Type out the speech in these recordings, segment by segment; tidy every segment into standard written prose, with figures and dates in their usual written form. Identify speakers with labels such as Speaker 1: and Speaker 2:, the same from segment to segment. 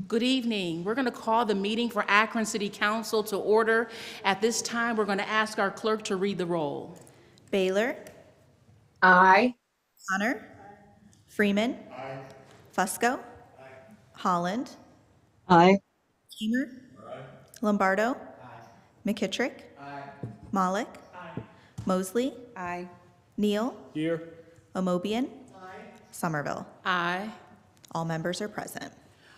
Speaker 1: Good evening. We're going to call the meeting for Akron City Council to order. At this time, we're going to ask our clerk to read the roll.
Speaker 2: Baylor.
Speaker 3: Aye.
Speaker 2: Connor. Freeman. Aye. Fusco. Aye. Holland.
Speaker 3: Aye.
Speaker 2: Keemer. Aye. Lombardo. Aye. McKittrick. Aye. Malik. Aye. Mosley.
Speaker 3: Aye.
Speaker 2: Neal.
Speaker 4: Here.
Speaker 2: Omobian. Aye. Somerville.
Speaker 1: Aye.
Speaker 2: All members are present.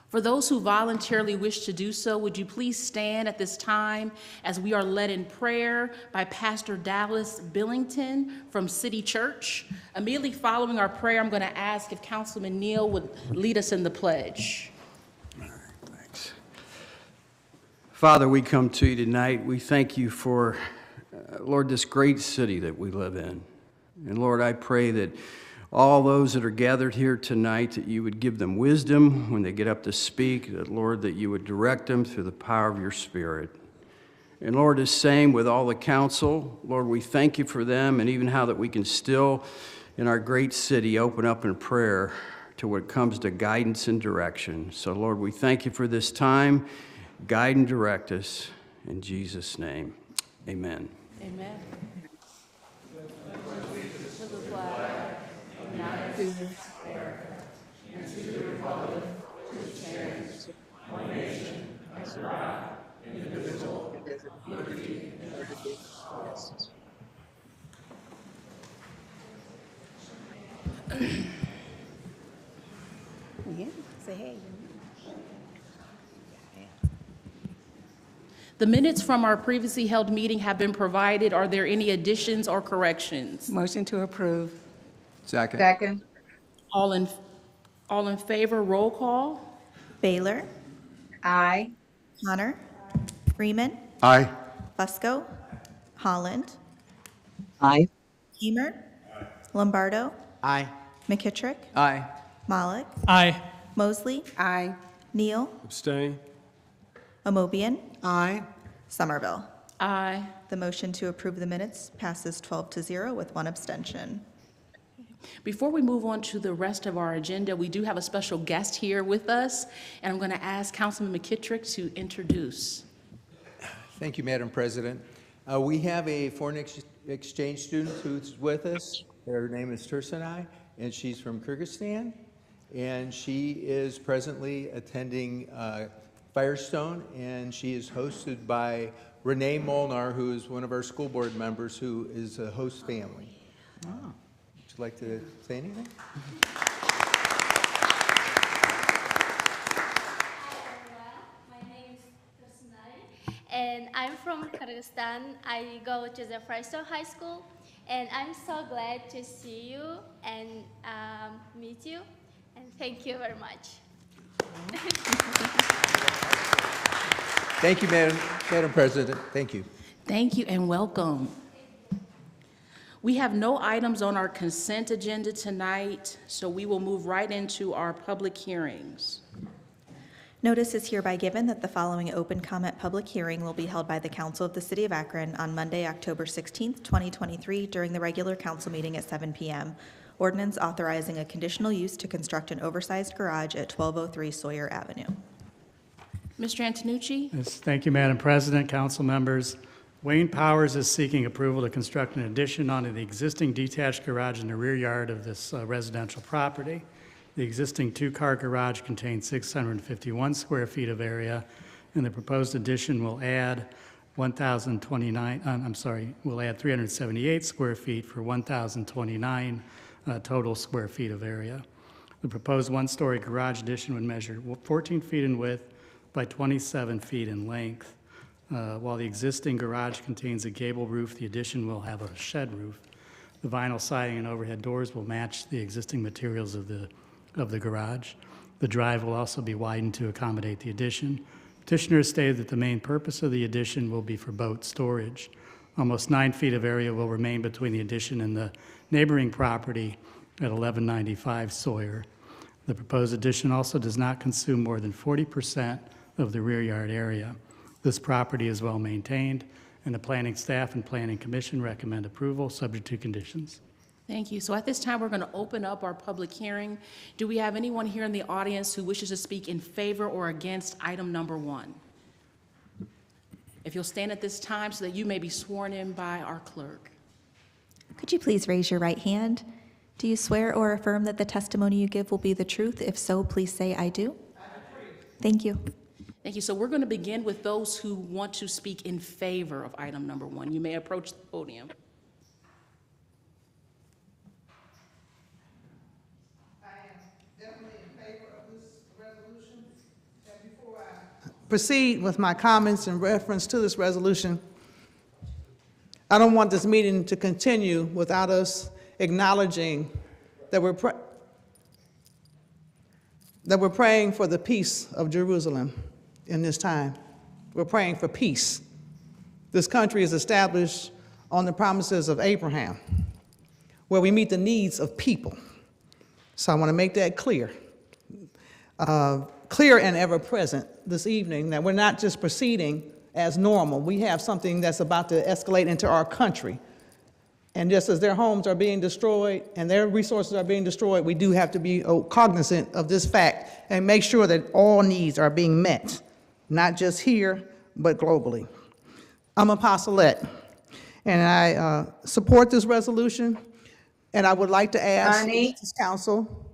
Speaker 1: For those who voluntarily wish to do so, would you please stand at this time as we are led in prayer by Pastor Dallas Billington from City Church. Immediately following our prayer, I'm going to ask if Councilman Neal would lead us in the pledge.
Speaker 4: All right, thanks. Father, we come to you tonight. We thank you for, Lord, this great city that we live in. And Lord, I pray that all those that are gathered here tonight, that you would give them wisdom when they get up to speak, that, Lord, that you would direct them through the power of your Spirit. And Lord, the same with all the council. Lord, we thank you for them and even how that we can still, in our great city, open up in prayer to what comes to guidance and direction. So, Lord, we thank you for this time. Guide and direct us. In Jesus' name, amen.
Speaker 1: Amen.
Speaker 3: Yeah. Say hey.
Speaker 1: The minutes from our previously held meeting have been provided. Are there any additions or corrections?
Speaker 3: Motion to approve.
Speaker 4: Second.
Speaker 3: Second.
Speaker 1: All in favor, roll call.
Speaker 2: Baylor.
Speaker 3: Aye.
Speaker 2: Connor. Freeman.
Speaker 4: Aye.
Speaker 2: Fusco. Holland.
Speaker 3: Aye.
Speaker 2: Keemer. Lombardo.
Speaker 4: Aye.
Speaker 2: McKittrick.
Speaker 4: Aye.
Speaker 2: Malik.
Speaker 4: Aye.
Speaker 2: Mosley.
Speaker 3: Aye.
Speaker 2: Neal.
Speaker 4: Abstain.
Speaker 2: Omobian.
Speaker 3: Aye.
Speaker 2: Somerville.
Speaker 1: Aye.
Speaker 2: The motion to approve the minutes passes 12-0 with one abstention.
Speaker 1: Before we move on to the rest of our agenda, we do have a special guest here with us, and I'm going to ask Councilman McKittrick to introduce.
Speaker 5: Thank you, Madam President. We have a foreign exchange student who's with us. Her name is Tursanai, and she's from Kyrgyzstan, and she is presently attending Firestone, and she is hosted by Renee Molnar, who is one of our school board members, who is a host family. Oh. Would you like to say anything?
Speaker 6: And I'm from Kyrgyzstan. I go to the Firestone High School, and I'm so glad to see you and meet you, and thank you very much.
Speaker 5: Thank you, Madam President. Thank you.
Speaker 1: Thank you and welcome. We have no items on our consent agenda tonight, so we will move right into our public hearings.
Speaker 2: Notice is hereby given that the following open comment public hearing will be held by the Council of the City of Akron on Monday, October 16th, 2023, during the regular council meeting at 7 p.m. Ordinance authorizing a conditional use to construct an oversized garage at 1203 Sawyer Avenue.
Speaker 1: Mr. Antonucci?
Speaker 7: Yes, thank you, Madam President, council members. Wayne Powers is seeking approval to construct an addition onto the existing detached garage in the rear yard of this residential property. The existing two-car garage contains 651 square feet of area, and the proposed addition will add 378 square feet for 1,029 total square feet of area. The proposed one-story garage addition would measure 14 feet in width by 27 feet in length. While the existing garage contains a gable roof, the addition will have a shed roof. The vinyl siding and overhead doors will match the existing materials of the garage. The drive will also be widened to accommodate the addition. Petitioner has stated that the main purpose of the addition will be for boat storage. Almost 9 feet of area will remain between the addition and the neighboring property at 1195 Sawyer. The proposed addition also does not consume more than 40% of the rear yard area. This property is well maintained, and the planning staff and planning commission recommend approval subject to conditions.
Speaker 1: Thank you. So at this time, we're going to open up our public hearing. Do we have anyone here in the audience who wishes to speak in favor or against item number 1? If you'll stand at this time so that you may be sworn in by our clerk.
Speaker 2: Could you please raise your right hand? Do you swear or affirm that the testimony you give will be the truth? If so, please say, "I do." Thank you.
Speaker 1: Thank you. So we're going to begin with those who want to speak in favor of item number 1. You may approach the podium.
Speaker 8: Proceed with my comments in reference to this resolution, I don't want this meeting to continue without us acknowledging that we're praying for the peace of Jerusalem in this time. We're praying for peace. This country is established on the promises of Abraham, where we meet the needs of people. So I want to make that clear. Clear and ever present this evening, that we're not just proceeding as normal. We have something that's about to escalate into our country. And just as their homes are being destroyed and their resources are being destroyed, we do have to be cognizant of this fact and make sure that all needs are being met, not just here, but globally. I'm apostolate, and I support this resolution, and I would like to ask this council,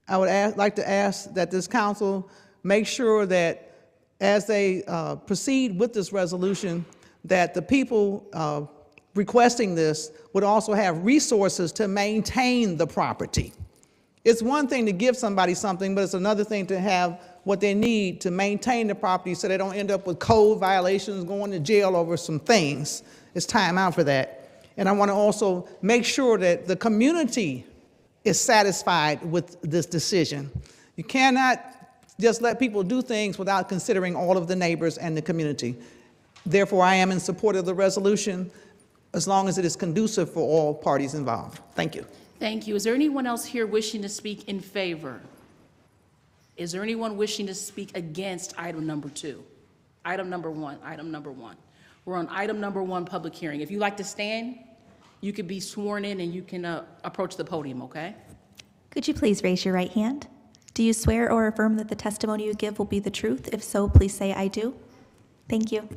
Speaker 8: like to ask that this council make sure that as they proceed with this resolution, that the people requesting this would also have resources to maintain the property. It's one thing to give somebody something, but it's another thing to have what they need to maintain the property so they don't end up with code violations, going to jail over some things. It's time out for that. And I want to also make sure that the community is satisfied with this decision. You cannot just let people do things without considering all of the neighbors and the community. Therefore, I am in support of the resolution as long as it is conducive for all parties involved. Thank you.
Speaker 1: Thank you. Is there anyone else here wishing to speak in favor? Is there anyone wishing to speak against item number 2? Item number 1, item number 1. We're on item number 1, public hearing. If you'd like to stand, you could be sworn in and you can approach the podium, okay?
Speaker 2: Could you please raise your right hand? Do you swear or affirm that the testimony you give will be the truth? If so, please say, "I do." Thank you.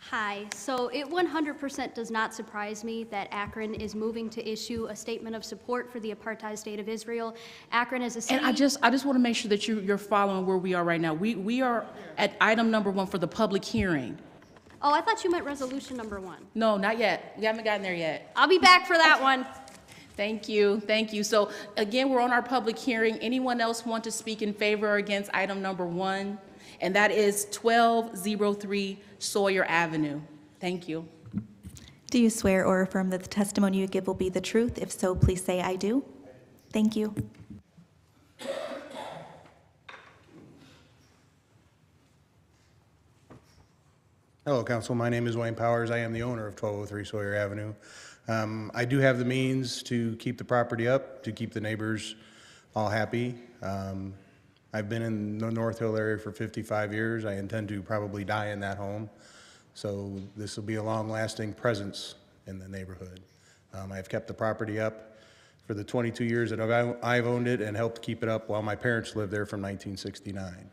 Speaker 9: Hi. So it 100% does not surprise me that Akron is moving to issue a statement of support for the apartheid state of Israel. Akron is a city.
Speaker 1: And I just want to make sure that you're following where we are right now. We are at item number 1 for the public hearing.
Speaker 9: Oh, I thought you meant resolution number 1.
Speaker 1: No, not yet. We haven't gotten there yet.
Speaker 9: I'll be back for that one.
Speaker 1: Thank you. Thank you. So again, we're on our public hearing. Anyone else want to speak in favor or against item number 1? And that is 1203 Sawyer Avenue. Thank you.
Speaker 2: Do you swear or affirm that the testimony you give will be the truth? If so, please say, "I do." Thank you.
Speaker 10: Hello, Council. My name is Wayne Powers. I am the owner of 1203 Sawyer Avenue. I do have the means to keep the property up, to keep the neighbors all happy. I've been in the North Hill area for 55 years. I intend to probably die in that home. So this will be a long-lasting presence in the neighborhood. I've kept the property up for the 22 years that I've owned it and helped keep it up while my parents lived there from 1969.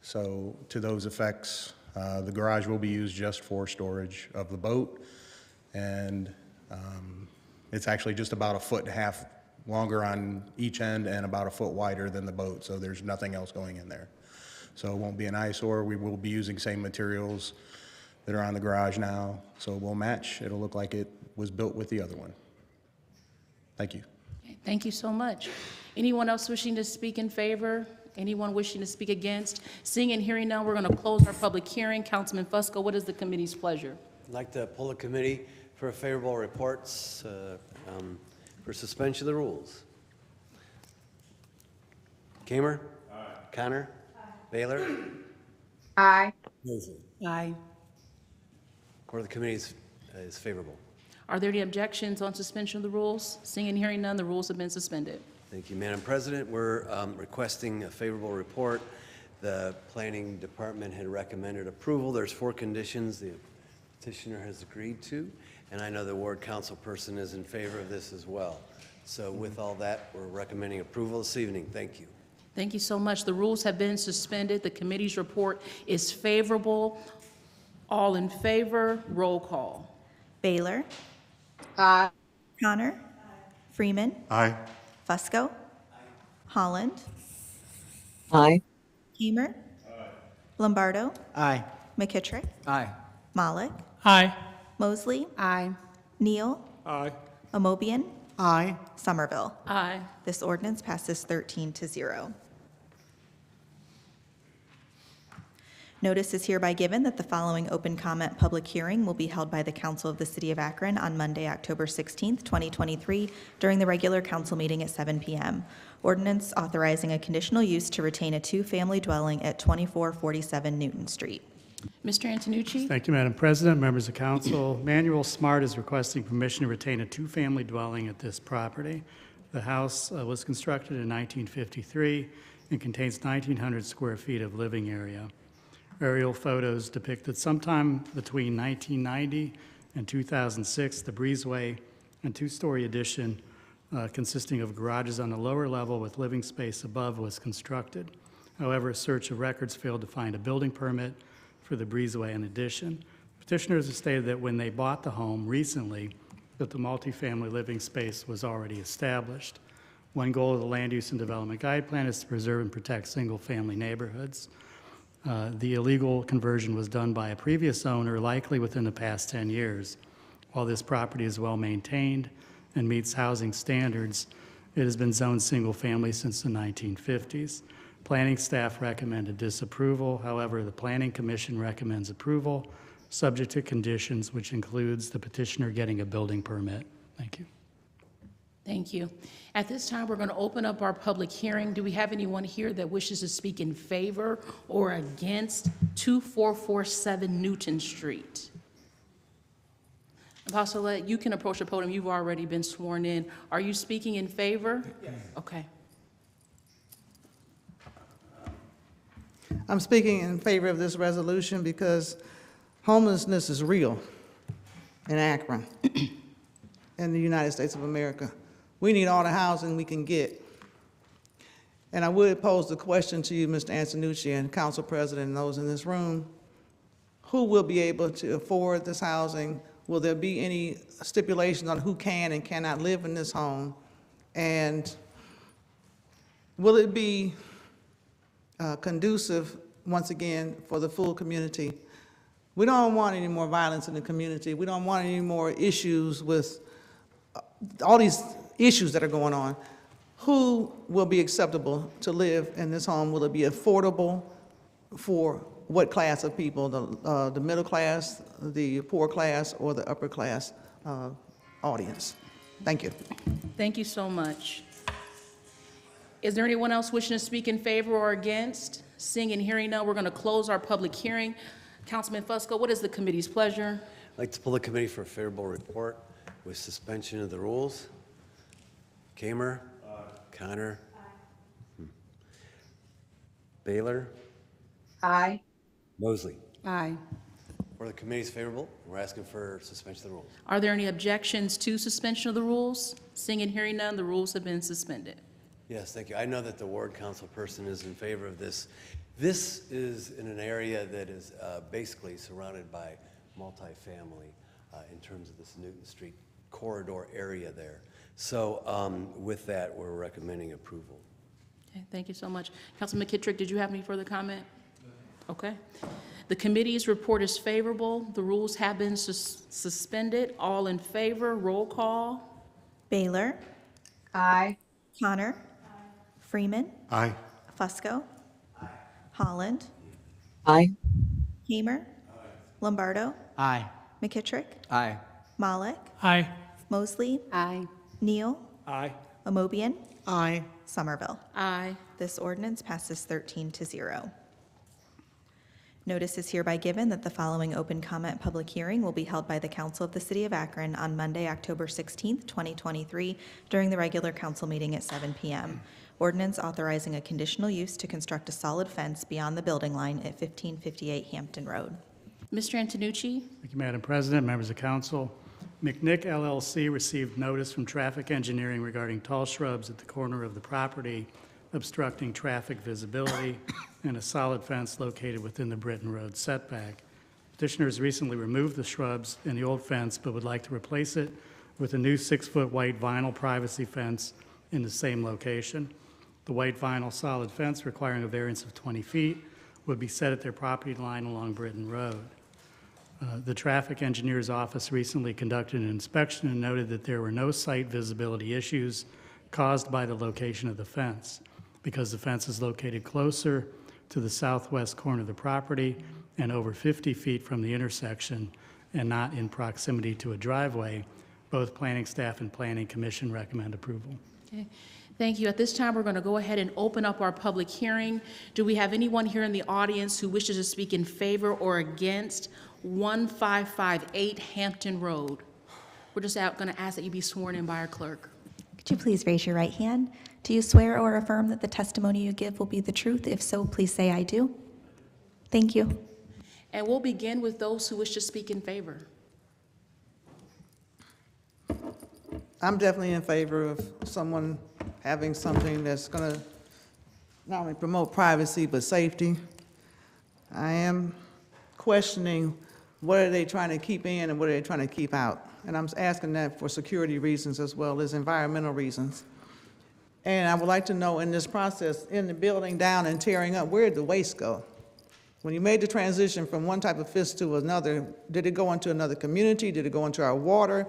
Speaker 10: So to those effects, the garage will be used just for storage of the boat. And it's actually just about 1.5 feet longer on each end and about 1 foot wider than the boat, so there's nothing else going in there. So it won't be an eyesore. We will be using same materials that are on the garage now, so it will match. It'll look like it was built with the other one. Thank you.
Speaker 1: Okay, thank you so much. Anyone else wishing to speak in favor? Anyone wishing to speak against? Seeing and hearing none, we're going to close our public hearing. Councilman Fusco, what is the committee's pleasure?
Speaker 11: I'd like to pull the committee for favorable reports for suspension of the rules. Kamer? Aye. Connor? Aye. Baylor?
Speaker 3: Aye.
Speaker 11: Mosley?
Speaker 1: Aye.
Speaker 11: Or the committee is favorable.
Speaker 1: Are there any objections on suspension of the rules? Seeing and hearing none, the rules have been suspended.
Speaker 11: Thank you, Madam President. We're requesting a favorable report. The Planning Department had recommended approval. There's 4 conditions the petitioner has agreed to, and I know the ward council person is in favor of this as well. So with all that, we're recommending approval this evening. Thank you.
Speaker 1: Thank you so much. The rules have been suspended. The committee's report is favorable. All in favor, roll call.
Speaker 2: Baylor.
Speaker 3: Aye.
Speaker 2: Connor. Freeman.
Speaker 10: Aye.
Speaker 2: Fusco. Holland.
Speaker 3: Aye.
Speaker 2: Hemer. Lombardo.
Speaker 3: Aye.
Speaker 2: McKittrick.
Speaker 3: Aye.
Speaker 2: Malik.
Speaker 7: Aye.
Speaker 2: Mosley.
Speaker 3: Aye.
Speaker 2: Neal.
Speaker 7: Aye.
Speaker 2: Amobian.
Speaker 3: Aye.
Speaker 2: Somerville.
Speaker 1: Aye.
Speaker 2: This ordinance passes 13-0. Notice is hereby given that the following open comment public hearing will be held by the Council of the City of Akron on Monday, October 16th, 2023, during the regular council meeting at 7 p.m. Ordinance authorizing a conditional use to retain a 2-family dwelling at 2447 Newton Street.
Speaker 1: Mr. Antonucci?
Speaker 7: Thank you, Madam President, members of council. Manuel Smart is requesting permission to retain a 2-family dwelling at this property. The house was constructed in 1953 and contains 1,900 square feet of living area. Aerial photos depict that sometime between 1990 and 2006, the breezeway and 2-story addition consisting of garages on the lower level with living space above was constructed. However, a search of records failed to find a building permit for the breezeway and addition. Petitioners have stated that when they bought the home recently, that the multifamily living space was already established. One goal of the Land Use and Development Guide Plan is to preserve and protect single-family neighborhoods. The illegal conversion was done by a previous owner, likely within the past 10 years. While this property is well-maintained and meets housing standards, it has been zoned single-family since the 1950s. Planning staff recommended disapproval. However, the Planning Commission recommends approval, subject to conditions, which includes the petitioner getting a building permit. Thank you.
Speaker 1: Thank you. At this time, we're going to open up our public hearing. Do we have anyone here that wishes to speak in favor or against 2447 Newton Street? Apostle, you can approach the podium. You've already been sworn in. Are you speaking in favor? Yes. Okay.
Speaker 8: I'm speaking in favor of this resolution because homelessness is real in Akron, in the United States of America. We need all the housing we can get. And I would pose the question to you, Mr. Antonucci and Council President and those in this room, who will be able to afford this housing? Will there be any stipulations on who can and cannot live in this home? And will it be conducive, once again, for the full community? We don't want any more violence in the community. We don't want any more issues with all these issues that are going on. Who will be acceptable to live in this home? Will it be affordable for what class of people? The middle class, the poor class, or the upper class audience? Thank you.
Speaker 1: Thank you so much. Is there anyone else wishing to speak in favor or against? Seeing and hearing none, we're going to close our public hearing. Councilman Fusco, what is the committee's pleasure?
Speaker 11: I'd like to pull the committee for a favorable report with suspension of the rules. Kamer? Connor? Baylor?
Speaker 3: Aye.
Speaker 11: Mosley?
Speaker 3: Aye.
Speaker 11: For the committee's favorable, we're asking for suspension of the rules.
Speaker 1: Are there any objections to suspension of the rules? Seeing and hearing none, the rules have been suspended.
Speaker 11: Yes, thank you. I know that the ward council person is in favor of this. This is in an area that is basically surrounded by multifamily in terms of this Newton Street corridor area there. So with that, we're recommending approval.
Speaker 1: Okay, thank you so much. Councilman McKittrick, did you have any further comment? Okay. The committee's report is favorable. The rules have been suspended. All in favor, roll call.
Speaker 2: Baylor.
Speaker 3: Aye.
Speaker 2: Connor. Freeman.
Speaker 10: Aye.
Speaker 2: Fusco. Holland.
Speaker 3: Aye.
Speaker 2: Hemer. Lombardo.
Speaker 3: Aye.
Speaker 2: McKittrick.
Speaker 3: Aye.
Speaker 2: Malik.
Speaker 7: Aye.
Speaker 2: Mosley.
Speaker 3: Aye.
Speaker 2: Neal.
Speaker 7: Aye.
Speaker 2: Amobian.
Speaker 8: Aye.
Speaker 2: Somerville.
Speaker 1: Aye.
Speaker 2: This ordinance passes 13-0. Notice is hereby given that the following open comment public hearing will be held by the Council of the City of Akron on Monday, October 16th, 2023, during the regular council meeting at 7 p.m. Ordinance authorizing a conditional use to construct a solid fence beyond the building line at 1558 Hampton Road.
Speaker 1: Mr. Antonucci?
Speaker 7: Thank you, Madam President, members of council. McNick LLC received notice from traffic engineering regarding tall shrubs at the corner of the property obstructing traffic visibility and a solid fence located within the Britton Road setback. Petitioners recently removed the shrubs and the old fence, but would like to replace it with a new 6-foot white vinyl privacy fence in the same location. The white vinyl solid fence, requiring a variance of 20 feet, would be set at their property line along Britton Road. The traffic engineer's office recently conducted an inspection and noted that there were no site visibility issues caused by the location of the fence, because the fence is located closer to the southwest corner of the property and over 50 feet from the intersection and not in proximity to a driveway. Both planning staff and planning commission recommend approval.
Speaker 1: Okay. Thank you. At this time, we're going to go ahead and open up our public hearing. Do we have anyone here in the audience who wishes to speak in favor or against 1558 Hampton Road? We're just going to ask that you be sworn in by our clerk.
Speaker 2: Could you please raise your right hand? Do you swear or affirm that the testimony you give will be the truth? If so, please say I do. Thank you.
Speaker 1: And we'll begin with those who wish to speak in favor.
Speaker 8: I'm definitely in favor of someone having something that's going to not only promote privacy but safety. I am questioning what are they trying to keep in and what are they trying to keep out. And I'm asking that for security reasons as well as environmental reasons. And I would like to know, in this process, in the building down and tearing up, where did the waste go? When you made the transition from one type of fist to another, did it go into another community? Did it go into our water?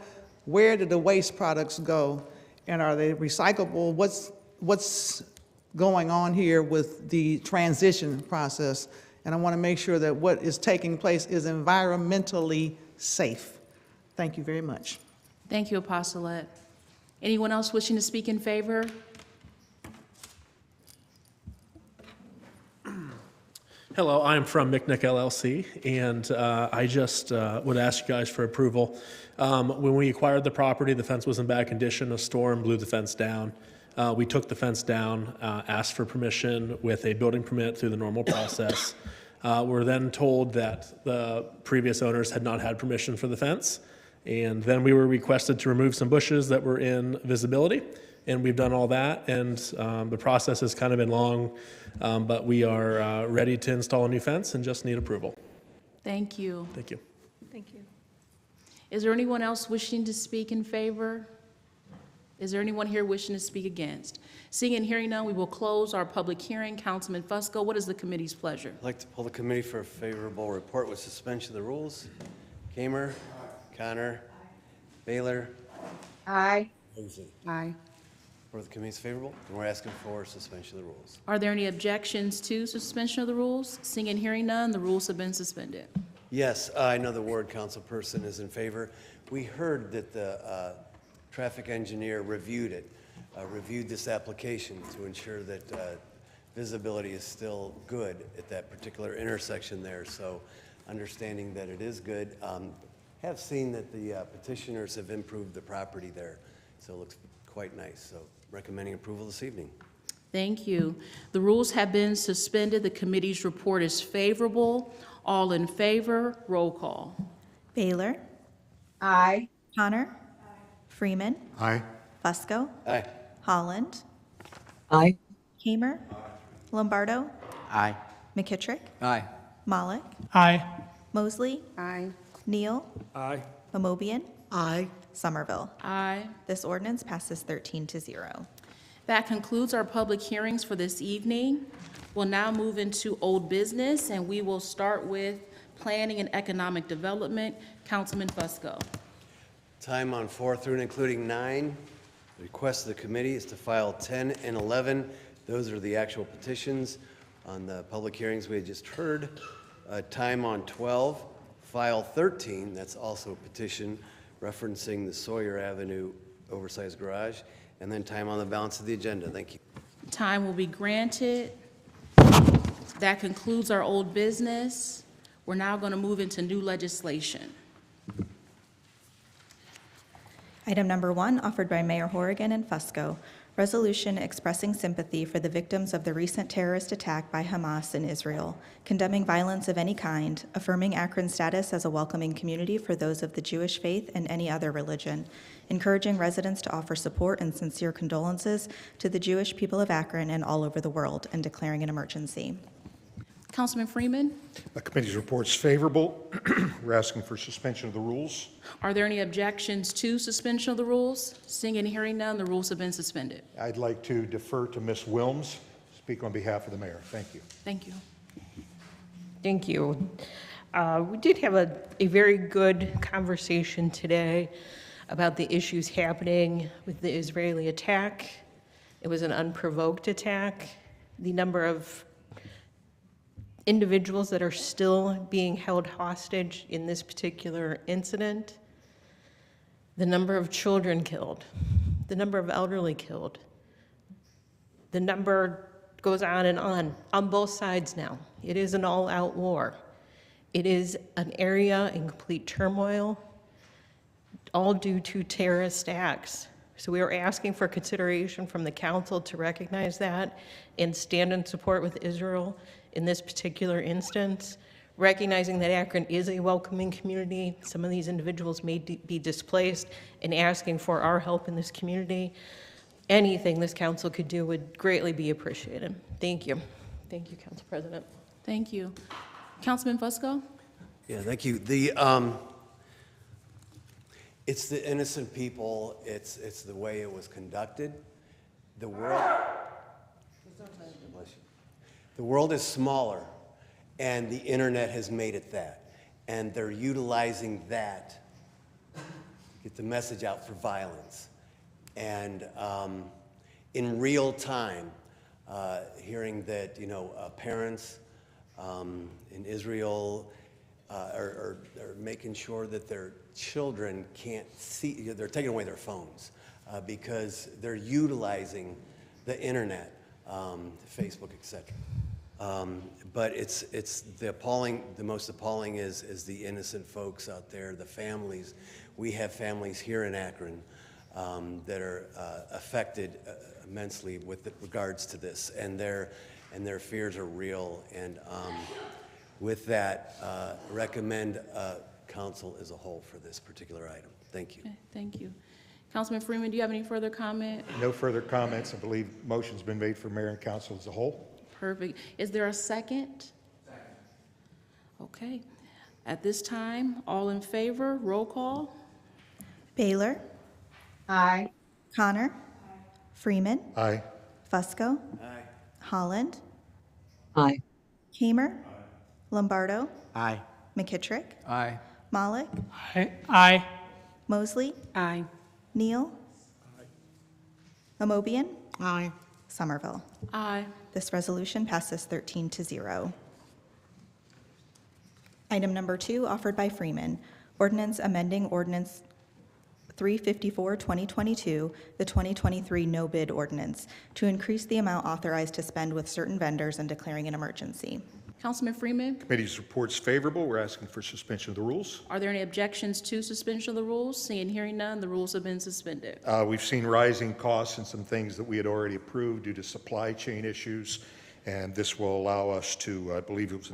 Speaker 8: Where did the waste products go? And are they recyclable? What's going on here with the transition process? And I want to make sure that what is taking place is environmentally safe. Thank you very much.
Speaker 1: Thank you, Apostolette. Anyone else wishing to speak in favor?
Speaker 12: Hello, I'm from McNick LLC, and I just would ask you guys for approval. When we acquired the property, the fence was in bad condition. A storm blew the fence down. We took the fence down, asked for permission with a building permit through the normal process. We're then told that the previous owners had not had permission for the fence, and then we were requested to remove some bushes that were in visibility, and we've done all that, and the process has kind of been long, but we are ready to install a new fence and just need approval.
Speaker 1: Thank you.
Speaker 12: Thank you.
Speaker 2: Thank you.
Speaker 1: Is there anyone else wishing to speak in favor? Is there anyone here wishing to speak against? Seeing and hearing none, we will close our public hearing. Councilman Fusco, what is the committee's pleasure?
Speaker 11: I'd like to pull the committee for a favorable report with suspension of the rules. Kamer. Connor. Baylor.
Speaker 3: Aye.
Speaker 11: Lindsay.
Speaker 3: Aye.
Speaker 11: For the committee's favorable, and we're asking for suspension of the rules.
Speaker 1: Are there any objections to suspension of the rules? Seeing and hearing none, the rules have been suspended.
Speaker 11: Yes, I know the ward council person is in favor. We heard that the traffic engineer reviewed it, reviewed this application to ensure that visibility is still good at that particular intersection there. So understanding that it is good, have seen that the petitioners have improved the property there. So it looks quite nice. So recommending approval this evening.
Speaker 1: Thank you. The rules have been suspended. The committee's report is favorable. All in favor, roll call.
Speaker 2: Baylor.
Speaker 3: Aye.
Speaker 2: Connor. Freeman.
Speaker 10: Aye.
Speaker 2: Fusco.
Speaker 11: Aye.
Speaker 2: Holland.
Speaker 3: Aye.
Speaker 2: Kamer. Lombardo.
Speaker 3: Aye.
Speaker 2: McKittrick.
Speaker 5: Aye.
Speaker 2: Malik.
Speaker 7: Aye.
Speaker 2: Mosley.
Speaker 3: Aye.
Speaker 2: Neal.
Speaker 12: Aye.
Speaker 2: Amobian.
Speaker 3: Aye.
Speaker 2: Somerville.
Speaker 1: Aye.
Speaker 2: This ordinance passes 13-0.
Speaker 1: That concludes our public hearings for this evening. We'll now move into old business, and we will start with planning and economic development. Councilman Fusco.
Speaker 11: Time on 4 through and including 9. The request of the committee is to file 10 and 11. Those are the actual petitions on the public hearings we had just heard. Time on 12. File 13, that's also a petition referencing the Sawyer Avenue oversized garage. And then time on the balance of the agenda. Thank you.
Speaker 1: Time will be granted. That concludes our old business. We're now going to move into new legislation.
Speaker 2: Item number 1, offered by Mayor Horrigan and Fusco, resolution expressing sympathy for the victims of the recent terrorist attack by Hamas in Israel, condemning violence of any kind, affirming Akron's status as a welcoming community for those of the Jewish faith and any other religion, encouraging residents to offer support and sincere condolences to the Jewish people of Akron and all over the world, and declaring an emergency.
Speaker 1: Councilman Freeman,
Speaker 13: The committee's report's favorable. We're asking for suspension of the rules.
Speaker 1: are there any objections to suspension of the rules? Seeing and hearing none, the rules have been suspended.
Speaker 13: I'd like to defer to Ms. Wilms, speak on behalf of the mayor. Thank you.
Speaker 1: Thank you.
Speaker 14: Thank you. We did have a very good conversation today about the issues happening with the Israeli attack. It was an unprovoked attack. The number of individuals that are still being held hostage in this particular incident, the number of children killed, the number of elderly killed, the number goes on both sides now. It is an all-out war. It is an area in complete turmoil, all due to terrorist acts. So we are asking for consideration from the council to recognize that and stand in support with Israel in this particular instance, recognizing that Akron is a welcoming community. Some of these individuals may be displaced, and asking for our help in this community. Anything this council could do would greatly be appreciated. Thank you. Thank you, Council President.
Speaker 1: Thank you. Councilman Fusco?
Speaker 11: Yeah, thank you. It's the innocent people. It's the way it was conducted. The world. Bless you. The world is smaller, and the internet has made it that. And they're utilizing that to get the message out for violence. And in real time, hearing that, parents in Israel are making sure that their children can't see, they're taking away their phones because they're utilizing the internet, Facebook, etc. But it's the most appalling is the innocent folks out there, the families. We have families here in Akron that are affected immensely with regards to this, and their fears are real. And with that, recommend council as a whole for this particular item. Thank you.
Speaker 1: Okay, thank you. Councilman Freeman, do you have any further comment?
Speaker 13: No further comments. I believe motion's been made for mayor and council as a whole.
Speaker 1: Perfect. Is there a second? Second. Okay. At this time, all in favor, roll call.
Speaker 2: Baylor?
Speaker 3: Aye.
Speaker 2: Connor? Freeman?
Speaker 13: Aye.
Speaker 2: Fusco?
Speaker 11: Aye.
Speaker 2: Holland?
Speaker 3: Aye.
Speaker 2: Hamer? Lombardo?
Speaker 4: Aye.
Speaker 2: McKittrick?
Speaker 4: Aye.
Speaker 2: Malik?
Speaker 7: Aye.
Speaker 2: Mosley?
Speaker 3: Aye.
Speaker 2: Neal? Amobian?
Speaker 3: Aye.
Speaker 2: Somerville.
Speaker 1: Aye.
Speaker 2: This resolution passes 13-0. Item number 2, offered by Freeman, ordinance amending ordinance 354-2022, the 2023 no bid ordinance, to increase the amount authorized to spend with certain vendors and declaring an emergency.
Speaker 1: Councilman Freeman,
Speaker 13: Committee's report's favorable. We're asking for suspension of the rules.
Speaker 1: are there any objections to suspension of the rules? Seeing and hearing none, the rules have been suspended.
Speaker 13: We've seen rising costs and some things that we had already approved due to supply chain issues, and this will allow us to, I believe it was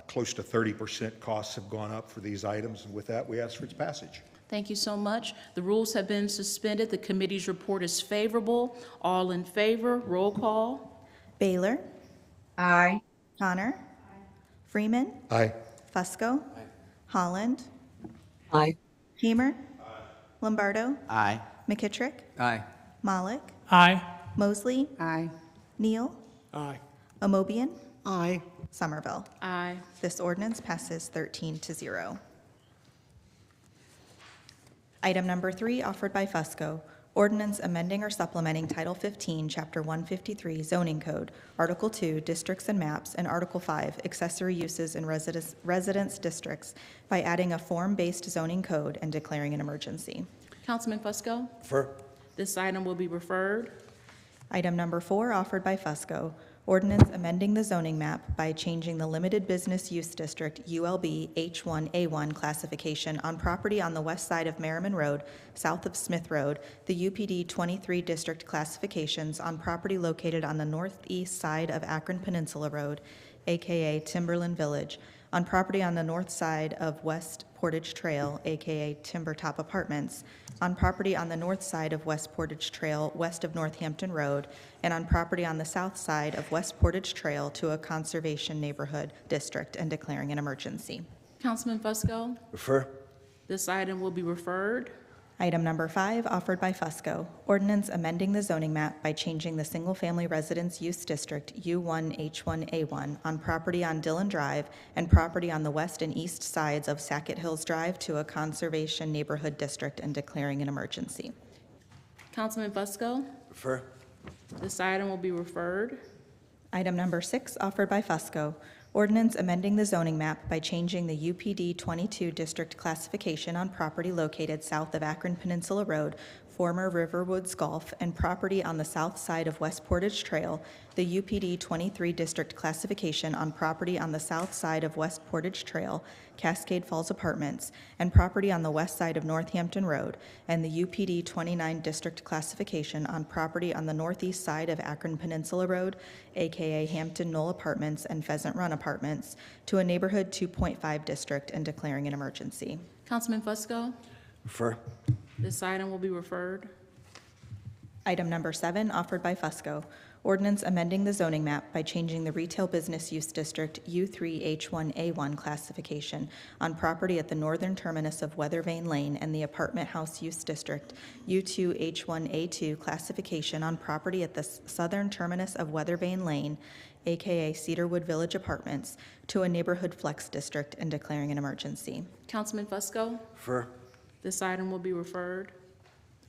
Speaker 13: close to 30% costs have gone up for these items, and with that, we ask for its passage.
Speaker 1: Thank you so much. The rules have been suspended. The committee's report is favorable. All in favor, roll call.
Speaker 2: Baylor?
Speaker 3: Aye.
Speaker 2: Connor? Freeman?
Speaker 13: Aye.
Speaker 2: Fusco? Holland?
Speaker 3: Aye.
Speaker 2: Hamer? Lombardo?
Speaker 4: Aye.
Speaker 2: McKittrick?
Speaker 4: Aye.
Speaker 2: Malik?
Speaker 7: Aye.
Speaker 2: Mosley?
Speaker 3: Aye.
Speaker 2: Neal?
Speaker 7: Aye.
Speaker 2: Amobian?
Speaker 3: Aye.
Speaker 2: Somerville.
Speaker 1: Aye.
Speaker 2: This ordinance passes 13-0. Item number 3, offered by Fusco, ordinance amending or supplementing Title 15, Chapter 153 Zoning Code, Article 2, Districts and Maps, and Article 5, Accessory Uses in Residence Districts by adding a form-based zoning code and declaring an emergency.
Speaker 1: Councilman Fusco,
Speaker 11: Refer.
Speaker 1: this item will be referred.
Speaker 2: Item number 4, offered by Fusco, Ordinance amending the zoning map by changing the limited business use district ULB H1A1 classification on property on the west side of Merriman Road, south of Smith Road, the UPD 23 district classifications on property located on the northeast side of Akron Peninsula Road, aka Timberland Village, on property on the north side of West Portage Trail, aka Timbertop Apartments, on property on the north side of West Portage Trail, west of Northampton Road, and on property on the south side of West Portage Trail to a conservation neighborhood district and declaring an emergency.
Speaker 1: Councilman Fusco.
Speaker 11: Refer.
Speaker 1: This item will be referred.
Speaker 2: Item number 5, offered by Fusco. Ordinance amending the zoning map by changing the single-family residence use district U1H1A1 on property on Dillon Drive and property on the west and east sides of Sackett Hills Drive to a conservation neighborhood district and declaring an emergency.
Speaker 1: Councilman Fusco.
Speaker 11: Refer.
Speaker 1: This item will be referred.
Speaker 2: Item number 6, offered by Fusco. Ordinance amending the zoning map by changing the UPD 22 district classification on property located south of Akron Peninsula Road, former Riverwoods Golf, and property on the south side of West Portage Trail, the UPD 23 district classification on property on the south side of West Portage Trail, Cascade Falls Apartments, and property on the west side of Northampton Road, and the UPD 29 district classification on property on the northeast side of Akron Peninsula Road, aka Hampton Knoll Apartments and Pheasant Run Apartments, to a neighborhood 2.5 district and declaring an emergency.
Speaker 1: Councilman Fusco.
Speaker 11: Refer.
Speaker 1: This item will be referred.
Speaker 2: Item number 7, offered by Fusco. Ordinance amending the zoning map by changing the retail business use district U3H1A1 classification on property at the northern terminus of Weathervane Lane and the apartment house use district U2H1A2 classification on property at the southern terminus of Weathervane Lane, aka Cedarwood Village Apartments, to a neighborhood flex district and declaring an emergency.
Speaker 1: Councilman Fusco.
Speaker 11: Refer.
Speaker 1: This item will be referred.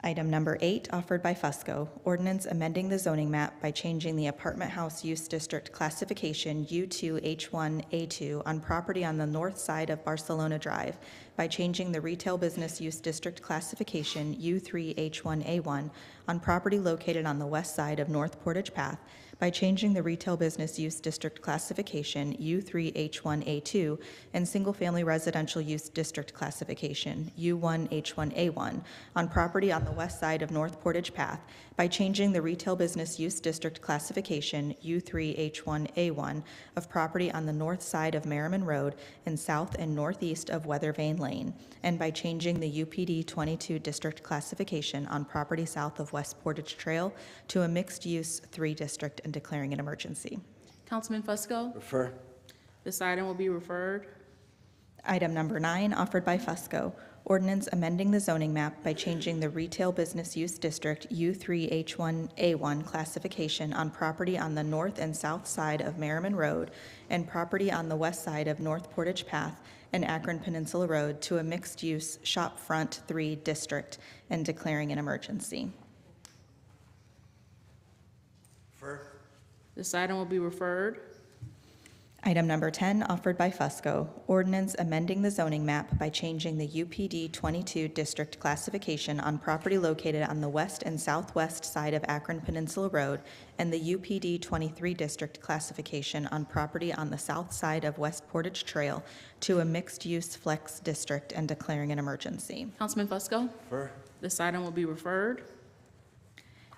Speaker 2: Item number 8, offered by Fusco. Ordinance amending the zoning map by changing the apartment house use district classification U2H1A2 on property on the north side of Barcelona Drive, by changing the retail business use district classification U3H1A1 on property located on the west side of North Portage Path, by changing the retail business use district classification U3H1A2 and single-family residential use district classification U1H1A1 on property on the west side of North Portage Path, by changing the retail business use district classification U3H1A1 of property on the north side of Merriman Road and south and northeast of Weathervane Lane, and by changing the UPD 22 district classification on property south of West Portage Trail to a mixed-use 3 district and declaring an emergency.
Speaker 1: Councilman Fusco.
Speaker 11: Refer.
Speaker 1: This item will be referred.
Speaker 2: Item number 9, offered by Fusco. Ordinance amending the zoning map by changing the retail business use district U3H1A1 classification on property on the north and south side of Merriman Road and property on the west side of North Portage Path and Akron Peninsula Road to a mixed-use shop front 3 district and declaring an emergency.
Speaker 11: Refer.
Speaker 1: This item will be referred.
Speaker 2: Item number 10, offered by Fusco. Ordinance amending the zoning map by changing the UPD 22 district classification on property located on the west and southwest side of Akron Peninsula Road and the UPD 23 district classification on property on the south side of West Portage Trail to a mixed-use flex district and declaring an emergency.
Speaker 1: Councilman Fusco.
Speaker 11: Refer.
Speaker 1: This item will be referred.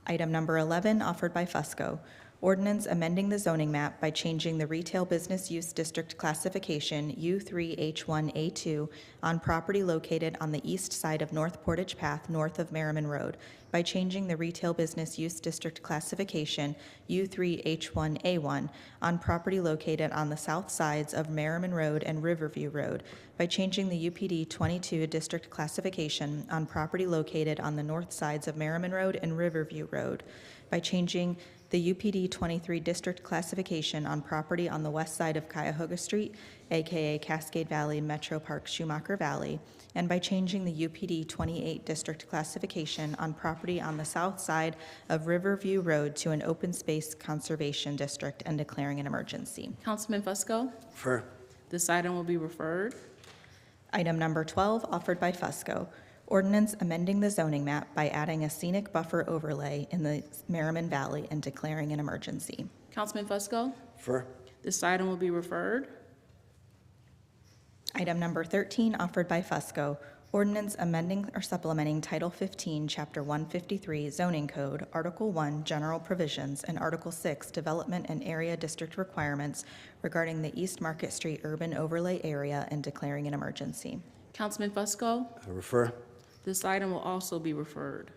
Speaker 2: Item number 11, offered by Fusco. Ordinance amending the zoning map by changing the retail business use district classification U3H1A2 on property located on the east side of North Portage Path north of Merriman Road, by changing the retail business use district classification U3H1A1 on property located on the south sides of Merriman Road and Riverview Road, by changing the UPD 22 district classification on property located on the north sides of Merriman Road and Riverview Road, by changing the UPD 23 district classification on property on the west side of Cuyahoga Street, aka Cascade Valley Metro Park Schumacher Valley, and by changing the UPD 28 district classification on property on the south side of Riverview Road to an open space conservation district and declaring an emergency.
Speaker 1: Councilman Fusco.
Speaker 11: Refer.
Speaker 1: This item will be referred.
Speaker 2: Item number 12, offered by Fusco. Ordinance amending the zoning map by adding a scenic buffer overlay in the Merriman Valley and declaring an emergency.
Speaker 1: Councilman Fusco.
Speaker 11: Refer.
Speaker 1: This item will be referred.
Speaker 2: Item number 13, offered by Fusco, ordinance amending or supplementing Title 15, Chapter 153 Zoning Code, Article 1, General Provisions, and Article 6, Development and Area District Requirements regarding the East Market Street Urban Overlay Area and declaring an emergency.
Speaker 1: Councilman Fusco.
Speaker 11: Refer.
Speaker 1: This item will also be referred.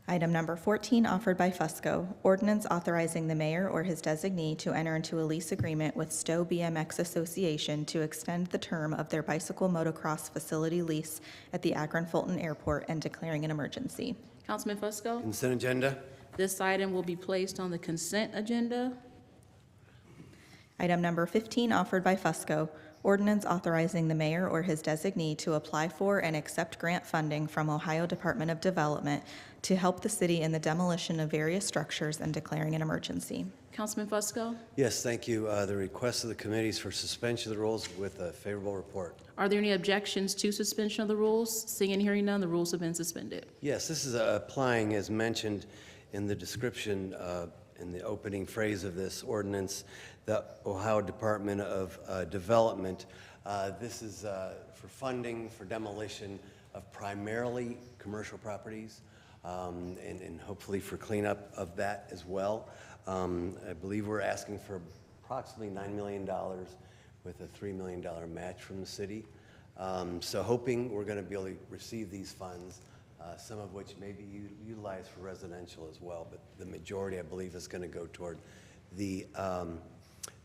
Speaker 2: Item number 14, offered by Fusco, ordinance authorizing the mayor or his designee to enter into a lease agreement with Stowe BMX Association to extend the term of their bicycle motocross facility lease at the Akron Fulton Airport and declaring an emergency.
Speaker 1: Councilman Fusco.
Speaker 11: Consent agenda.
Speaker 1: This item will be placed on the consent agenda.
Speaker 2: Item number 15, offered by Fusco, ordinance authorizing the mayor or his designee to apply for and accept grant funding from Ohio Department of Development to help the city in the demolition of various structures and declaring an emergency.
Speaker 1: Councilman Fusco.
Speaker 11: Yes, thank you. The request of the committees for suspension of the rules with a favorable report.
Speaker 1: Are there any objections to suspension of the rules? Seeing and hearing none, the rules have been suspended.
Speaker 11: Yes, this is applying, as mentioned in the description, in the opening phrase of this ordinance, the Ohio Department of Development. This is for funding for demolition of primarily commercial properties, and hopefully for cleanup of that as well. I believe we're asking for approximately $9 million with a $3 million match from the city. So hoping we're going to be able to receive these funds, some of which may be utilized for residential as well, but the majority, I believe, is going to go toward the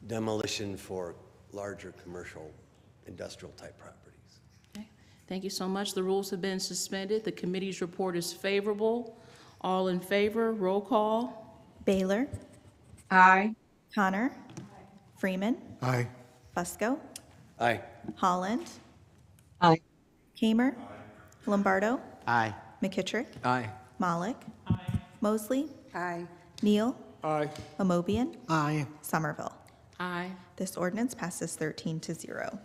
Speaker 11: demolition for larger commercial industrial type properties.
Speaker 1: Okay. Thank you so much. The rules have been suspended. The committee's report is favorable. All in favor, roll call.
Speaker 2: Baylor.
Speaker 3: Aye.
Speaker 2: Connor. Freeman.
Speaker 10: Aye.
Speaker 2: Fusco.
Speaker 11: Aye.
Speaker 2: Holland.
Speaker 3: Aye.
Speaker 2: Kamer. Lombardo.
Speaker 4: Aye.
Speaker 2: McKittrick.
Speaker 4: Aye.
Speaker 2: Malik. Mosley.
Speaker 3: Aye.
Speaker 2: Neal.
Speaker 10: Aye.
Speaker 2: Amobian.
Speaker 10: Aye.
Speaker 2: Somerville.
Speaker 1: Aye.
Speaker 2: This ordinance passes 13-0.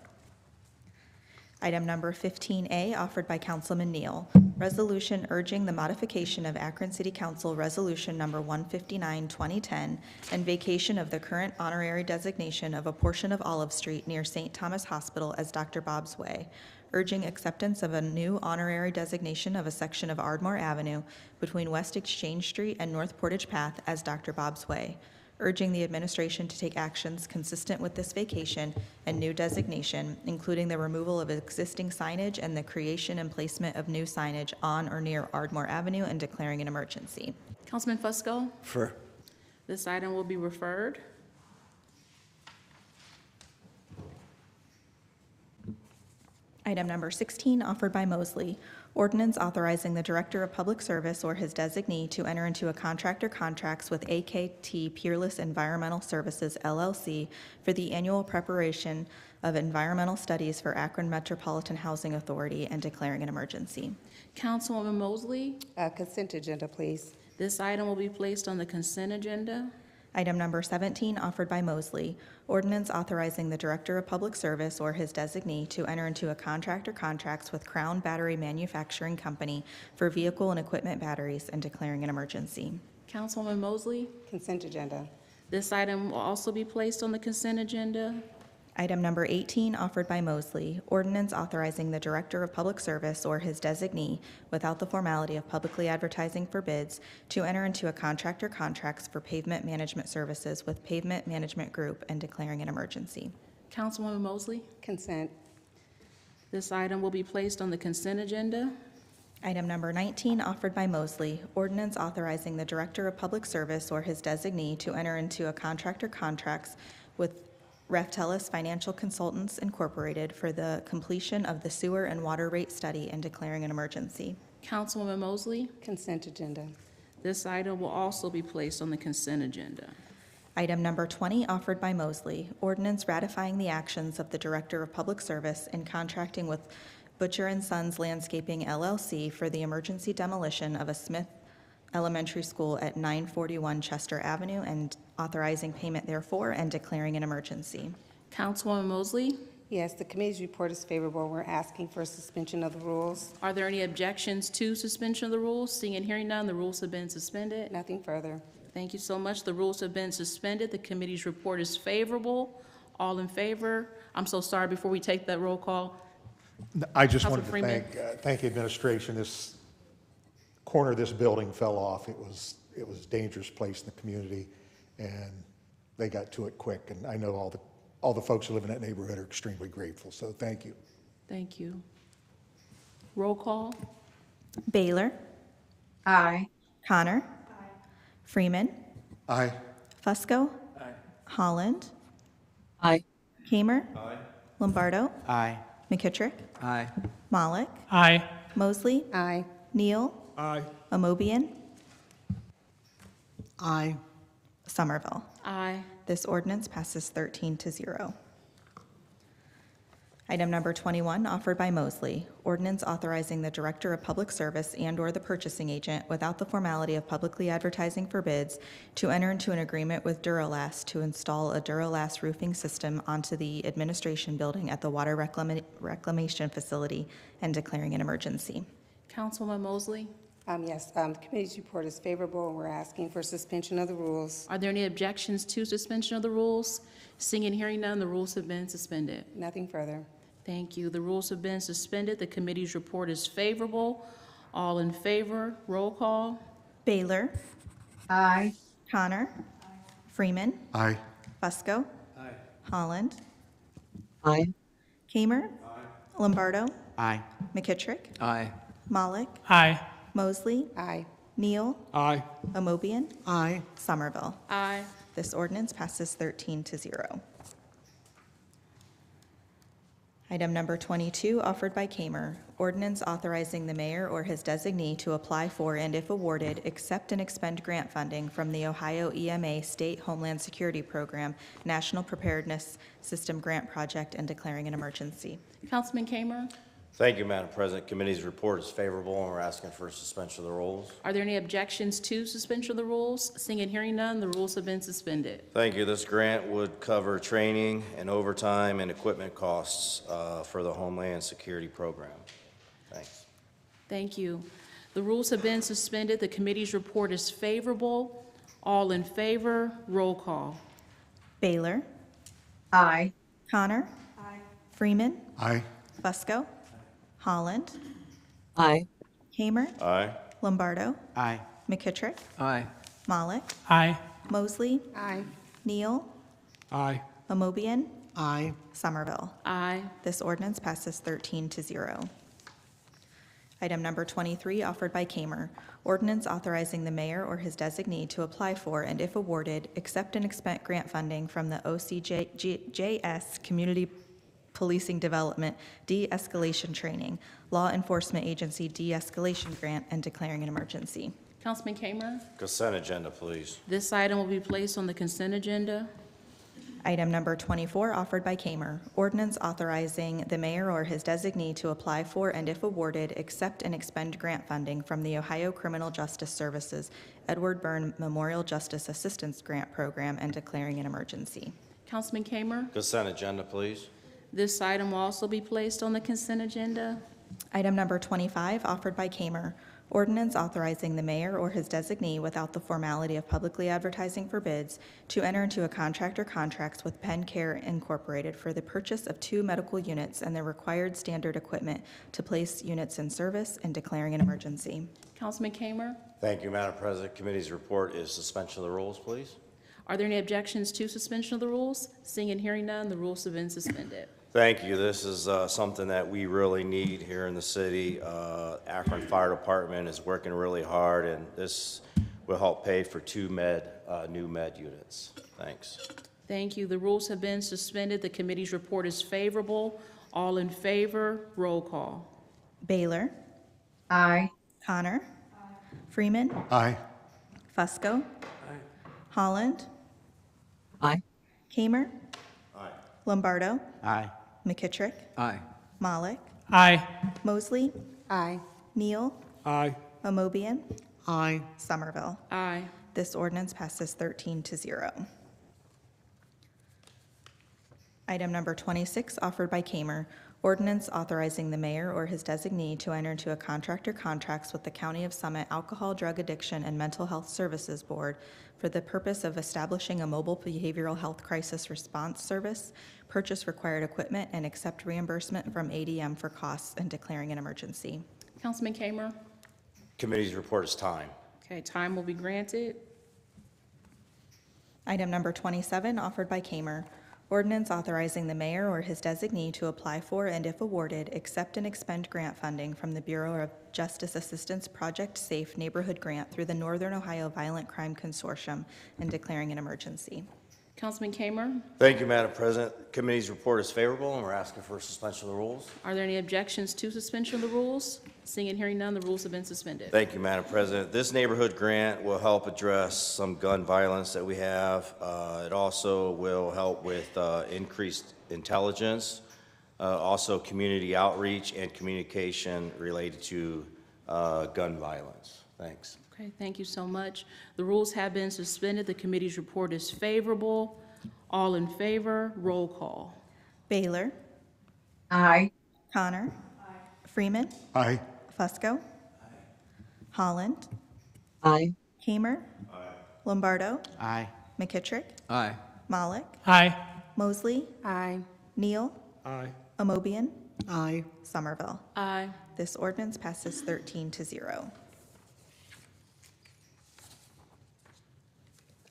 Speaker 2: Item number 15A, offered by Councilman Neal, resolution urging the modification of Akron City Council Resolution Number 159, 2010, and vacation of the current honorary designation of a portion of Olive Street near St. Thomas Hospital as Dr. Bob's Way, urging acceptance of a new honorary designation of a section of Ardmore Avenue between West Exchange Street and North Portage Path as Dr. Bob's Way, urging the administration to take actions consistent with this vacation and new designation, including the removal of existing signage and the creation and placement of new signage on or near Ardmore Avenue and declaring an emergency.
Speaker 1: Councilman Fusco.
Speaker 11: Refer.
Speaker 1: This item will be referred.
Speaker 2: Item number 16, offered by Mosley, ordinance authorizing the Director of Public Service or his designee to enter into a contract or contracts with AKT Peerless Environmental Services, LLC, for the annual preparation of environmental studies for Akron Metropolitan Housing Authority and declaring an emergency.
Speaker 1: Councilwoman Mosley.
Speaker 3: Consent agenda, please.
Speaker 1: This item will be placed on the consent agenda.
Speaker 2: Item number 17, offered by Mosley, ordinance authorizing the Director of Public Service or his designee to enter into a contract or contracts with Crown Battery Manufacturing Company for vehicle and equipment batteries and declaring an emergency.
Speaker 1: Councilwoman Mosley.
Speaker 3: Consent agenda.
Speaker 1: This item will also be placed on the consent agenda.
Speaker 2: Item number 18, offered by Mosley, ordinance authorizing the Director of Public Service or his designee, without the formality of publicly advertising for bids, to enter into a contract or contracts for pavement management services with Pavement Management Group and declaring an emergency.
Speaker 1: Councilwoman Mosley.
Speaker 3: Consent.
Speaker 1: This item will be placed on the consent agenda.
Speaker 2: Item number 19, offered by Mosley, ordinance authorizing the Director of Public Service or his designee to enter into a contract or contracts with Raftellus Financial Consultants Incorporated for the completion of the sewer and water rate study and declaring an emergency.
Speaker 1: Councilwoman Mosley.
Speaker 3: Consent agenda.
Speaker 1: This item will also be placed on the consent agenda.
Speaker 2: Item number 20, offered by Mosley, ordinance ratifying the actions of the Director of Public Service in contracting with Butcher and Sons Landscaping LLC for the emergency demolition of a Smith Elementary School at 941 Chester Avenue and authorizing payment therefore and declaring an emergency.
Speaker 1: Councilwoman Mosley.
Speaker 3: Yes, the committee's report is favorable. We're asking for suspension of the rules.
Speaker 1: Are there any objections to suspension of the rules? Seeing and hearing none, the rules have been suspended.
Speaker 3: Nothing further.
Speaker 1: Thank you so much. The rules have been suspended. The committee's report is favorable. All in favor? I'm so sorry, before we take that roll call.
Speaker 13: I just
Speaker 1: Councilman
Speaker 13: wanted to
Speaker 1: Freeman.
Speaker 13: thank the administration. This corner of this building fell off. It was a dangerous place in the community, and they got to it quick. And I know all the folks who live in that neighborhood are extremely grateful. So thank you.
Speaker 1: Thank you. Roll call.
Speaker 2: Baylor.
Speaker 14: Aye.
Speaker 2: Connor. Freeman.
Speaker 13: Aye.
Speaker 2: Fusco. Holland.
Speaker 14: Aye.
Speaker 2: Kamer. Lombardo.
Speaker 4: Aye.
Speaker 2: McKittrick.
Speaker 4: Aye.
Speaker 2: Malik.
Speaker 7: Aye.
Speaker 2: Mosley.
Speaker 3: Aye.
Speaker 2: Neal.
Speaker 4: Aye.
Speaker 2: Amobian.
Speaker 8: Aye.
Speaker 2: Somerville.
Speaker 1: Aye.
Speaker 2: This ordinance passes 13-0. Item number 21, offered by Mosley, ordinance authorizing the Director of Public Service and/or the purchasing agent, without the formality of publicly advertising for bids, to enter into an agreement with Duralast to install a Duralast roofing system onto the administration building at the Water Reclamation Facility and declaring an emergency.
Speaker 1: Councilwoman Mosley.
Speaker 3: Yes, the committee's report is favorable. We're asking for suspension of the rules.
Speaker 1: Are there any objections to suspension of the rules? Seeing and hearing none, the rules have been suspended.
Speaker 3: Nothing further.
Speaker 1: Thank you. The rules have been suspended. The committee's report is favorable. All in favor, roll call.
Speaker 2: Baylor.
Speaker 14: Aye.
Speaker 2: Connor. Freeman.
Speaker 13: Aye.
Speaker 2: Fusco. Holland.
Speaker 14: Aye.
Speaker 2: Kamer. Lombardo.
Speaker 4: Aye.
Speaker 2: McKittrick.
Speaker 4: Aye.
Speaker 2: Malik.
Speaker 7: Aye.
Speaker 2: Mosley.
Speaker 3: Aye.
Speaker 2: Neal.
Speaker 4: Aye.
Speaker 2: Amobian.
Speaker 8: Aye.
Speaker 2: Somerville.
Speaker 1: Aye.
Speaker 2: This ordinance passes 13-0. Item number 22, offered by Kamer, ordinance authorizing the mayor or his designee to apply for and, if awarded, accept and expend grant funding from the Ohio EMA State Homeland Security Program National Preparedness System Grant Project and declaring an emergency.
Speaker 1: Councilman Kamer.
Speaker 15: Thank you, Madam President. Committee's report is favorable, and we're asking for suspension of the rules.
Speaker 1: Are there any objections to suspension of the rules? Seeing and hearing none, the rules have been suspended.
Speaker 15: Thank you. This grant would cover training and overtime and equipment costs for the Homeland Security Program. Thanks.
Speaker 1: Thank you. The rules have been suspended. The committee's report is favorable. All in favor, roll call.
Speaker 2: Baylor.
Speaker 14: Aye.
Speaker 2: Connor. Freeman.
Speaker 13: Aye.
Speaker 2: Fusco. Holland.
Speaker 14: Aye.
Speaker 2: Kamer.
Speaker 15: Aye.
Speaker 2: Lombardo.
Speaker 4: Aye.
Speaker 2: McKittrick.
Speaker 4: Aye.
Speaker 2: Malik.
Speaker 7: Aye.
Speaker 2: Mosley.
Speaker 3: Aye.
Speaker 2: Neal.
Speaker 4: Aye.
Speaker 2: Amobian.
Speaker 8: Aye.
Speaker 2: Somerville.
Speaker 1: Aye.
Speaker 2: This ordinance passes 13-0. Item number 23, offered by Kamer, ordinance authorizing the mayor or his designee to apply for and, if awarded, accept and expend grant funding from the OCJS Community Policing Development De-Escalation Training, Law Enforcement Agency De-Escalation Grant, and declaring an emergency.
Speaker 1: Councilman Kamer.
Speaker 15: Consent agenda, please.
Speaker 1: This item will be placed on the consent agenda.
Speaker 2: Item number 24, offered by Kamer, ordinance authorizing the mayor or his designee to apply for and, if awarded, accept and expend grant funding from the Ohio Criminal Justice Services Edward Byrne Memorial Justice Assistance Grant Program and declaring an emergency.
Speaker 1: Councilman Kamer.
Speaker 15: Consent agenda, please.
Speaker 1: This item will also be placed on the consent agenda.
Speaker 2: Item number 25, offered by Kamer, ordinance authorizing the mayor or his designee, without the formality of publicly advertising for bids, to enter into a contract or contracts with Penn Care Incorporated for the purchase of 2 medical units and the required standard equipment to place units in service and declaring an emergency.
Speaker 1: Councilman Kamer.
Speaker 15: Thank you, Madam President. Committee's report is suspension of the rules, please.
Speaker 1: Are there any objections to suspension of the rules? Seeing and hearing none, the rules have been suspended.
Speaker 15: Thank you. This is something that we really need here in the city. Akron Fire Department is working really hard, and this will help pay for 2 new med units. Thanks.
Speaker 1: Thank you. The rules have been suspended. The committee's report is favorable. All in favor, roll call.
Speaker 2: Baylor.
Speaker 14: Aye.
Speaker 2: Connor. Freeman.
Speaker 13: Aye.
Speaker 2: Fusco. Holland.
Speaker 14: Aye.
Speaker 2: Kamer.
Speaker 15: Aye.
Speaker 2: Lombardo.
Speaker 4: Aye.
Speaker 2: McKittrick.
Speaker 4: Aye.
Speaker 2: Malik.
Speaker 7: Aye.
Speaker 2: Mosley.
Speaker 3: Aye.
Speaker 2: Neal.
Speaker 4: Aye.
Speaker 2: Amobian.
Speaker 8: Aye.
Speaker 2: Somerville.
Speaker 1: Aye.
Speaker 2: This ordinance passes 13-0. Item number 26, offered by Kamer, ordinance authorizing the mayor or his designee to enter into a contract or contracts with the County of Summit Alcohol, Drug Addiction, and Mental Health Services Board for the purpose of establishing a mobile behavioral health crisis response service, purchase required equipment, and accept reimbursement from ADM for costs and declaring an emergency.
Speaker 1: Councilman Kamer.
Speaker 15: Committee's report is time.
Speaker 1: Okay, time will be granted.
Speaker 2: Item number 27, offered by Kamer, ordinance authorizing the mayor or his designee to apply for and, if awarded, accept and expend grant funding from the Bureau of Justice Assistance Project Safe Neighborhood Grant through the Northern Ohio Violent Crime Consortium and declaring an emergency.
Speaker 1: Councilman Kamer.
Speaker 15: Thank you, Madam President. Committee's report is favorable, and we're asking for suspension of the rules.
Speaker 1: Are there any objections to suspension of the rules? Seeing and hearing none, the rules have been suspended.
Speaker 15: Thank you, Madam President. This neighborhood grant will help address some gun violence that we have. It also will help with increased intelligence, also community outreach and communication related to gun violence. Thanks.
Speaker 1: Okay, thank you so much. The rules have been suspended. The committee's report is favorable. All in favor, roll call.
Speaker 2: Baylor.
Speaker 16: Aye.
Speaker 2: Connor. Freeman.
Speaker 13: Aye.
Speaker 2: Fusco. Holland.
Speaker 16: Aye.
Speaker 2: Kamer. Lombardo.
Speaker 4: Aye.
Speaker 2: McKittrick.
Speaker 4: Aye.
Speaker 2: Malik.
Speaker 12: Aye.
Speaker 2: Mosley.
Speaker 1: Aye.
Speaker 2: Neal.
Speaker 12: Aye.
Speaker 2: Amobian.
Speaker 8: Aye.
Speaker 2: Somerville.
Speaker 1: Aye.
Speaker 2: This ordinance passes 13-0.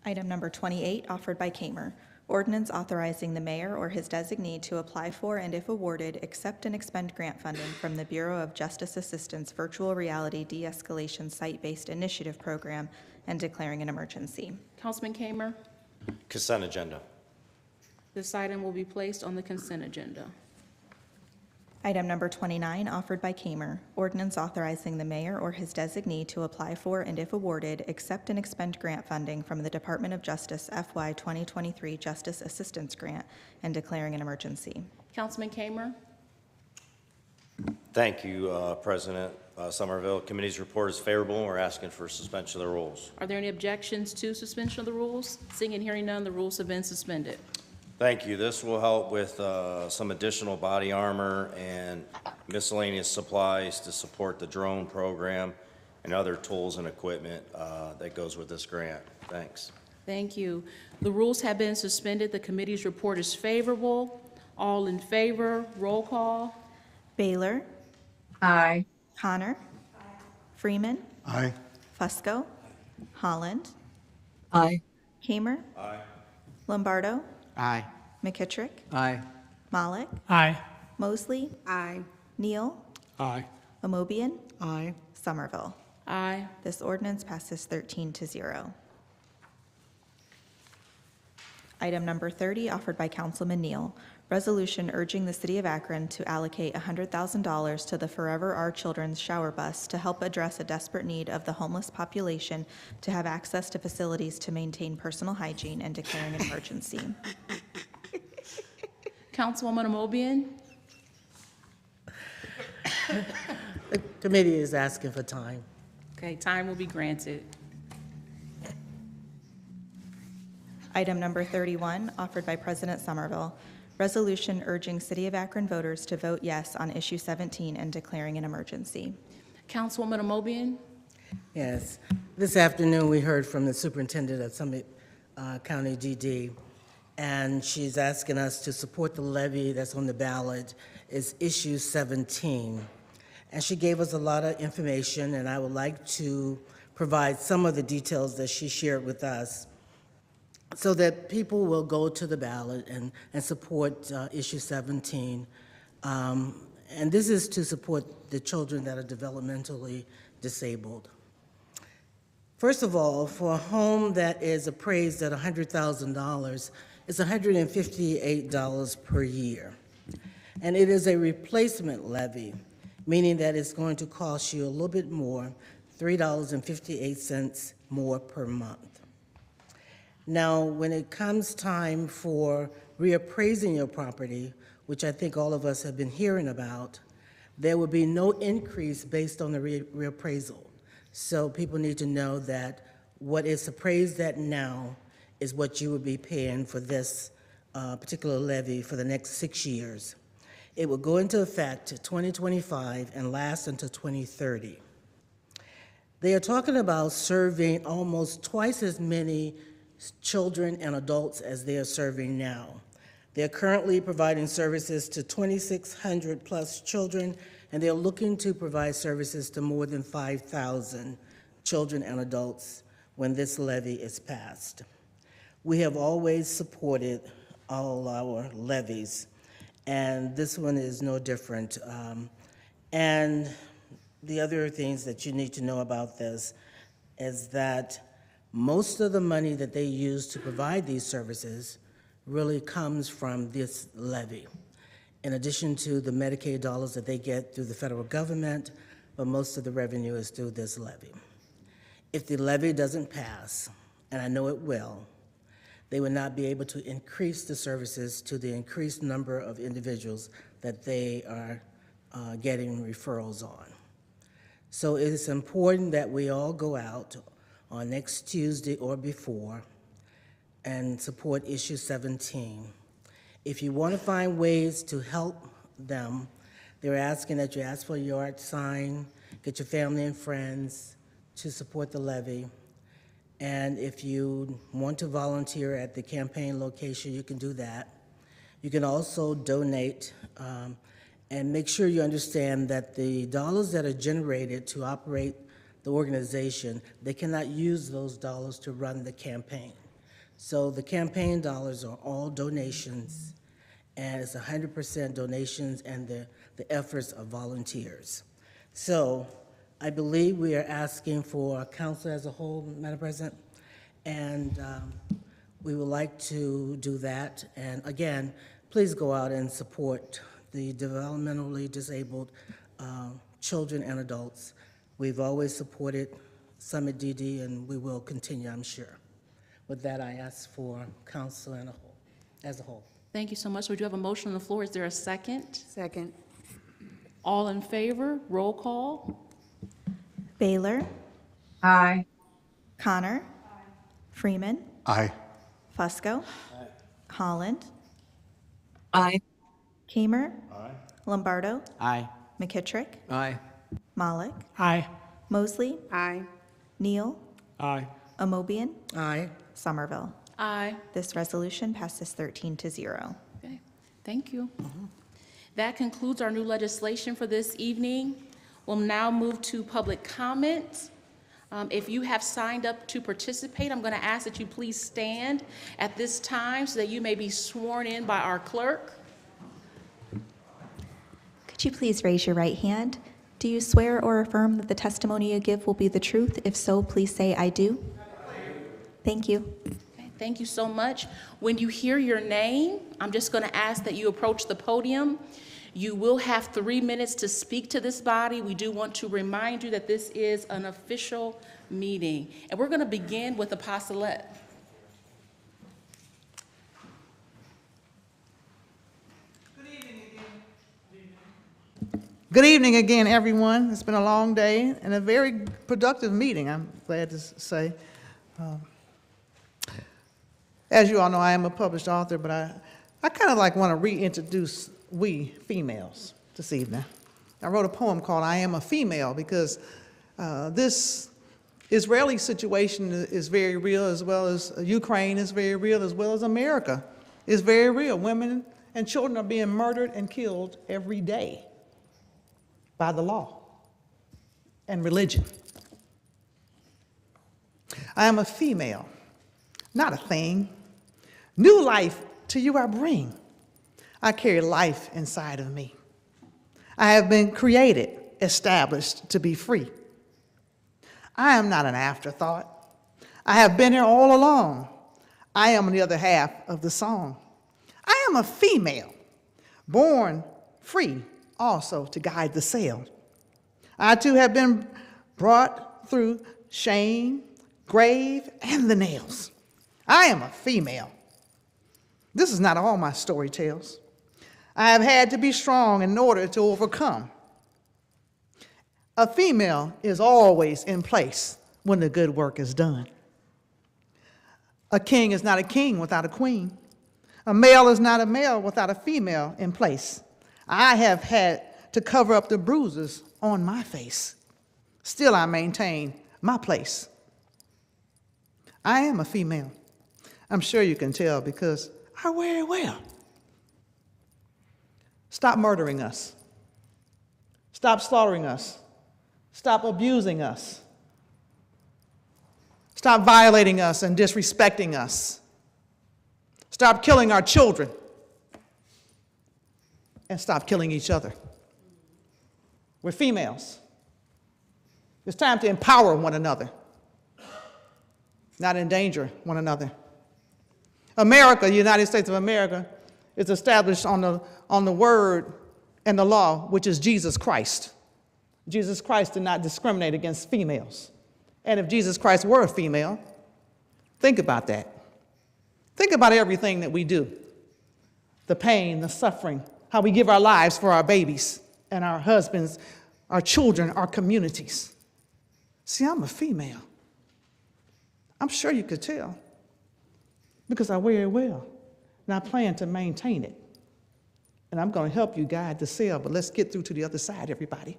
Speaker 2: Item number 28, offered by Kamer, ordinance authorizing the mayor or his designee to apply for and, if awarded, accept and expend grant funding from the Bureau of Justice Assistance Virtual Reality De-Escalation Site-Based Initiative Program and declaring an emergency.
Speaker 1: Councilman Kamer.
Speaker 15: Consent agenda.
Speaker 1: This item will be placed on the consent agenda.
Speaker 2: Item number 29, offered by Kamer, ordinance authorizing the mayor or his designee to apply for and, if awarded, accept and expend grant funding from the Department of Justice FY 2023 Justice Assistance Grant and declaring an emergency.
Speaker 1: Councilman Kamer.
Speaker 15: Thank you, President Somerville. Committee's report is favorable, and we're asking for suspension of the rules.
Speaker 1: Are there any objections to suspension of the rules? Seeing and hearing none, the rules have been suspended.
Speaker 15: Thank you. This will help with some additional body armor and miscellaneous supplies to support the drone program and other tools and equipment that goes with this grant. Thanks.
Speaker 1: Thank you. The rules have been suspended. The committee's report is favorable. All in favor, roll call.
Speaker 2: Baylor.
Speaker 16: Aye.
Speaker 2: Connor. Freeman.
Speaker 13: Aye.
Speaker 2: Fusco. Holland.
Speaker 16: Aye.
Speaker 2: Kamer.
Speaker 15: Aye.
Speaker 2: Lombardo.
Speaker 4: Aye.
Speaker 2: McKittrick.
Speaker 4: Aye.
Speaker 2: Malik.
Speaker 12: Aye.
Speaker 2: Mosley.
Speaker 3: Aye.
Speaker 2: Neal.
Speaker 12: Aye.
Speaker 2: Amobian.
Speaker 8: Aye.
Speaker 2: Somerville.
Speaker 1: Aye.
Speaker 2: This ordinance passes 13-0. Item number 30, offered by Councilman Neal, resolution urging the City of Akron to allocate $100,000 to the Forever Our Children's shower bus to help address a desperate need of the homeless population to have access to facilities to maintain personal hygiene and declaring an emergency.
Speaker 1: Councilwoman Amobian.
Speaker 14: The committee is asking for time.
Speaker 1: Okay, time will be granted.
Speaker 2: Item number 31, offered by President Somerville, resolution urging City of Akron voters to vote yes on issue 17 and declaring an emergency.
Speaker 1: Councilwoman Amobian.
Speaker 14: Yes. This afternoon, we heard from the superintendent of Summit County DD, and she's asking us to support the levy that's on the ballot. Is issue 17. And she gave us a lot of information, and I would like to provide some of the details that she shared with us so that people will go to the ballot and support issue 17. And this is to support the children that are developmentally disabled. First of all, for a home that is appraised at $100,000, it's $158 per year. And it is a replacement levy, meaning that it's going to cost you a little bit more, $3.58 more per month. Now, when it comes time for reappraising your property, which I think all of us have been hearing about, there will be no increase based on the reappraisal. So people need to know that what is appraised at now is what you would be paying for this
Speaker 17: particular levy for the next 6 years. It will go into effect 2025 and last until 2030. They are talking about serving almost twice as many children and adults as they are serving now. They're currently providing services to 2,600 plus children, and they're looking to provide services to more than 5,000 children and adults when this levy is passed. We have always supported all our levies, and this one is no different. And the other things that you need to know about this is that most of the money that they use to provide these services really comes from this levy, in addition to the Medicaid dollars that they get through the federal government, but most of the revenue is through this levy. If the levy doesn't pass, and I know it will, they would not be able to increase the services to the increased number of individuals that they are getting referrals on. So it is important that we all go out on next Tuesday or before and support issue 17. If you want to find ways to help them, they're asking that you ask for a yard sign, get your family and friends to support the levy. And if you want to volunteer at the campaign location, you can do that. You can also donate, and make sure you understand that the dollars that are generated to operate the organization, they cannot use those dollars to run the campaign. So the campaign dollars are all donations, and it's 100% donations and the efforts of volunteers. So I believe we are asking for council as a whole, Madam President, and we would like to do that. And again, please go out and support the developmentally disabled children and adults. We've always supported Summit DD, and we will continue, I'm sure. With that, I ask for council as a whole.
Speaker 1: Thank you so much. We do have a motion on the floor. Is there a second?
Speaker 3: Second.
Speaker 1: All in favor? Roll call.
Speaker 2: Baylor.
Speaker 16: Aye.
Speaker 2: Connor. Freeman.
Speaker 13: Aye.
Speaker 2: Fusco. Holland.
Speaker 16: Aye.
Speaker 2: Kamer. Lombardo.
Speaker 4: Aye.
Speaker 2: McKittrick.
Speaker 4: Aye.
Speaker 2: Malik.
Speaker 7: Aye.
Speaker 2: Mosley.
Speaker 3: Aye.
Speaker 2: Neal.
Speaker 7: Aye.
Speaker 2: Amobian.
Speaker 17: Aye.
Speaker 2: Somerville.
Speaker 1: Aye.
Speaker 2: This resolution passes 13-0.
Speaker 1: Okay, thank you. That concludes our new legislation for this evening. We'll now move to public comment. If you have signed up to participate, I'm going to ask that you please stand at this time so that you may be sworn in by our clerk.
Speaker 2: Could you please raise your right hand? Do you swear or affirm that the testimony you give will be the truth? If so, please say, I do. Thank you.
Speaker 1: Okay, thank you so much. When you hear your name, I'm just going to ask that you approach the podium. You will have 3 minutes to speak to this body. We do want to remind you that this is an official meeting. And we're going to begin with Apostolette.
Speaker 8: Good evening again, everyone. It's been a long day and a very productive meeting, I'm glad to say. As you all know, I am a published author, but I kind of want to reintroduce we females this evening. I wrote a poem called I Am a Female because this Israeli situation is very real, as well as Ukraine is very real, as well as America is very real. Women and children are being murdered and killed every day by the law and religion. I am a female, not a thing. New life to you I bring. I carry life inside of me. I have been created, established to be free. I am not an afterthought. I have been here all along. I am the other half of the song. I am a female, born free, also to guide the sail. I too have been brought through shame, grave, and the nails. I am a female. This is not all my story tells. I have had to be strong in order to overcome. A female is always in place when the good work is done. A king is not a king without a queen. A male is not a male without a female in place. I have had to cover up the bruises on my face. Still, I maintain my place. I am a female. I'm sure you can tell because I wear it well. Stop murdering us. Stop slaughtering us. Stop abusing us. Stop violating us and disrespecting us. Stop killing our children. And stop killing each other. We're females. It's time to empower one another, not endanger one another. America, the United States of America, is established on the word and the law, which is Jesus Christ. Jesus Christ did not discriminate against females. And if Jesus Christ were a female, think about that. Think about everything that we do. The pain, the suffering, how we give our lives for our babies and our husbands, our children, our communities. See, I'm a female. I'm sure you could tell because I wear it well, and I plan to maintain it. And I'm going to help you guide the sail, but let's get through to the other side, everybody.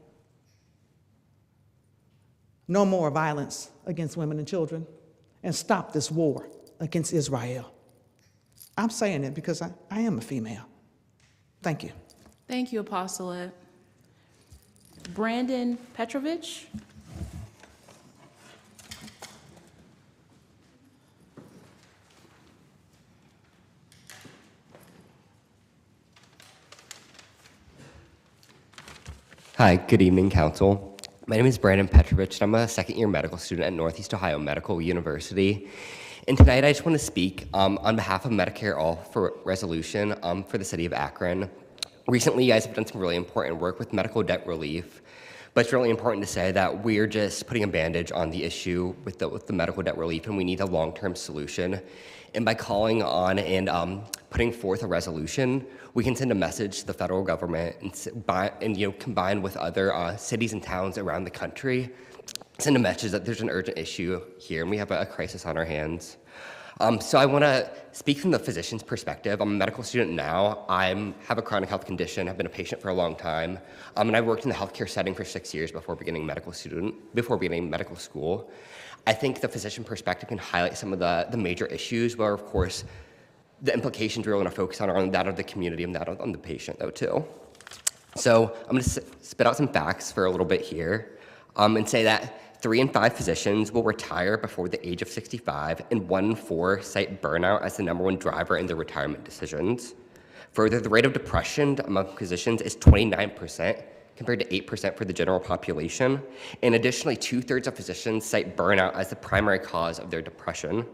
Speaker 8: No more violence against women and children, and stop this war against Israel. I'm saying it because I am a female. Thank you.
Speaker 1: Thank you, Apostolate. Brandon Petrovich.
Speaker 18: Hi, good evening, Council. My name is Brandon Petrovich, and I'm a second-year medical student at Northeast Ohio Medical University. And tonight I just want to speak on behalf of Medicare All for Resolution for the city of Akron. Recently, you guys have done some really important work with medical debt relief, but it's really important to say that we're just putting a bandage on the issue with the medical debt relief, and we need a long-term solution. And by calling on and putting forth a resolution, we can send a message to the federal government and combine with other cities and towns around the country, send a message that there's an urgent issue here and we have a crisis on our hands. So I want to speak from the physician's perspective. I'm a medical student now. I have a chronic health condition. I've been a patient for a long time, and I worked in the healthcare setting for 6 years before beginning medical school. I think the physician perspective can highlight some of the major issues, where of course the implications we're going to focus on are that of the community and that on the patient, though, too. So I'm going to spit out some facts for a little bit here and say that 3 in 5 physicians will retire before the age of 65, and 1 in 4 cite burnout as the #1 driver in their retirement decisions. Further, the rate of depression among physicians is 29%, compared to 8% for the general population. And additionally, 2/3 of physicians cite burnout as the primary cause of their depression.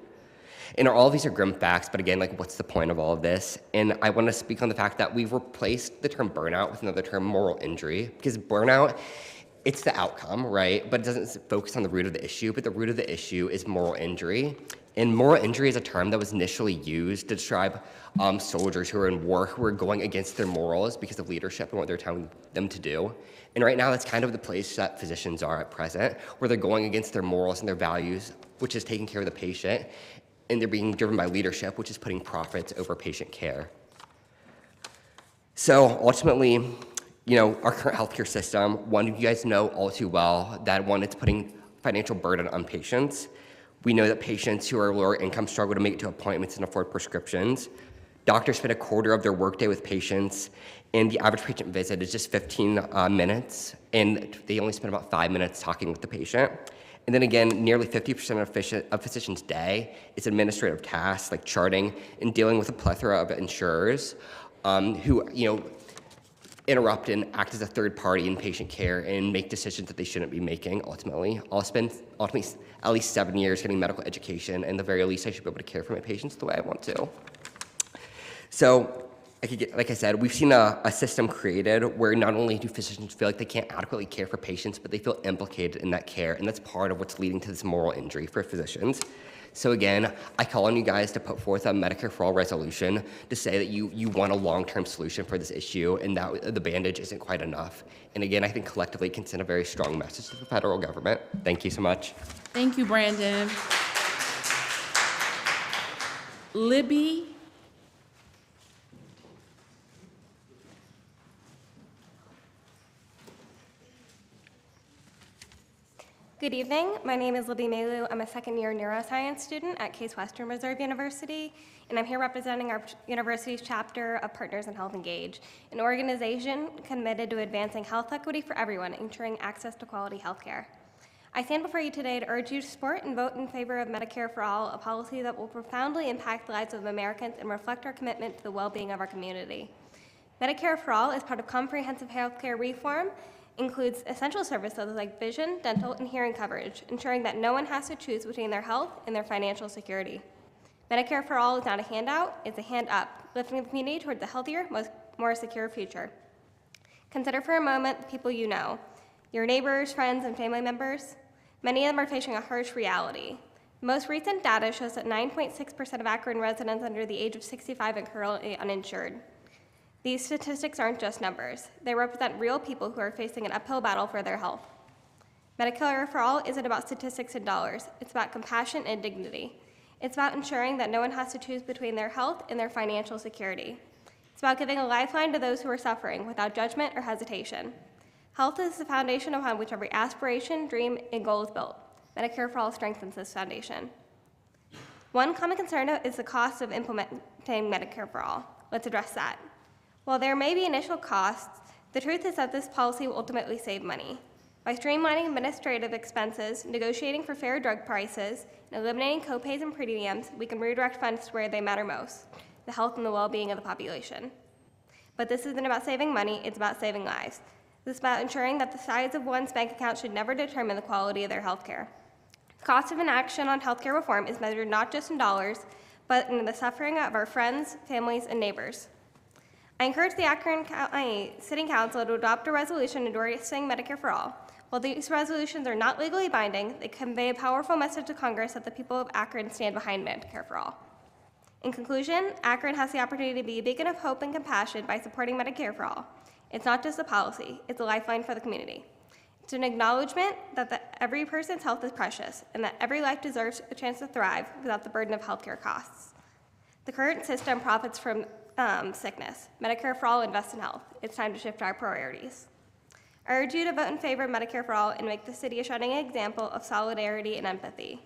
Speaker 18: And all of these are grim facts, but again, what's the point of all of this? And I want to speak on the fact that we've replaced the term burnout with another term, moral injury, because burnout, it's the outcome, right? But it doesn't focus on the root of the issue, but the root of the issue is moral injury. And moral injury is a term that was initially used to describe soldiers who are in war, who are going against their morals because of leadership and what they're telling them to do. And right now, that's kind of the place that physicians are at present, where they're going against their morals and their values, which is taking care of the patient, and they're being driven by leadership, which is putting profits over patient care. So ultimately, our current healthcare system, you guys know all too well that it's putting financial burden on patients. We know that patients who are lower income struggle to make it to appointments and afford prescriptions. Doctors spend a quarter of their workday with patients, and the average patient visit is just 15 minutes, and they only spend about 5 minutes talking with the patient. And then again, nearly 50% of physicians' day is administrative tasks like charting and dealing with a plethora of insurers who, interrupt and act as a third party in patient care and make decisions that they shouldn't be making ultimately. I'll spend at least 7 years getting medical education, and at the very least, I should be able to care for my patients the way I want to. So, like I said, we've seen a system created where not only do physicians feel like they can't adequately care for patients, but they feel implicated in that care, and that's part of what's leading to this moral injury for physicians. So again, I call on you guys to put forth a Medicare for All resolution to say that you want a long-term solution for this issue and that the bandage isn't quite enough. And again, I think collectively it can send a very strong message to the federal government. Thank you so much.
Speaker 1: Thank you, Brandon. Libby
Speaker 19: Good evening. My name is Libby Melu. I'm a second-year neuroscience student at Case Western Reserve University, and I'm here representing our university's chapter of Partners in Health Engage, an organization committed to advancing health equity for everyone, ensuring access to quality health care. I stand before you today to urge you to support and vote in favor of Medicare for All, a policy that will profoundly impact the lives of Americans and reflect our commitment to the well-being of our community. Medicare for All is part of comprehensive health care reform, includes essential services like vision, dental, and hearing coverage, ensuring that no one has to choose between their health and their financial security. Medicare for All is not a handout, it's a hand up, lifting the community towards a healthier, more secure future. Consider for a moment the people you know, your neighbors, friends, and family members. Many of them are facing a harsh reality. Most recent data shows that 9.6% of Akron residents under the age of 65 are currently uninsured. These statistics aren't just numbers. They represent real people who are facing an uphill battle for their health. Medicare for All isn't about statistics and dollars. It's about compassion and dignity. It's about ensuring that no one has to choose between their health and their financial security. It's about giving a lifeline to those who are suffering without judgment or hesitation. Health is the foundation upon which every aspiration, dream, and goal is built. Medicare for All strengthens this foundation. One common concern is the cost of implementing Medicare for All. Let's address that. While there may be initial costs, the truth is that this policy will ultimately save money. By streamlining administrative expenses, negotiating for fair drug prices, and eliminating copays and premiums, we can redirect funds to where they matter most, the health and the well-being of the population. But this isn't about saving money, it's about saving lives. This is about ensuring that the size of one's bank account should never determine the quality of their health care. The cost of inaction on healthcare reform is measured not just in dollars, but in the suffering of our friends, families, and neighbors. I encourage the Akron County City Council to adopt a resolution endorsing Medicare for All. While these resolutions are not legally binding, they convey a powerful message to Congress that the people of Akron stand behind Medicare for All. In conclusion, Akron has the opportunity to be a beacon of hope and compassion by supporting Medicare for All. It's not just a policy, it's a lifeline for the community. It's an acknowledgement that every person's health is precious and that every life deserves a chance to thrive without the burden of healthcare costs. The current system profits from sickness. Medicare for All invests in health. It's time to shift our priorities. I urge you to vote in favor of Medicare for All and make the city a shining example of solidarity and empathy.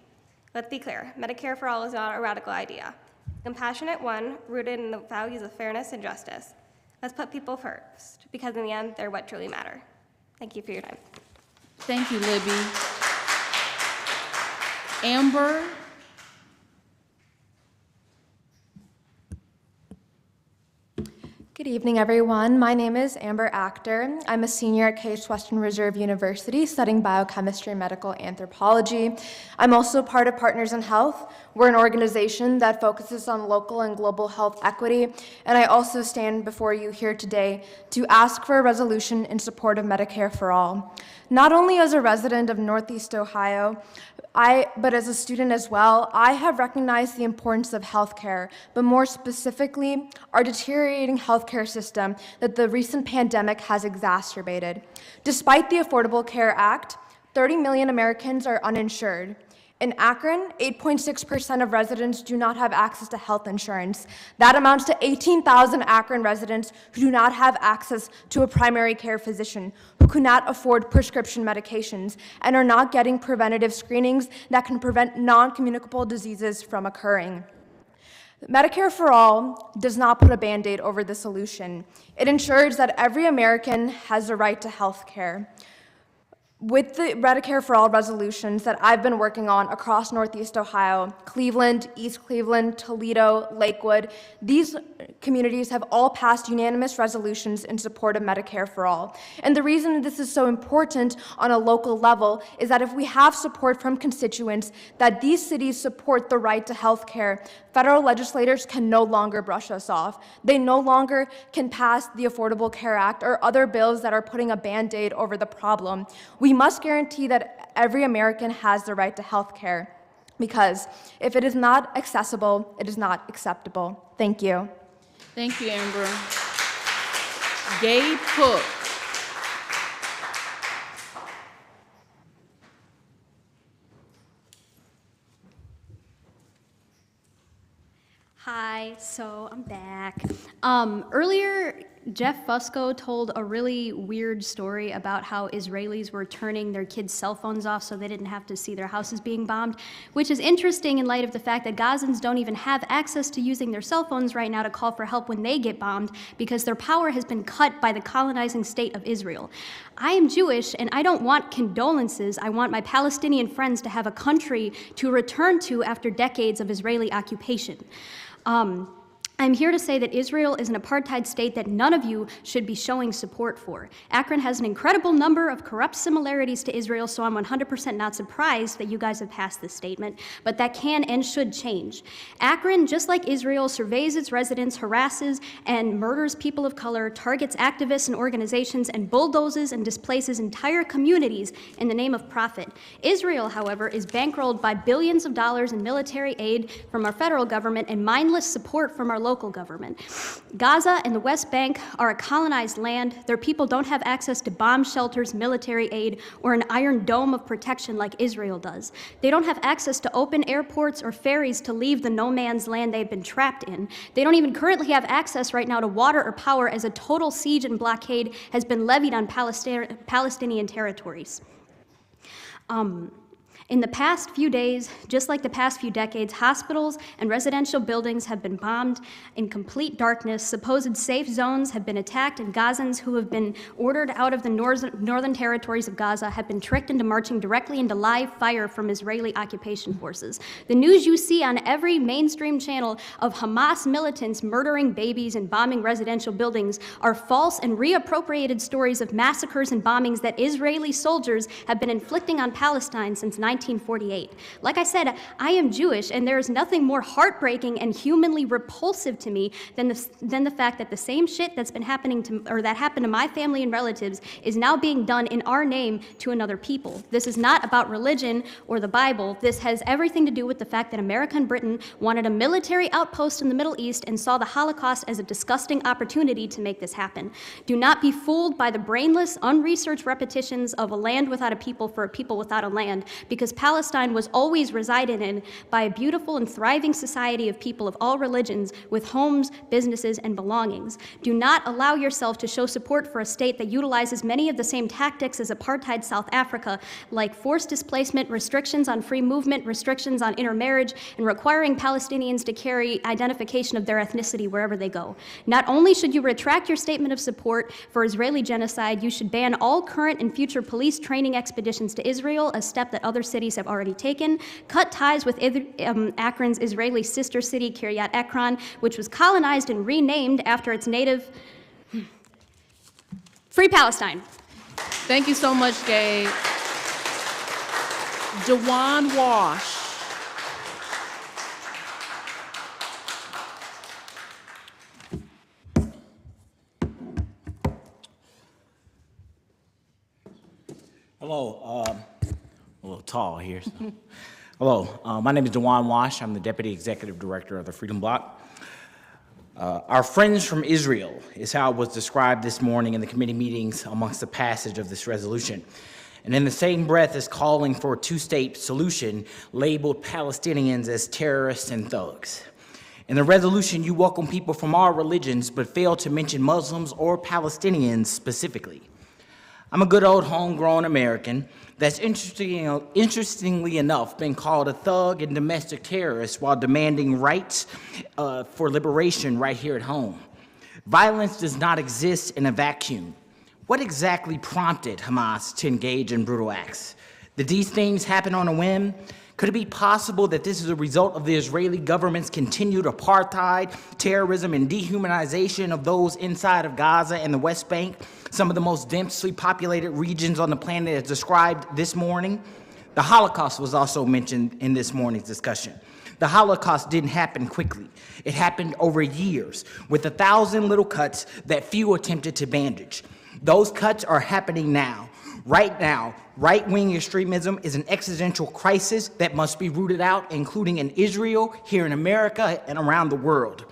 Speaker 19: Let's be clear, Medicare for All is not a radical idea. A compassionate one rooted in the values of fairness and justice. Let's put people first, because in the end, they're what truly matter. Thank you for your time.
Speaker 1: Thank you, Libby. Amber.
Speaker 20: Good evening, everyone. My name is Amber Actor. I'm a senior at Case Western Reserve University studying biochemistry and medical anthropology. I'm also part of Partners in Health. We're an organization that focuses on local and global health equity, and I also stand before you here today to ask for a resolution in support of Medicare for All. Not only as a resident of Northeast Ohio, but as a student as well, I have recognized the importance of healthcare, but more specifically, our deteriorating healthcare system that the recent pandemic has exacerbated. Despite the Affordable Care Act, 30 million Americans are uninsured. In Akron, 8.6% of residents do not have access to health insurance. That amounts to 18,000 Akron residents who do not have access to a primary care physician, who cannot afford prescription medications, and are not getting preventative screenings that can prevent non-communicable diseases from occurring. Medicare for All does not put a Band-Aid over the solution. It ensures that every American has the right to health care. With the Medicare for All resolutions that I've been working on across Northeast Ohio, Cleveland, East Cleveland, Toledo, Lakewood, these communities have all passed unanimous resolutions in support of Medicare for All. And the reason this is so important on a local level is that if we have support from constituents that these cities support the right to health care, federal legislators can no longer brush us off. They no longer can pass the Affordable Care Act or other bills that are putting a Band-Aid over the problem. We must guarantee that every American has the right to health care, because if it is not accessible, it is not acceptable. Thank you.
Speaker 1: Thank you, Amber. Gabe Cook.
Speaker 9: Hi, so I'm back. Earlier Jeff Fusco told a really weird story about how Israelis were turning their kids' cell phones off so they didn't have to see their houses being bombed, which is interesting in light of the fact that Gazans don't even have access to using their cell phones right now to call for help when they get bombed because their power has been cut by the colonizing state of Israel. I am Jewish and I don't want condolences. I want my Palestinian friends to have a country to return to after decades of Israeli occupation. I'm here to say that Israel is an apartheid state that none of you should be showing support for. Akron has an incredible number of corrupt similarities to Israel, so I'm 100% not surprised that you guys have passed this statement, but that can and should change. Akron, just like Israel, surveys its residents, harasses and murders people of color, targets activists and organizations, and bulldozes and displaces entire communities in the name of profit. Israel, however, is bankrolled by billions of dollars in military aid from our federal government and mindless support from our local government. Gaza and the West Bank are a colonized land. Their people don't have access to bomb shelters, military aid, or an iron dome of protection like Israel does. They don't have access to open airports or ferries to leave the no man's land they've been trapped in. They don't even currently have access right now to water or power as a total siege and blockade has been levied on Palestinian territories. In the past few days, just like the past few decades, hospitals and residential buildings have been bombed in complete darkness. Supposed safe zones have been attacked, and Gazans who have been ordered out of the northern territories of Gaza have been tricked into marching directly into live fire from Israeli occupation forces. The news you see on every mainstream channel of Hamas militants murdering babies and bombing residential buildings are false and reappropriated stories of massacres and bombings that Israeli soldiers have been inflicting on Palestine since 1948. Like I said, I am Jewish, and there is nothing more heartbreaking and humanly repulsive to me than the fact that the same shit that's been happening to, or that happened to my family and relatives, is now being done in our name to another people. This is not about religion or the Bible. This has everything to do with the fact that America and Britain wanted a military outpost in the Middle East and saw the Holocaust as a disgusting opportunity to make this happen. Do not be fooled by the brainless, unresearched repetitions of a land without a people for a people without a land, because Palestine was always resided in by a beautiful and thriving society of people of all religions with homes, businesses, and belongings. Do not allow yourself to show support for a state that utilizes many of the same tactics as apartheid South Africa, like forced displacement, restrictions on free movement, restrictions on intermarriage, and requiring Palestinians to carry identification of their ethnicity wherever they go. Not only should you retract your statement of support for Israeli genocide, you should ban all current and future police training expeditions to Israel, a step that other cities have already taken. Cut ties with Akron's Israeli sister city, Kiryat Akron, which was colonized and renamed after its native. Free Palestine.
Speaker 1: Thank you so much, Gabe. Dewan Wash.
Speaker 21: Hello, a little tall here. So. Hello, my name is Dewan Wash. I'm the Deputy Executive Director of the Freedom Bloc. Our friends from Israel is how it was described this morning in the committee meetings amongst the passage of this resolution. And in the same breath as calling for a two-state solution, labeled Palestinians as terrorists and thugs. In the resolution, you welcome people from all religions, but fail to mention Muslims or Palestinians specifically. I'm a good old homegrown American that's interestingly enough been called a thug and domestic terrorist while demanding rights for liberation right here at home. Violence does not exist in a vacuum. What exactly prompted Hamas to engage in brutal acts? Did these things happen on a whim? Could it be possible that this is a result of the Israeli government's continued apartheid, terrorism, and dehumanization of those inside of Gaza and the West Bank, some of the most densely populated regions on the planet as described this morning? The Holocaust was also mentioned in this morning's discussion. The Holocaust didn't happen quickly. It happened over years, with 1,000 little cuts that few attempted to bandage. Those cuts are happening now. Right now, right-wing extremism is an existential crisis that must be rooted out, including in Israel, here in America, and around the world.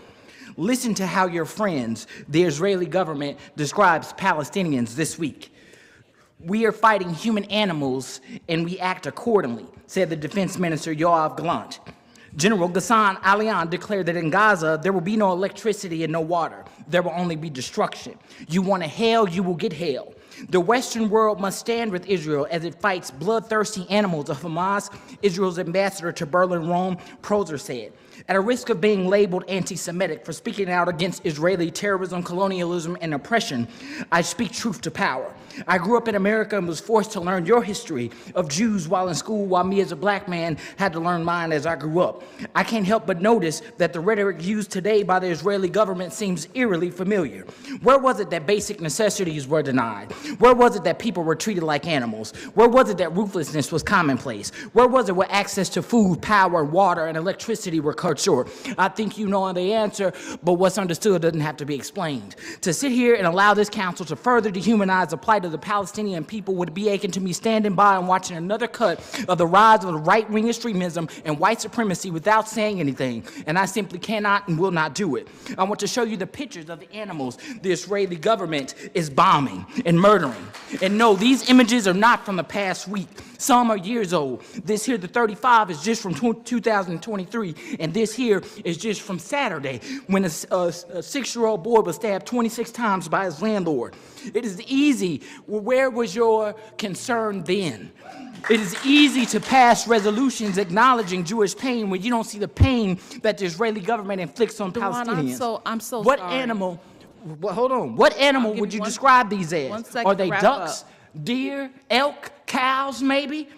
Speaker 21: Listen to how your friends, the Israeli government, describes Palestinians this week. We are fighting human animals, and we act accordingly, said the Defense Minister Yoav Gallant. General Ghassan Alian declared that in Gaza, there will be no electricity and no water. There will only be destruction. You want a hell, you will get hell. The Western world must stand with Israel as it fights bloodthirsty animals of Hamas, Israel's ambassador to Berlin, Rome, Prozer said. At a risk of being labeled anti-Semitic for speaking out against Israeli terrorism, colonialism, and oppression, I speak truth to power. I grew up in America and was forced to learn your history of Jews while in school, while me as a black man had to learn mine as I grew up. I can't help but notice that the rhetoric used today by the Israeli government seems eerily familiar. Where was it that basic necessities were denied? Where was it that people were treated like animals? Where was it that ruthlessness was commonplace? Where was it where access to food, power, water, and electricity were cut short? I think you know the answer, but what's understood doesn't have to be explained. To sit here and allow this council to further dehumanize the plight of the Palestinian people would be akin to me standing by and watching another cut of the rise of the right-wing extremism and white supremacy without saying anything, and I simply cannot and will not do it. I want to show you the pictures of the animals the Israeli government is bombing and murdering. And no, these images are not from the past week. Some are years old. This here, the 35, is just from 2023, and this here is just from Saturday, when a 6-year-old boy was stabbed 26 times by his landlord. It is easy. Where was your concern then? It is easy to pass resolutions acknowledging Jewish pain when you don't see the pain that the Israeli government inflicts on Palestinians.
Speaker 1: I'm so
Speaker 21: what
Speaker 1: sorry.
Speaker 21: animal? Well, hold on. What animal would you describe these as? Are they ducks, deer, elk, cows, maybe?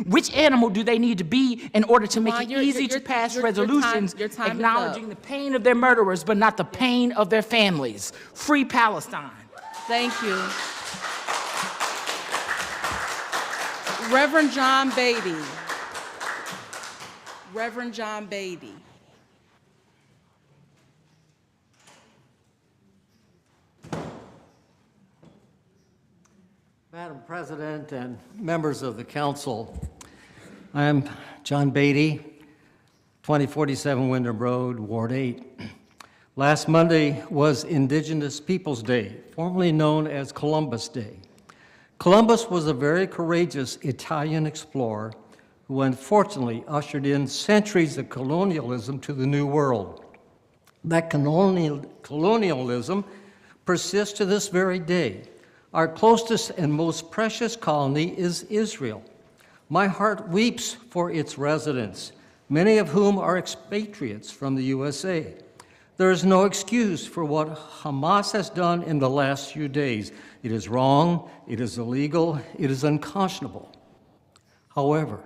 Speaker 21: Which animal do they need to be in order to make it easy to pass resolutions acknowledging the pain of their murderers, but not the pain of their families? Free Palestine.
Speaker 1: Thank you. Reverend John Beatty. Reverend John Beatty.
Speaker 6: Madam President and members of the council, I am John Beatty, 2047 Wyndham Road, Ward 8. Last Monday was Indigenous Peoples Day, formerly known as Columbus Day. Columbus was a very courageous Italian explorer who unfortunately ushered in centuries of colonialism to the New World. That colonialism persists to this very day. Our closest and most precious colony is Israel. My heart weeps for its residents, many of whom are expatriates from the USA. There is no excuse for what Hamas has done in the last few days. It is wrong, it is illegal, it is unconscionable. However,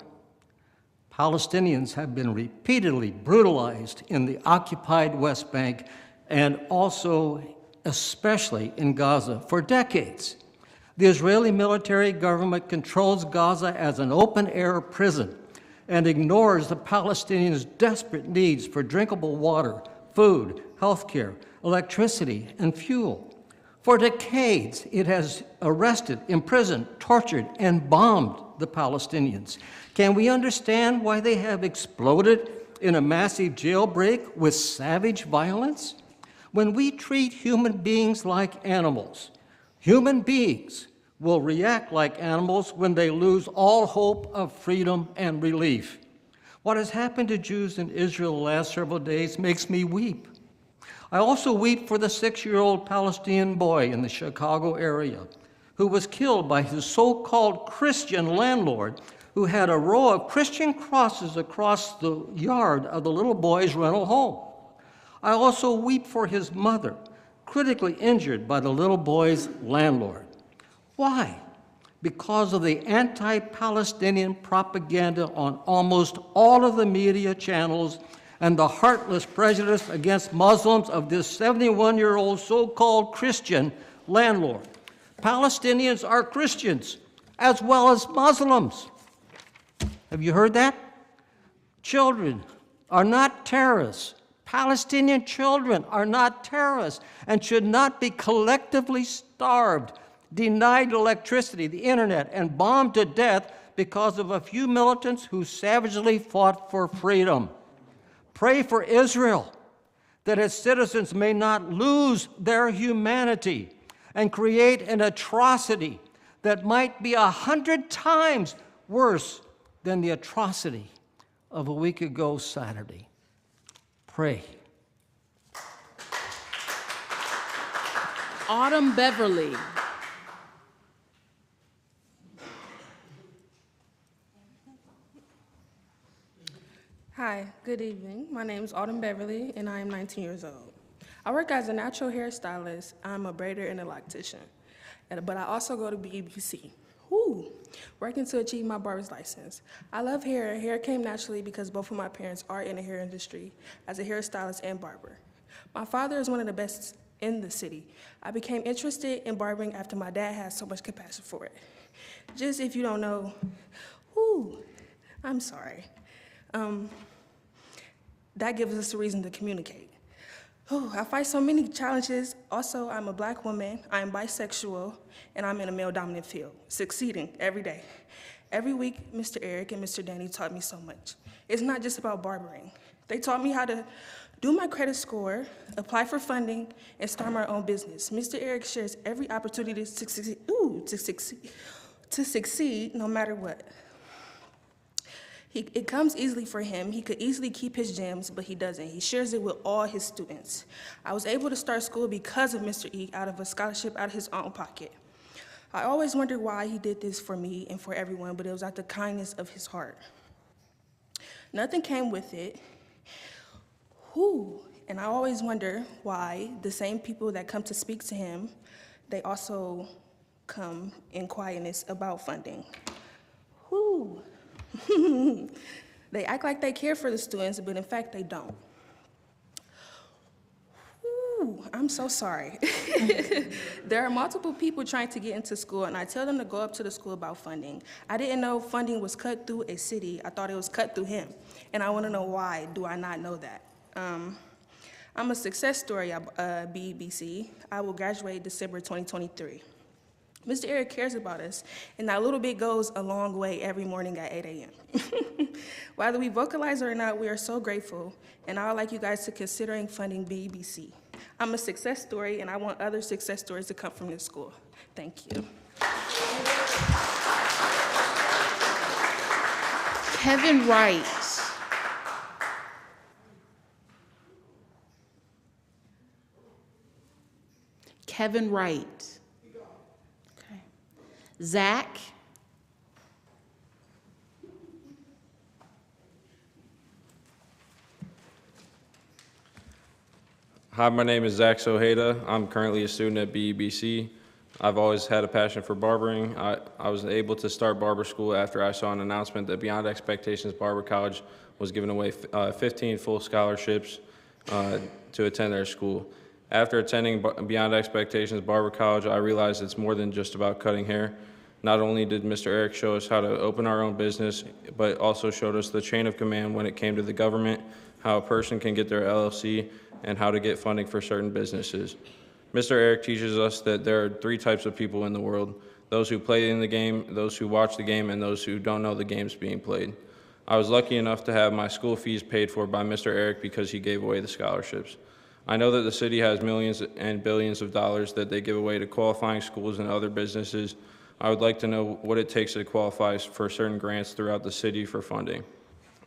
Speaker 6: Palestinians have been repeatedly brutalized in the occupied West Bank and also especially in Gaza for decades. The Israeli military government controls Gaza as an open-air prison and ignores the Palestinians' desperate needs for drinkable water, food, healthcare, electricity, and fuel. For decades, it has arrested, imprisoned, tortured, and bombed the Palestinians. Can we understand why they have exploded in a massive jailbreak with savage violence? When we treat human beings like animals, human beings will react like animals when they lose all hope of freedom and relief. What has happened to Jews in Israel the last several days makes me weep. I also weep for the 6-year-old Palestinian boy in the Chicago area who was killed by his so-called Christian landlord who had a row of Christian crosses across the yard of the little boy's rental home. I also weep for his mother, critically injured by the little boy's landlord. Why? Because of the anti-Palestinian propaganda on almost all of the media channels and the heartless prejudice against Muslims of this 71-year-old so-called Christian landlord. Palestinians are Christians as well as Muslims. Have you heard that? Children are not terrorists. Palestinian children are not terrorists and should not be collectively starved, denied electricity, the internet, and bombed to death because of a few militants who savagely fought for freedom. Pray for Israel, that its citizens may not lose their humanity and create an atrocity that might be 100 times worse than the atrocity of a week ago Saturday. Pray.
Speaker 1: Autumn Beverly.
Speaker 5: Hi, good evening. My name is Autumn Beverly, and I am 19 years old. I work as a natural hairstylist. I'm a braider and a loctician, but I also go to BEBC. Woo! Working to achieve my barber's license. I love hair. Hair came naturally because both of my parents are in the hair industry as a hairstylist and barber. My father is one of the best in the city. I became interested in barbering after my dad had so much compassion for it. Just if you don't know, I'm sorry. That gives us a reason to communicate. I fight so many challenges. Also, I'm a black woman, I am bisexual, and I'm in a male-dominant field, succeeding every day. Every week, Mr. Eric and Mr. Danny taught me so much. It's not just about barbering. They taught me how to do my credit score, apply for funding, and start my own business. Mr. Eric shares every opportunity to succeed no matter what. It comes easily for him. He could easily keep his gems, but he doesn't. He shares it with all his students. I was able to start school because of Mr. E out of a scholarship out of his own pocket. I always wondered why he did this for me and for everyone, but it was out the kindness of his heart. Nothing came with it. And I always wonder why the same people that come to speak to him, they also come in quietness about funding. They act like they care for the students, but in fact, they don't. I'm so sorry. There are multiple people trying to get into school, and I tell them to go up to the school about funding. I didn't know funding was cut through a city. I thought it was cut through him, and I want to know why do I not know that. I'm a success story at BEBC. I will graduate December 2023. Mr. Eric cares about us, and that little bit goes a long way every morning at 8 a.m. Whether we vocalize or not, we are so grateful, and I would like you guys to considering funding BEBC. I'm a success story, and I want other success stories to come from this school. Thank you.
Speaker 1: Kevin Wright. Kevin Wright. Okay. Zach.
Speaker 22: Hi, my name is Zach Soheda. I'm currently a student at BEBC. I've always had a passion for barbering. I was able to start barber school after I saw an announcement that Beyond Expectations Barber College was giving away 15 full scholarships to attend their school. After attending Beyond Expectations Barber College, I realized it's more than just about cutting hair. Not only did Mr. Eric show us how to open our own business, but also showed us the chain of command when it came to the government, how a person can get their LLC, and how to get funding for certain businesses. Mr. Eric teaches us that there are 3 types of people in the world: those who play in the game, those who watch the game, and those who don't know the game's being played. I was lucky enough to have my school fees paid for by Mr. Eric because he gave away the scholarships. I know that the city has millions and billions of dollars that they give away to qualifying schools and other businesses. I would like to know what it takes to qualify for certain grants throughout the city for funding.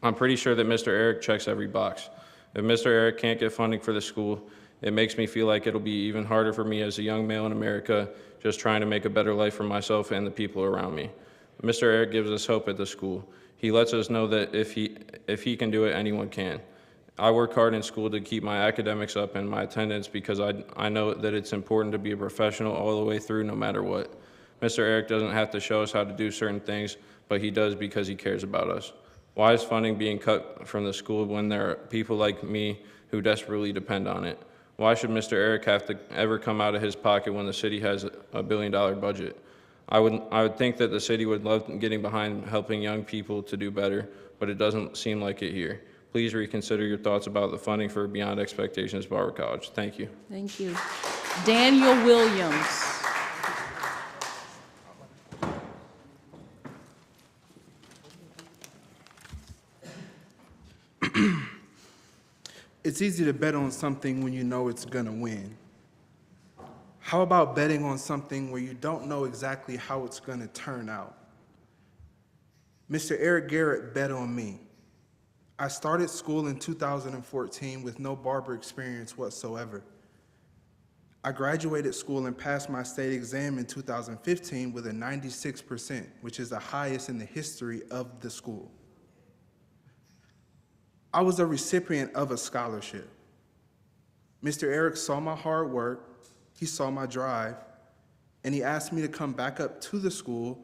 Speaker 22: I'm pretty sure that Mr. Eric checks every box. If Mr. Eric can't get funding for the school, it makes me feel like it'll be even harder for me as a young male in America, just trying to make a better life for myself and the people around me. Mr. Eric gives us hope at the school. He lets us know that if he can do it, anyone can. I work hard in school to keep my academics up and my attendance because I know that it's important to be a professional all the way through, no matter what. Mr. Eric doesn't have to show us how to do certain things, but he does because he cares about us. Why is funding being cut from the school when there are people like me who desperately depend on it? Why should Mr. Eric have to ever come out of his pocket when the city has a $1 billion budget? I would think that the city would love getting behind helping young people to do better, but it doesn't seem like it here. Please reconsider your thoughts about the funding for Beyond Expectations Barber College. Thank you.
Speaker 1: Thank you. Daniel Williams.
Speaker 23: It's easy to bet on something when you know it's gonna win. How about betting on something where you don't know exactly how it's gonna turn out? Mr. Eric Garrett bet on me. I started school in 2014 with no barber experience whatsoever. I graduated school and passed my state exam in 2015 with a 96%, which is the highest in the history of the school. I was a recipient of a scholarship. Mr. Eric saw my hard work, he saw my drive, and he asked me to come back up to the school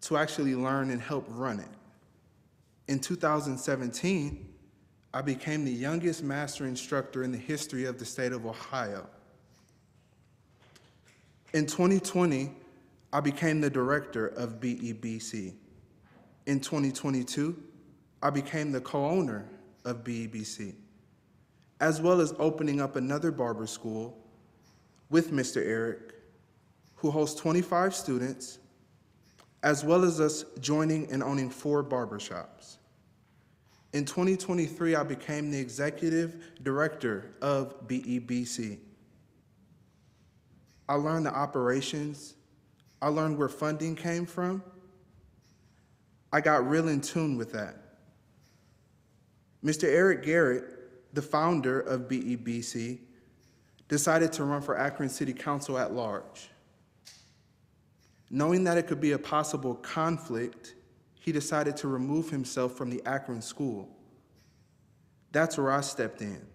Speaker 23: to actually learn and help run it. In 2017, I became the youngest master instructor in the history of the state of Ohio. In 2020, I became the director of BEBC. In 2022, I became the co-owner of BEBC, as well as opening up another barber school with Mr. Eric, who hosts 25 students, as well as us joining and owning 4 barbershops. In 2023, I became the executive director of BEBC. I learned the operations. I learned where funding came from. I got real in tune with that. Mr. Eric Garrett, the founder of BEBC, decided to run for Akron City Council at large. Knowing that it could be a possible conflict, he decided to remove himself from the Akron school. That's where I stepped in.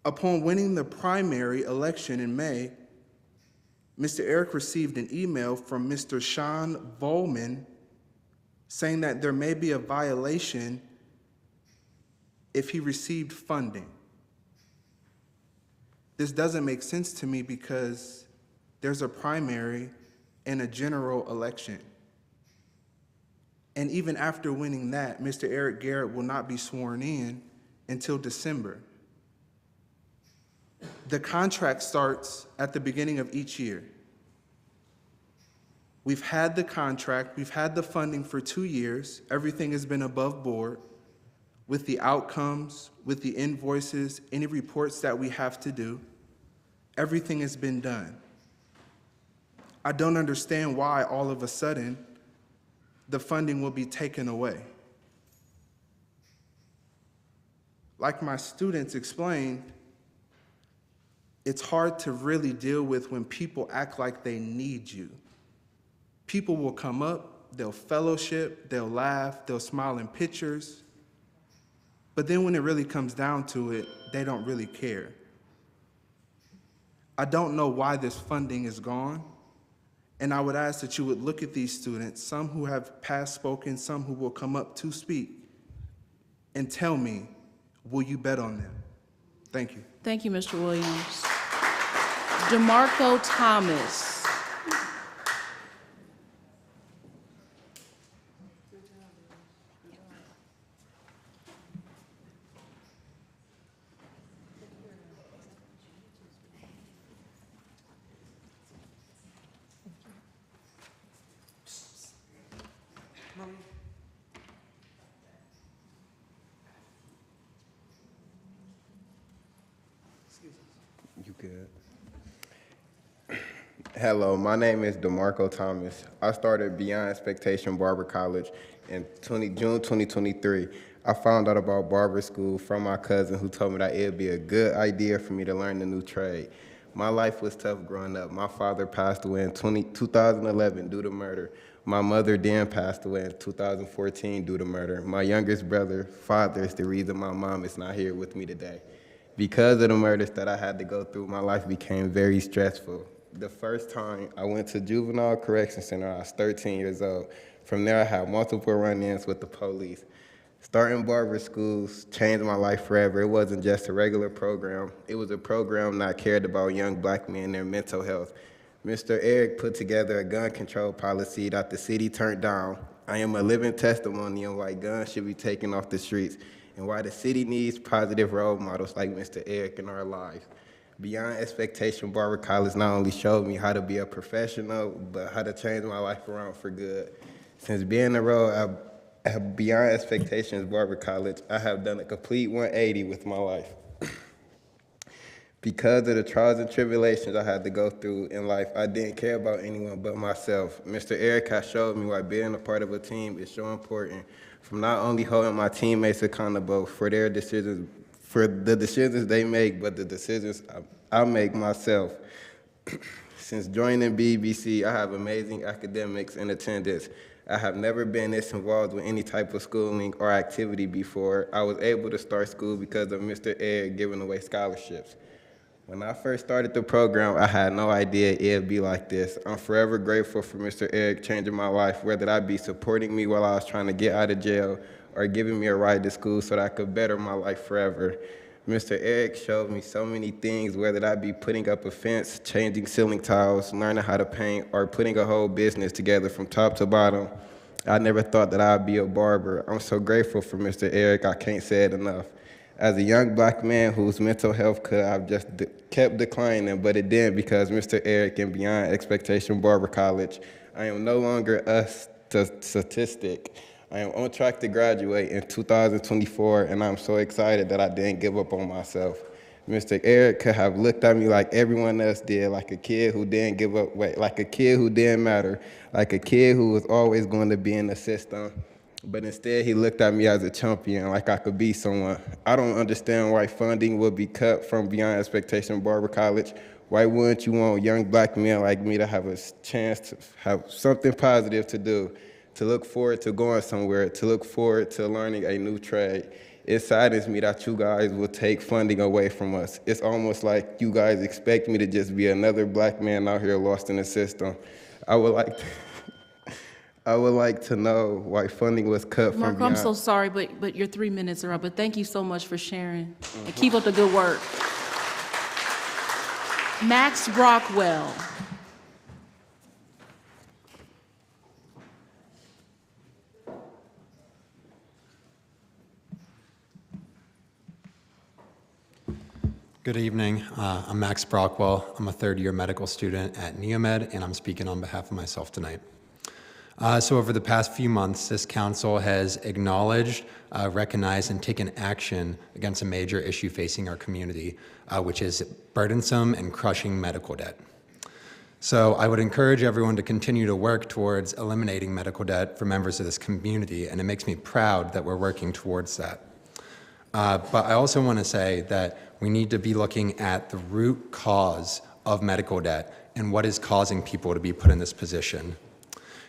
Speaker 23: Upon winning the primary election in May, Mr. Eric received an email from Mr. Sean Volman saying that there may be a violation if he received funding. This doesn't make sense to me because there's a primary and a general election. And even after winning that, Mr. Eric Garrett will not be sworn in until December. The contract starts at the beginning of each year. We've had the contract, we've had the funding for 2 years. Everything has been above board with the outcomes, with the invoices, any reports that we have to do. Everything has been done. I don't understand why all of a sudden the funding will be taken away. Like my students explained, it's hard to really deal with when people act like they need you. People will come up, they'll fellowship, they'll laugh, they'll smile in pictures, but then when it really comes down to it, they don't really care. I don't know why this funding is gone, and I would ask that you would look at these students, some who have past spoken, some who will come up to speak, and tell me, will you bet on them? Thank you.
Speaker 1: Thank you, Mr. Williams. DeMarco Thomas.
Speaker 10: You good? Hello, my name is DeMarco Thomas. I started Beyond Expectation Barber College in June 2023. I found out about barber school from my cousin who told me that it would be a good idea for me to learn the new trade. My life was tough growing up. My father passed away in 2011 due to murder. My mother then passed away in 2014 due to murder. My youngest brother, father, is the reason my mom is not here with me today. Because of the murders that I had to go through, my life became very stressful. The first time I went to juvenile correction center, I was 13 years old. From there, I had multiple run-ins with the police. Starting barber schools changed my life forever. It wasn't just a regular program. It was a program that cared about young black men and their mental health. Mr. Eric put together a gun control policy that the city turned down. I am a living testimony on why guns should be taken off the streets and why the city needs positive role models like Mr. Eric in our lives. Beyond Expectation Barber College not only showed me how to be a professional, but how to change my life around for good. Since being enrolled at Beyond Expectations Barber College, I have done a complete 180 with my life. Because of the trials and tribulations I had to go through in life, I didn't care about anyone but myself. Mr. Eric has showed me why being a part of a team is so important from not only holding my teammates accountable for their decisions, for the decisions they make, but the decisions I make myself. Since joining BBC, I have amazing academics and attendance. I have never been this involved with any type of schooling or activity before. I was able to start school because of Mr. Ed giving away scholarships. When I first started the program, I had no idea it'd be like this. I'm forever grateful for Mr. Eric changing my life, whether that be supporting me while I was trying to get out of jail or giving me a ride to school so that I could better my life forever. Mr. Eric showed me so many things, whether that be putting up a fence, changing ceiling tiles, learning how to paint, or putting a whole business together from top to bottom. I never thought that I'd be a barber. I'm so grateful for Mr. Eric, I can't say it enough. As a young black man whose mental health could have just kept declining, but it didn't because Mr. Eric and Beyond Expectation Barber College, I am no longer a statistic. I am on track to graduate in 2024, and I'm so excited that I didn't give up on myself. Mr. Eric could have looked at me like everyone else did, like a kid who didn't give up, like a kid who didn't matter, like a kid who was always going to be in the system. But instead, he looked at me as a champion, like I could be someone. I don't understand why funding would be cut from Beyond Expectation Barber College. Why wouldn't you want young black men like me to have a chance to have something positive to do, to look forward to going somewhere, to look forward to learning a new trade? It saddens me that you guys will take funding away from us. It's almost like you guys expect me to just be another black man out here lost in the system. I would like to know why funding was cut from
Speaker 1: Marco,
Speaker 10: Beyond.
Speaker 1: I'm so sorry, but your 3 minutes are up. But thank you so much for sharing. And keep up the good work. Max Rockwell.
Speaker 11: Good evening. I'm Max Brockwell. I'm a third-year medical student at Neomed, and I'm speaking on behalf of myself tonight. So over the past few months, this council has acknowledged, recognized, and taken action against a major issue facing our community, which is burdensome and crushing medical debt. So I would encourage everyone to continue to work towards eliminating medical debt for members of this community, and it makes me proud that we're working towards that. But I also want to say that we need to be looking at the root cause of medical debt and what is causing people to be put in this position.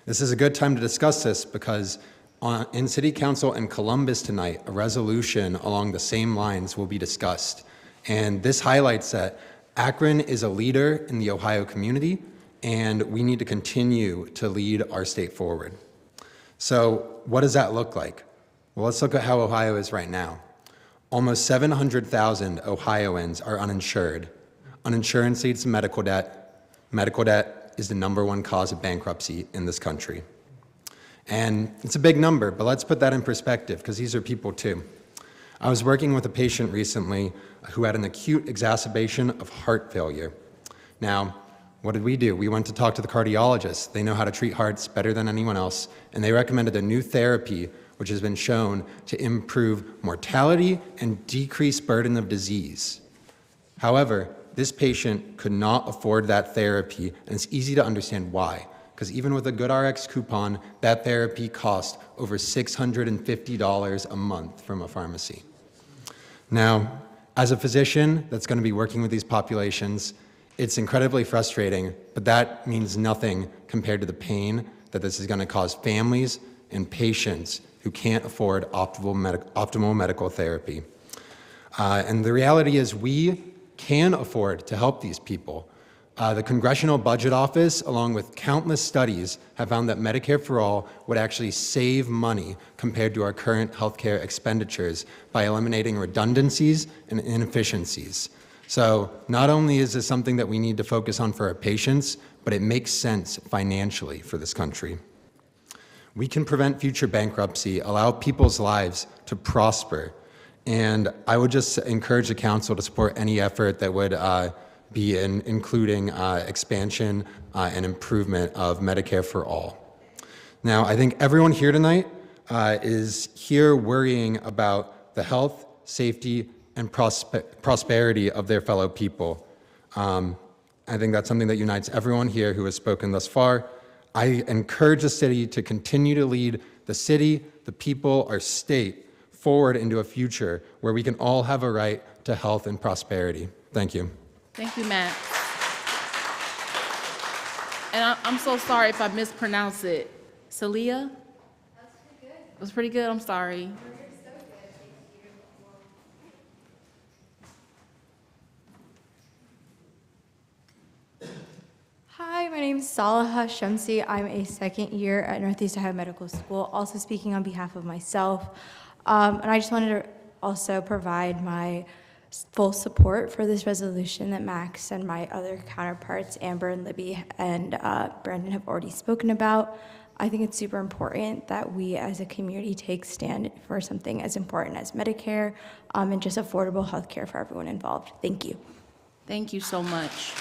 Speaker 11: This is a good time to discuss this because in City Council in Columbus tonight, a resolution along the same lines will be discussed. And this highlights that Akron is a leader in the Ohio community, and we need to continue to lead our state forward. So what does that look like? Well, let's look at how Ohio is right now. Almost 700,000 Ohioans are uninsured. Uninsurance leads to medical debt. Medical debt is the #1 cause of bankruptcy in this country. And it's a big number, but let's put that in perspective because these are people too. I was working with a patient recently who had an acute exacerbation of heart failure. Now, what did we do? We went to talk to the cardiologist. They know how to treat hearts better than anyone else, and they recommended a new therapy which has been shown to improve mortality and decrease burden of disease. However, this patient could not afford that therapy, and it's easy to understand why. Because even with a GoodRx coupon, that therapy cost over $650 a month from a pharmacy. Now, as a physician that's going to be working with these populations, it's incredibly frustrating, but that means nothing compared to the pain that this is going to cause families and patients who can't afford optimal medical therapy. And the reality is we can afford to help these people. The Congressional Budget Office, along with countless studies, have found that Medicare for All would actually save money compared to our current healthcare expenditures by eliminating redundancies and inefficiencies. So not only is this something that we need to focus on for our patients, but it makes sense financially for this country. We can prevent future bankruptcy, allow people's lives to prosper, and I would just encourage the council to support any effort that would be including expansion and improvement of Medicare for All. Now, I think everyone here tonight is here worrying about the health, safety, and prosperity of their fellow people. I think that's something that unites everyone here who has spoken thus far. I encourage the city to continue to lead the city, the people, our state forward into a future where we can all have a right to health and prosperity. Thank you.
Speaker 1: Thank you, Matt. And I'm so sorry if I mispronounce it. Celia? That's pretty good. It was pretty good, I'm sorry.
Speaker 12: Hi, my name is Salaha Shamsi. I'm a second year at Northeast Ohio Medical School, also speaking on behalf of myself. And I just wanted to also provide my full support for this resolution that Max and my other counterparts, Amber and Libby and Brandon, have already spoken about. I think it's super important that we as a community take stand for something as important as Medicare and just affordable health care for everyone involved. Thank you.
Speaker 1: Thank you so much.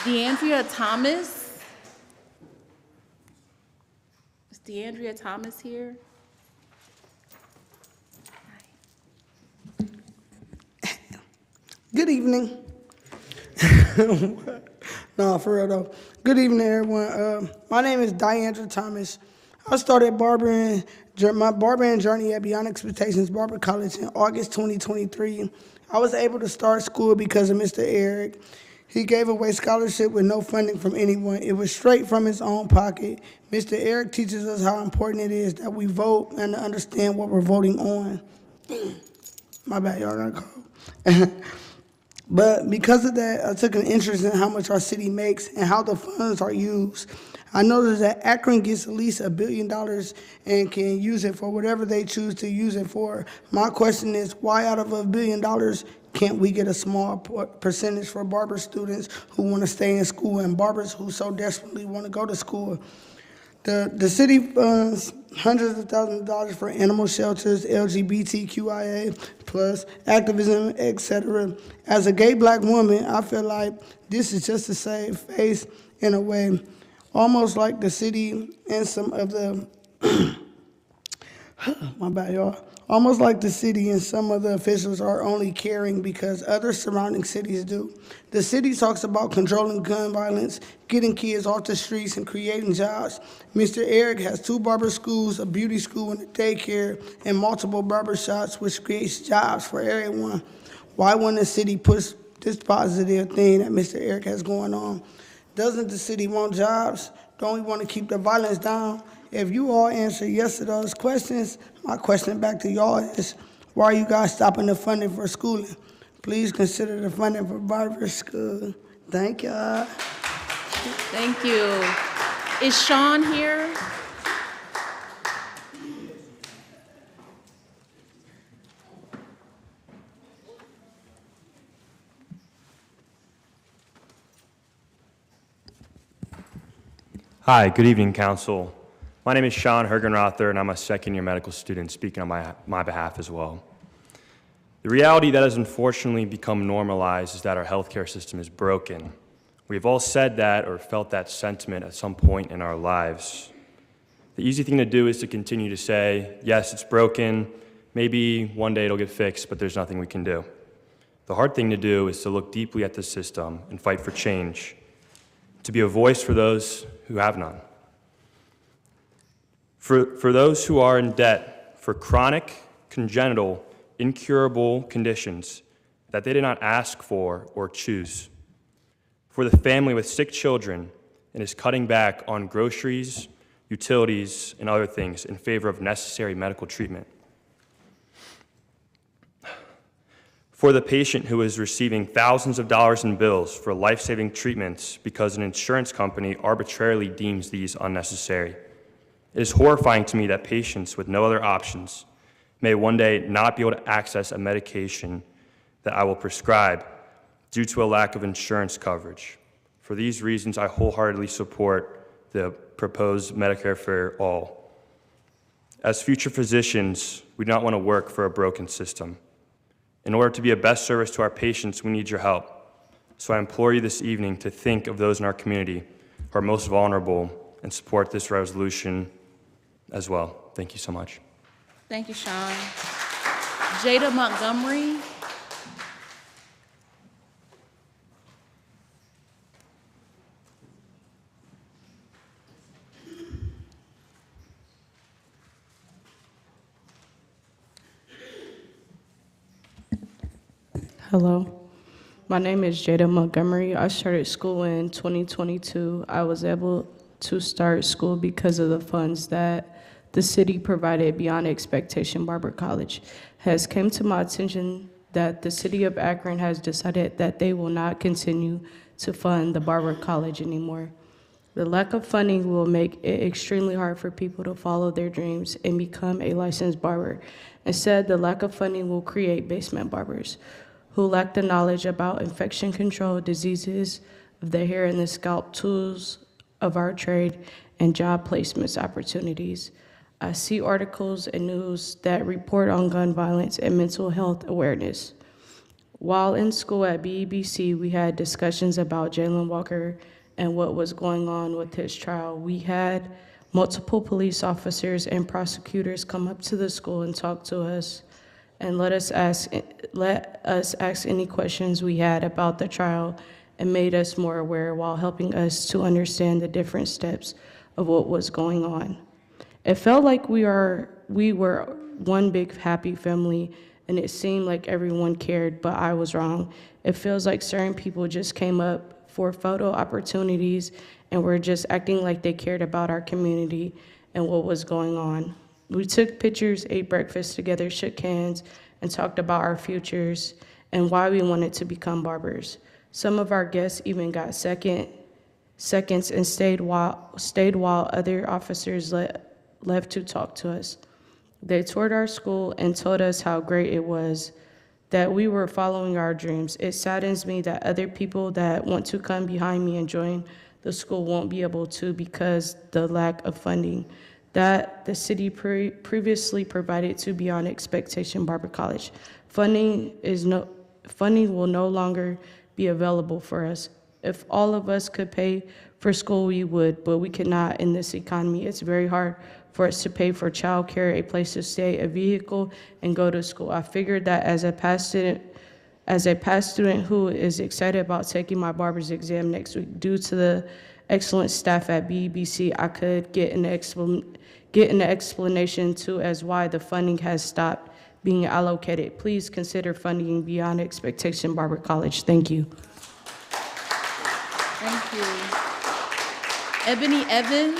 Speaker 1: DeAndrea Thomas. Is DeAndrea Thomas here?
Speaker 14: Good evening. No, for real though. Good evening, everyone. My name is Diandra Thomas. I started my barbering journey at Beyond Expectations Barber College in August 2023. I was able to start school because of Mr. Eric. He gave away scholarship with no funding from anyone. It was straight from his own pocket. Mr. Eric teaches us how important it is that we vote and to understand what we're voting on. My bad, y'all got a call. But because of that, I took an interest in how much our city makes and how the funds are used. I noticed that Akron gets at least $1 billion and can use it for whatever they choose to use it for. My question is, why out of $1 billion can't we get a small percentage for barber students who want to stay in school and barbers who so desperately want to go to school? The city funds hundreds of thousands of dollars for animal shelters, LGBTQIA plus activism, etc. As a gay black woman, I feel like this is just to save face in a way, almost like the city and some of the my bad, y'all. Almost like the city and some of the officials are only caring because other surrounding cities do. The city talks about controlling gun violence, getting kids off the streets, and creating jobs. Mr. Eric has 2 barber schools, a beauty school, and a daycare, and multiple barber shops, which creates jobs for everyone. Why wouldn't the city push this positive thing that Mr. Eric has going on? Doesn't the city want jobs? Don't we want to keep the violence down? If you all answer yes to those questions, my question back to y'all is, why are you guys stopping the funding for schooling? Please consider the funding for barber school. Thank y'all.
Speaker 1: Thank you. Is Sean here?
Speaker 15: Hi, good evening, Council. My name is Sean Hergenrother, and I'm a second-year medical student speaking on my behalf as well. The reality that has unfortunately become normalized is that our healthcare system is broken. We've all said that or felt that sentiment at some point in our lives. The easy thing to do is to continue to say, yes, it's broken, maybe one day it'll get fixed, but there's nothing we can do. The hard thing to do is to look deeply at the system and fight for change, to be a voice for those who have none. For those who are in debt for chronic, congenital, incurable conditions that they did not ask for or choose. For the family with sick children and is cutting back on groceries, utilities, and other things in favor of necessary medical treatment. For the patient who is receiving thousands of dollars in bills for life-saving treatments because an insurance company arbitrarily deems these unnecessary. It is horrifying to me that patients with no other options may one day not be able to access a medication that I will prescribe due to a lack of insurance coverage. For these reasons, I wholeheartedly support the proposed Medicare for all. As future physicians, we do not want to work for a broken system. In order to be a best service to our patients, we need your help. So I implore you this evening to think of those in our community who are most vulnerable and support this resolution as well. Thank you so much.
Speaker 1: Thank you, Sean. Jada Montgomery.
Speaker 4: Hello, my name is Jada Montgomery. I started school in 2022. I was able to start school because of the funds that the city provided beyond expectation. Barber College has come to my attention that the city of Akron has decided that they will not continue to fund the Barber College anymore. The lack of funding will make it extremely hard for people to follow their dreams and become a licensed barber. Instead, the lack of funding will create basement barbers who lack the knowledge about infection control, diseases of the hair and the scalp, tools of our trade, and job placements opportunities. I see articles and news that report on gun violence and mental health awareness. While in school at BEBC, we had discussions about Jalen Walker and what was going on with his trial. We had multiple police officers and prosecutors come up to the school and talk to us and let us ask any questions we had about the trial and made us more aware while helping us to understand the different steps of what was going on. It felt like we were one big happy family, and it seemed like everyone cared, but I was wrong. It feels like certain people just came up for photo opportunities and were just acting like they cared about our community and what was going on. We took pictures, ate breakfast together, shook hands, and talked about our futures and why we wanted to become barbers. Some of our guests even got seconds and stayed while other officers left to talk to us. They toured our school and told us how great it was, that we were following our dreams. It saddens me that other people that want to come behind me and join the school won't be able to because the lack of funding that the city previously provided to Beyond Expectation Barber College. Funding will no longer be available for us. If all of us could pay for school, we would, but we cannot in this economy. It's very hard for us to pay for childcare, a place to stay, a vehicle, and go to school. I figured that as a past student who is excited about taking my barber's exam next week, due to the excellent staff at BEBC, I could get an explanation to as why the funding has stopped being allocated. Please consider funding Beyond Expectation Barber College. Thank you.
Speaker 1: Thank you. Ebony Evans.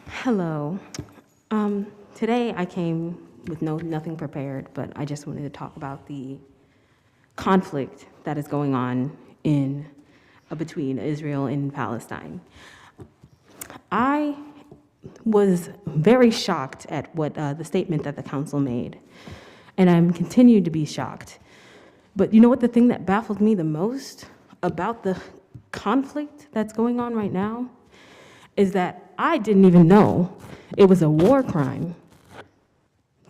Speaker 13: Hello. Today I came with nothing prepared, but I just wanted to talk about the conflict that is going on between Israel and Palestine. I was very shocked at what the statement that the council made, and I'm continued to be shocked. But you know what the thing that baffled me the most about the conflict that's going on right now is that I didn't even know it was a war crime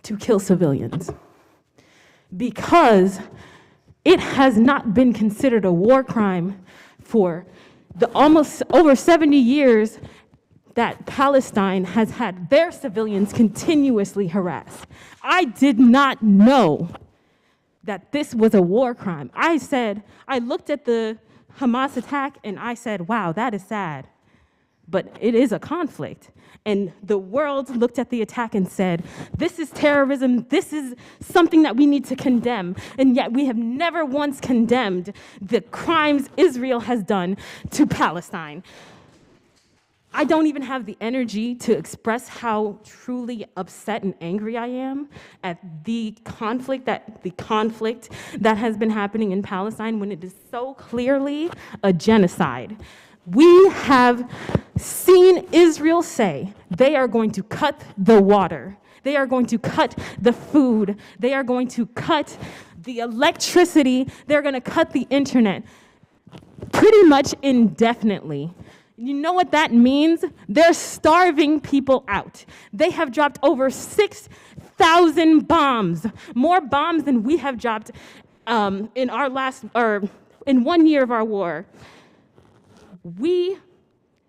Speaker 13: to kill civilians, because it has not been considered a war crime for the almost over 70 years that Palestine has had their civilians continuously harassed. I did not know that this was a war crime. I looked at the Hamas attack and I said, wow, that is sad. But it is a conflict. And the world looked at the attack and said, this is terrorism, this is something that we need to condemn. And yet we have never once condemned the crimes Israel has done to Palestine. I don't even have the energy to express how truly upset and angry I am at the conflict that has been happening in Palestine when it is so clearly a genocide. We have seen Israel say they are going to cut the water, they are going to cut the food, they are going to cut the electricity, they're going to cut the internet pretty much indefinitely. You know what that means? They're starving people out. They have dropped over 6,000 bombs, more bombs than we have dropped in 1 year of our war. We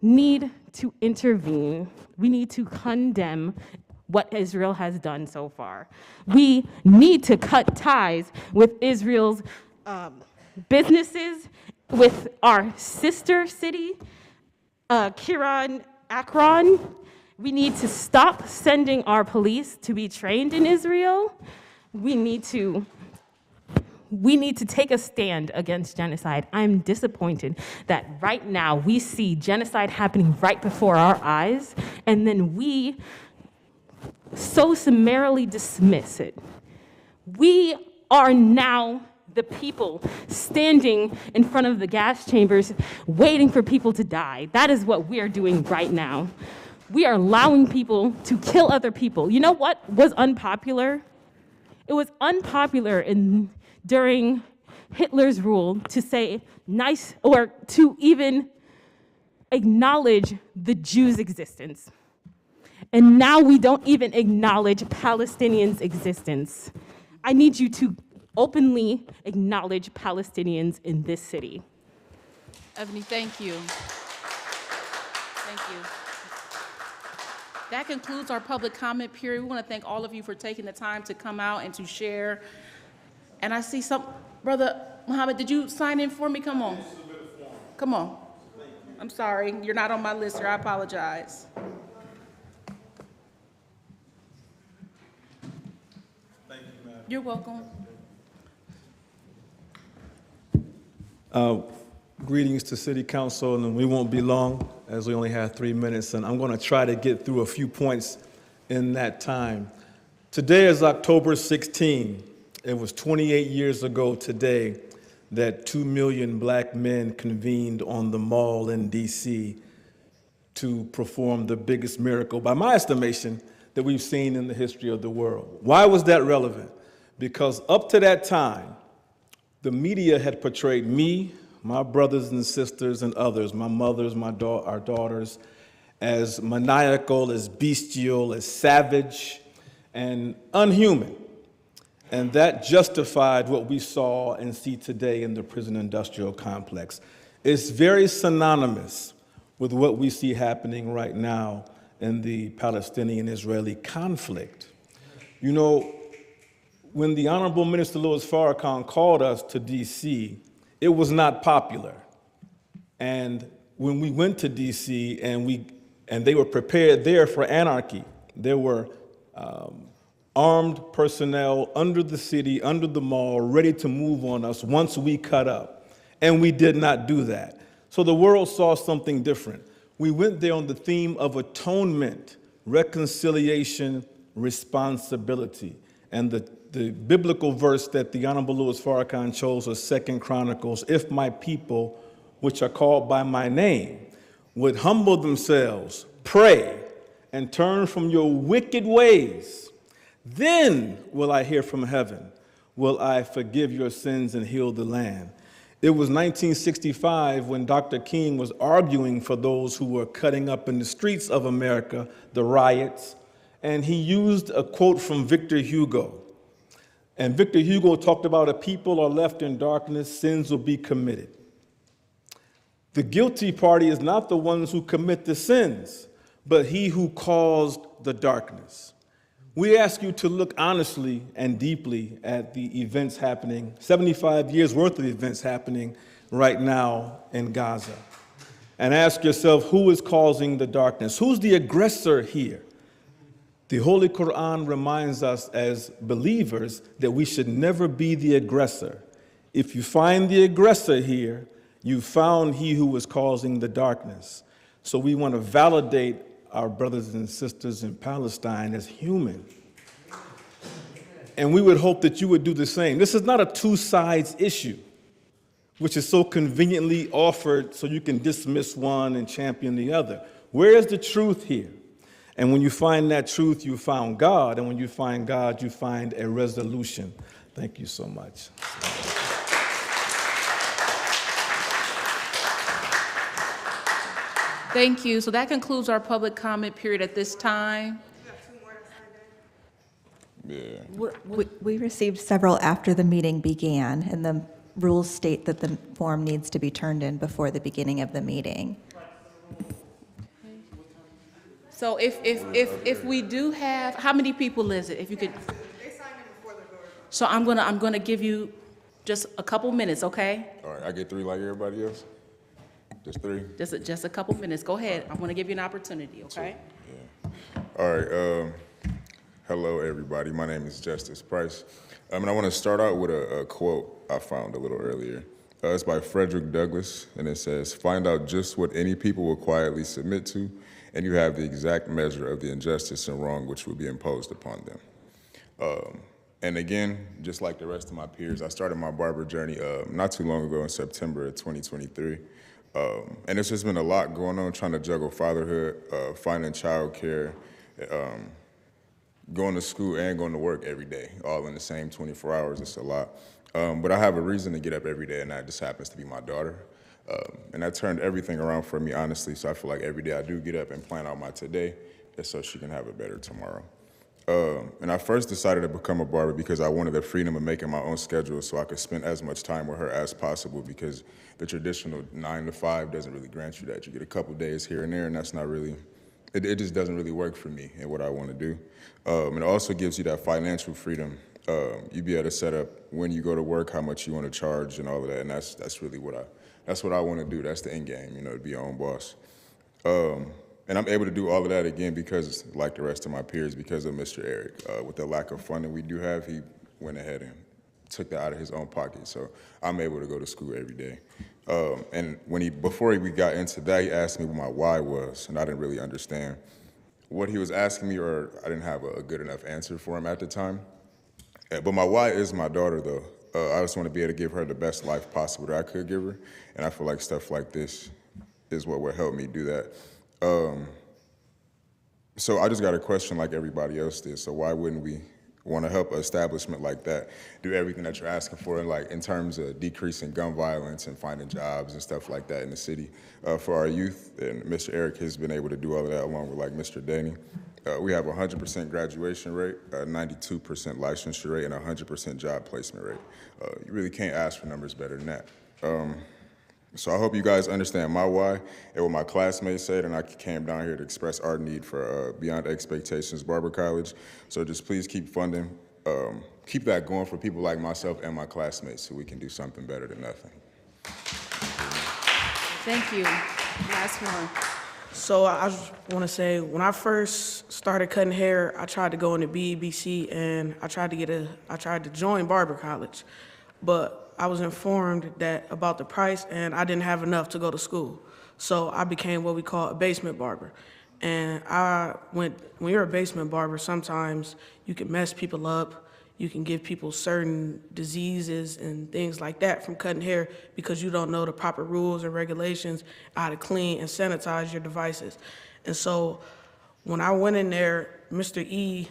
Speaker 13: need to intervene. We need to condemn what Israel has done so far. We need to cut ties with Israel's businesses with our sister city, Akron. We need to stop sending our police to be trained in Israel. We need to take a stand against genocide. I'm disappointed that right now we see genocide happening right before our eyes, and then we so summarily dismiss it. We are now the people standing in front of the gas chambers waiting for people to die. That is what we are doing right now. We are allowing people to kill other people. You know what was unpopular? It was unpopular during Hitler's rule to say nice or to even acknowledge the Jews' existence. And now we don't even acknowledge Palestinians' existence. I need you to openly acknowledge Palestinians in this city.
Speaker 1: Ebony, thank you. Thank you. That concludes our public comment period. We want to thank all of you for taking the time to come out and to share. And I see Brother Muhammad, did you sign in for me? Come on. Come on. I'm sorry, you're not on my list here. I apologize.
Speaker 3: Thank you, Madam.
Speaker 1: You're welcome.
Speaker 3: Greetings to City Council, and we won't be long as we only have 3 minutes, and I'm going to try to get through a few points in that time. Today is October 16. It was 28 years ago today that 2 million black men convened on the Mall in D.C. to perform the biggest miracle, by my estimation, that we've seen in the history of the world. Why was that relevant? Because up to that time, the media had portrayed me, my brothers and sisters and others, my mothers, our daughters, as maniacal, as bestial, as savage, and unhuman. And that justified what we saw and see today in the prison industrial complex. It's very synonymous with what we see happening right now in the Palestinian-Israeli conflict. You know, when the Honorable Minister Louis Farrakhan called us to D.C., it was not popular. And when we went to D.C. and they were prepared there for anarchy, there were armed personnel under the city, under the mall, ready to move on us once we cut up. And we did not do that. So the world saw something different. We went there on the theme of atonement, reconciliation, responsibility. And the biblical verse that the Honorable Louis Farrakhan chose was 2 Chronicles, if my people, which are called by my name, would humble themselves, pray, and turn from your wicked ways, then will I hear from heaven, will I forgive your sins and heal the land. It was 1965 when Dr. King was arguing for those who were cutting up in the streets of America, the riots, and he used a quote from Victor Hugo. And Victor Hugo talked about, if people are left in darkness, sins will be committed. The guilty party is not the ones who commit the sins, but he who caused the darkness. We ask you to look honestly and deeply at the events happening, 75 years worth of events happening right now in Gaza. And ask yourself, who is causing the darkness? Who's the aggressor here? The Holy Quran reminds us as believers that we should never be the aggressor. If you find the aggressor here, you found he who was causing the darkness. So we want to validate our brothers and sisters in Palestine as human. And we would hope that you would do the same. This is not a two sides issue, which is so conveniently offered so you can dismiss one and champion the other. Where is the truth here? And when you find that truth, you found God. And when you find God, you find a resolution. Thank you so much.
Speaker 1: Thank you. So that concludes our public comment period at this time.
Speaker 2: Yeah. We received several after the meeting began, and the rules state that the form needs to be turned in before the beginning of the meeting.
Speaker 1: So if we do have, how many people is it? If you could. So I'm gonna give you Just a couple minutes, okay?
Speaker 7: All right, I get 3 like everybody else? Just 3?
Speaker 1: Just a couple minutes. Go ahead. I want to give you an opportunity, okay?
Speaker 7: All right, hello everybody. My name is Justice Price. And I want to start out with a quote I found a little earlier. It's by Frederick Douglass, and it says, "Find out just what any people will quietly submit to, and you have the exact measure of the injustice and wrong which will be imposed upon them." And again, just like the rest of my peers, I started my barber journey not too long ago in September of 2023. And it's just been a lot going on, trying to juggle fatherhood, finding childcare, going to school and going to work every day, all in the same 24 hours. It's a lot. But I have a reason to get up every day, and that just happens to be my daughter. And that turned everything around for me, honestly. So I feel like every day I do get up and plan out my today, just so she can have a better tomorrow. And I first decided to become a barber because I wanted the freedom of making my own schedule so I could spend as much time with her as possible, because the traditional 9 to 5 doesn't really grant you that. You get a couple days here and there, and that's not really, it just doesn't really work for me and what I want to do. And it also gives you that financial freedom. You be able to set up when you go to work, how much you want to charge and all of that, and that's really what I want to do. That's the end game, you know, to be your own boss. And I'm able to do all of that again because, like the rest of my peers, because of Mr. Eric. With the lack of funding we do have, he went ahead and took that out of his own pocket. So I'm able to go to school every day. And before we got into that, he asked me what my why was, and I didn't really understand what he was asking me, or I didn't have a good enough answer for him at the time. But my why is my daughter, though. I just want to be able to give her the best life possible that I could give her, and I feel like stuff like this is what will help me do that. So I just got a question like everybody else did. So why wouldn't we want to help an establishment like that do everything that you're asking for, like in terms of decreasing gun violence and finding jobs and stuff like that in the city for our youth? And Mr. Eric has been able to do all of that along with like Mr. Danny. We have a 100% graduation rate, a 92% licensure rate, and a 100% job placement rate. You really can't ask for numbers better than that. So I hope you guys understand my why and what my classmates said, and I came down here to express our need for Beyond Expectations Barber College. So just please keep funding, keep that going for people like myself and my classmates so we can do something better than nothing.
Speaker 1: Thank you. Last one.
Speaker 14: So I just want to say, when I first started cutting hair, I tried to go into BEBC, and I tried to join Barber College, but I was informed about the price, and I didn't have enough to go to school. So I became what we call a basement barber. And when you're a basement barber, sometimes you can mess people up. You can give people certain diseases and things like that from cutting hair because you don't know the proper rules and regulations, how to clean and sanitize your devices. And so when I went in there, Mr. E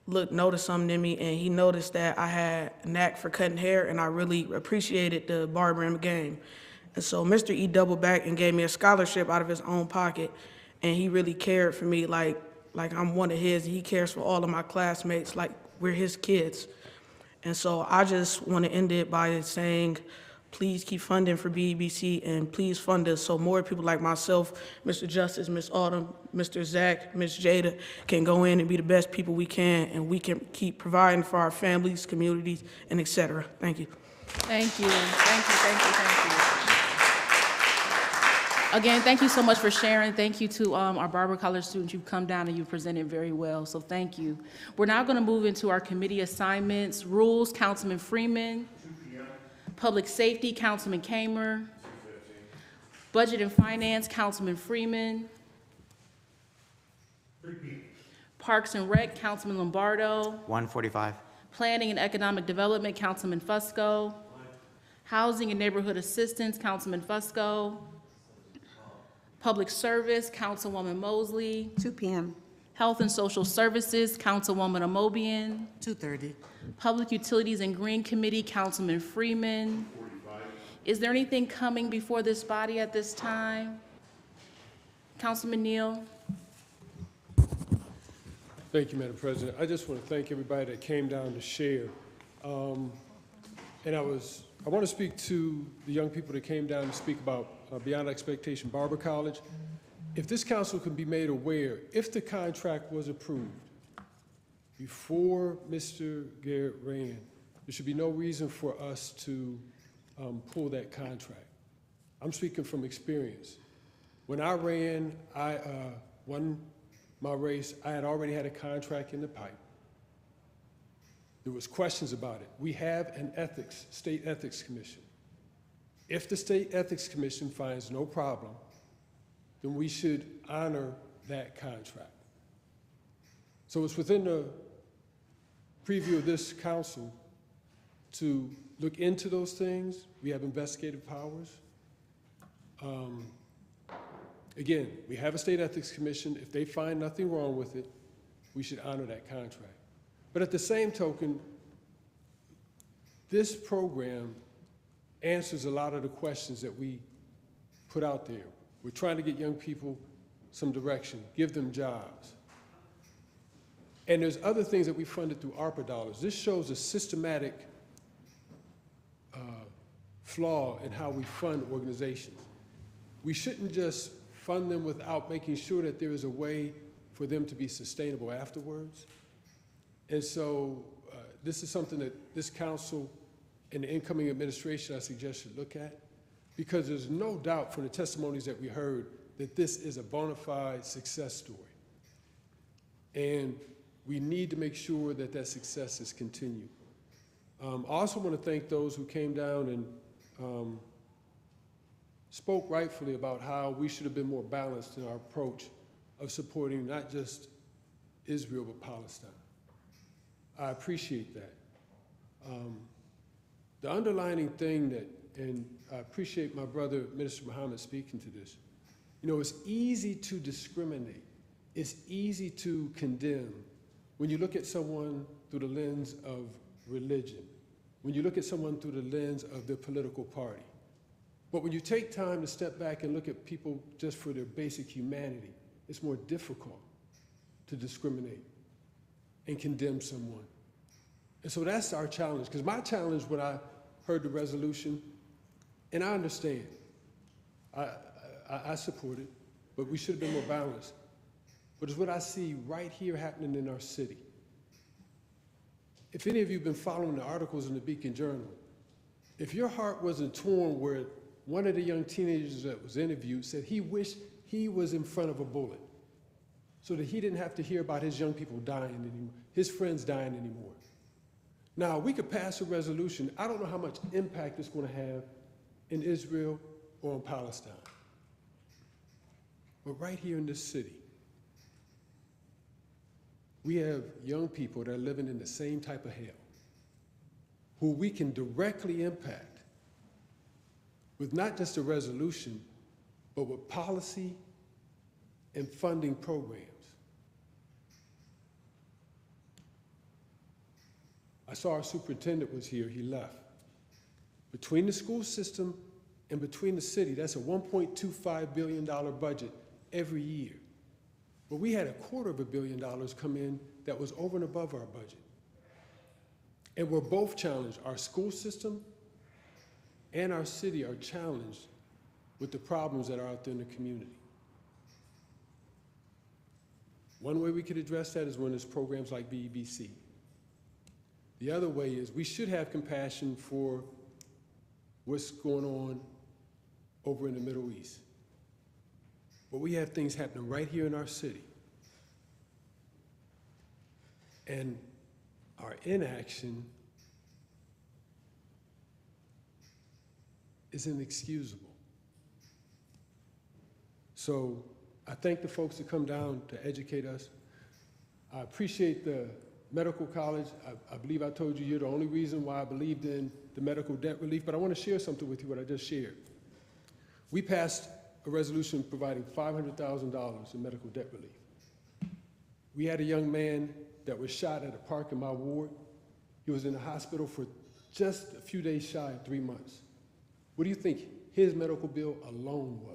Speaker 14: noticed something in me, and he noticed that I had a knack for cutting hair, and I really appreciated the barbering game. And so Mr. E doubled back and gave me a scholarship out of his own pocket, and he really cared for me like I'm one of his, and he cares for all of my classmates like we're his kids. And so I just want to end it by saying, please keep funding for BEBC, and please fund us so more people like myself, Mr. Justice, Ms. Autumn, Mr. Zach, Ms. Jada can go in and be the best people we can, and we can keep providing for our families, communities, and et cetera. Thank you.
Speaker 1: Thank you. Thank you. Thank you. Thank you. Again, thank you so much for sharing. Thank you to our Barber College students. You've come down and you've presented very well, so thank you. We're now going to move into our committee assignments. Rules, Councilman Freeman. Public Safety, Councilman Kamer. Budget and Finance, Councilman Freeman. Parks and Rec, Councilman Lombardo.
Speaker 16: 145.
Speaker 1: Planning and Economic Development, Councilman Fusco. Housing and Neighborhood Assistance, Councilman Fusco. Public Service, Councilwoman Mosley.
Speaker 17: 2 p.m.
Speaker 1: Health and Social Services, Councilwoman Amobian.
Speaker 17: 2:30.
Speaker 1: Public Utilities and Green Committee, Councilman Freeman.
Speaker 17: 45.
Speaker 1: Is there anything coming before this body at this time? Councilman Neal.
Speaker 24: Thank you, Madam President. I just want to thank everybody that came down to share. And I want to speak to the young people that came down to speak about Beyond Expectation Barber College. If this council can be made aware, if the contract was approved before Mr. Garrett ran, there should be no reason for us to pull that contract. I'm speaking from experience. When I won my race, I had already had a contract in the pipe. There was questions about it. We have an state ethics commission. If the state ethics commission finds no problem, then we should honor that contract. So it's within the preview of this council to look into those things. We have investigative powers. Again, we have a state ethics commission. If they find nothing wrong with it, we should honor that contract. But at the same token, this program answers a lot of the questions that we put out there. We're trying to get young people some direction, give them jobs. And there's other things that we funded through ARPA dollars. This shows a systematic flaw in how we fund organizations. We shouldn't just fund them without making sure that there is a way for them to be sustainable afterwards. And so this is something that this council and the incoming administration, I suggest, should look at, because there's no doubt from the testimonies that we heard that this is a bona fide success story. And we need to make sure that that success is continued. I also want to thank those who came down and spoke rightfully about how we should have been more balanced in our approach of supporting not just Israel, but Palestine. I appreciate that. The underlining thing that, and I appreciate my brother, Minister Muhammad, speaking to this, you know, it's easy to discriminate. It's easy to condemn when you look at someone through the lens of religion, when you look at someone through the lens of their political party. But when you take time to step back and look at people just for their basic humanity, it's more difficult to discriminate and condemn someone. And so that's our challenge, because my challenge when I heard the resolution, and I understand, I support it, but we should have been more balanced. But it's what I see right here happening in our city. If any of you have been following the articles in the Beacon Journal, if your heart wasn't torn where one of the young teenagers that was interviewed said he wished he was in front of a bullet so that he didn't have to hear about his young people dying anymore, his friends dying anymore. Now, we could pass a resolution. I don't know how much impact it's going to have in Israel or in Palestine. But right here in this city, we have young people that are living in the same type of hell, who we can directly impact with not just a resolution, but with policy and funding programs. I saw our superintendent was here, he left. Between the school system and between the city, that's a $1.25 billion budget every year. But we had $250 million come in that was over and above our budget. And we're both challenged. Our school system and our city are challenged with the problems that are out there in the community. One way we could address that is when there's programs like BEBC. The other way is we should have compassion for what's going on over in the Middle East. But we have things happening right here in our city. And our inaction is inexcusable. So I thank the folks that come down to educate us. I appreciate the medical college. I believe I told you you're the only reason why I believed in the medical debt relief, but I want to share something with you, what I just shared. We passed a resolution providing $500,000 in medical debt relief. We had a young man that was shot at a park in my ward. He was in the hospital for just a few days shy of 3 months. What do you think his medical bill alone was?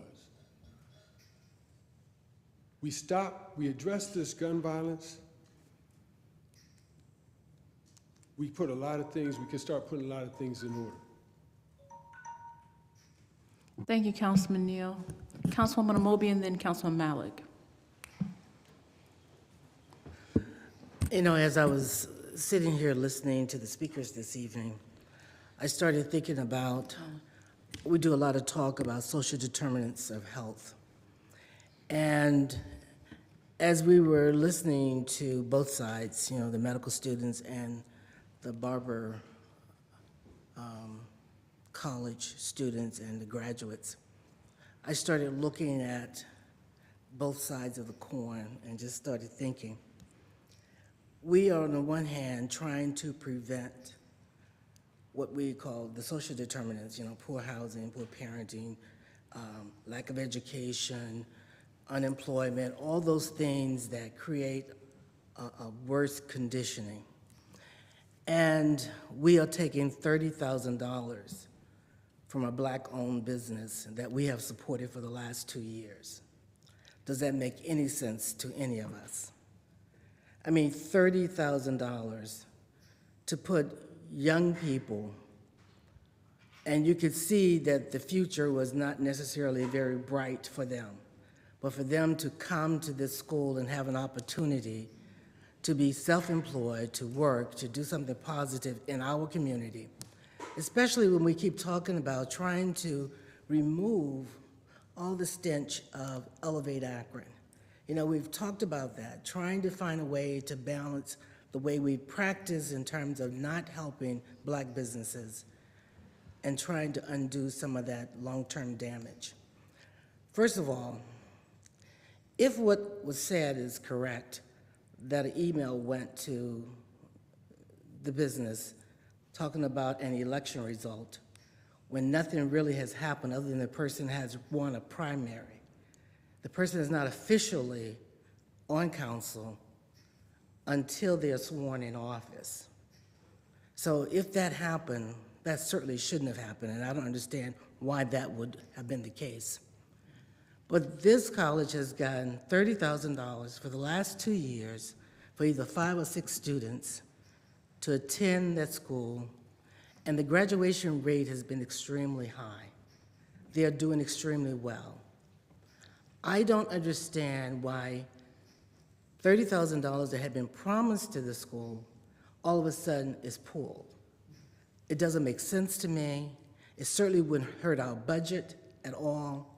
Speaker 24: We addressed this gun violence. We put a lot of things, we can start putting a lot of things in order.
Speaker 1: Thank you, Councilman Neal. Councilwoman Amobi and then Councilman Malik.
Speaker 8: You know, as I was sitting here listening to the speakers this evening, I started thinking about, we do a lot of talk about social determinants of health. And as we were listening to both sides, the medical students and the Barber College students and the graduates, I started looking at both sides of the coin and just started thinking. We are, on the one hand, trying to prevent what we call the social determinants, poor housing, poor parenting, lack of education, unemployment, all those things that create a worse conditioning. And we are taking $30,000 from a Black-owned business that we have supported for the last 2 years. Does that make any sense to any of us? I mean, $30,000 to put young people, and you could see that the future was not necessarily very bright for them, but for them to come to this school and have an opportunity to be self-employed, to work, to do something positive in our community, especially when we keep talking about trying to remove all the stench of Elevate Akron. We've talked about that, trying to find a way to balance the way we practice in terms of not helping Black businesses and trying to undo some of that long-term damage. First of all, if what was said is correct, that an email went to the business talking about an election result when nothing really has happened other than the person has won a primary. The person is not officially on council until they're sworn in office. So if that happened, that certainly shouldn't have happened, and I don't understand why that would have been the case. But this college has gotten $30,000 for the last 2 years for either 5 or 6 students to attend that school, and the graduation rate has been extremely high. They are doing extremely well. I don't understand why $30,000 that had been promised to the school all of a sudden is pulled. It doesn't make sense to me. It certainly wouldn't hurt our budget at all.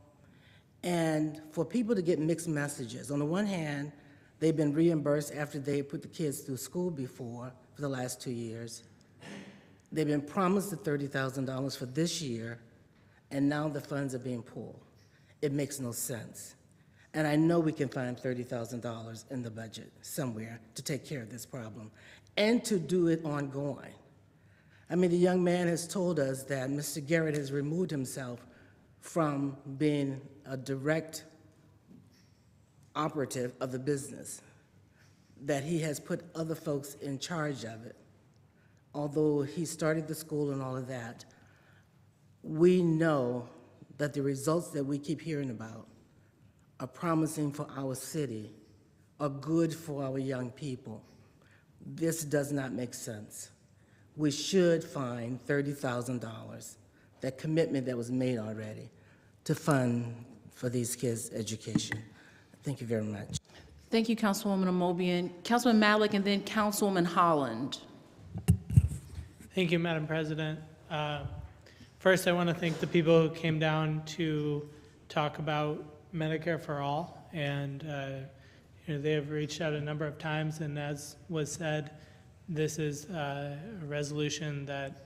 Speaker 8: And for people to get mixed messages, on the one hand, they've been reimbursed after they put the kids through school before for the last 2 years. They've been promised the $30,000 for this year, and now the funds are being pulled. It makes no sense. And I know we can find $30,000 in the budget somewhere to take care of this problem and to do it ongoing. I mean, the young man has told us that Mr. Garrett has removed himself from being a direct operative of the business, that he has put other folks in charge of it. Although he started the school and all of that, we know that the results that we keep hearing about are promising for our city, are good for our young people. This does not make sense. We should find $30,000, that commitment that was made already, to fund for these kids' education. Thank you very much.
Speaker 1: Thank you, Councilwoman Amobian. Councilman Malik and then Councilwoman Holland.
Speaker 16: Thank you, Madam President. First, I want to thank the people who came down to talk about Medicare for All, and they have reached out a number of times, and as was said, this is a resolution that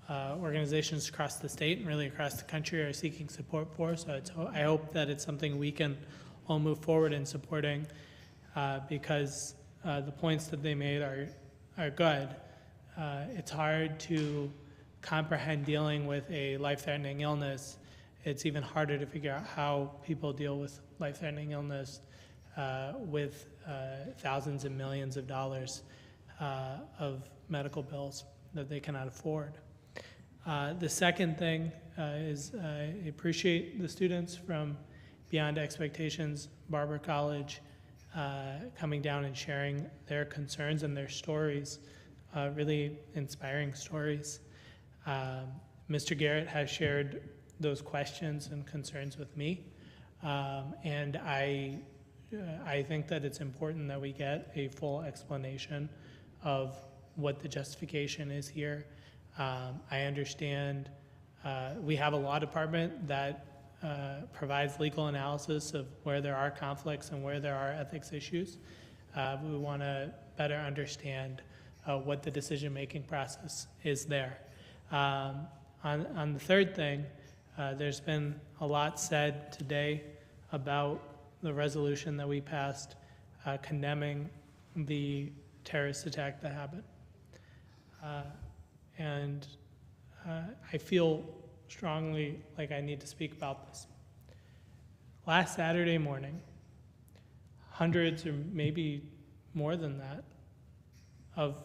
Speaker 16: organizations across the state and really across the country are seeking support for, so I hope that it's something we can all move forward in supporting because the points that they made are good. It's hard to comprehend dealing with a life-threatening illness. It's even harder to figure out how people deal with life-threatening illness with thousands and millions of dollars of medical bills that they cannot afford. The second thing is I appreciate the students from Beyond Expectations, Barber College, coming down and sharing their concerns and their stories, really inspiring stories. Mr. Garrett has shared those questions and concerns with me, and I think that it's important that we get a full explanation of what the justification is here. I understand we have a law department that provides legal analysis of where there are conflicts and where there are ethics issues. We want to better understand what the decision-making process is there. On the third thing, there's been a lot said today about the resolution that we passed condemning the terrorist attack that happened. And I feel strongly like I need to speak about this. Last Saturday morning, hundreds or maybe more than that of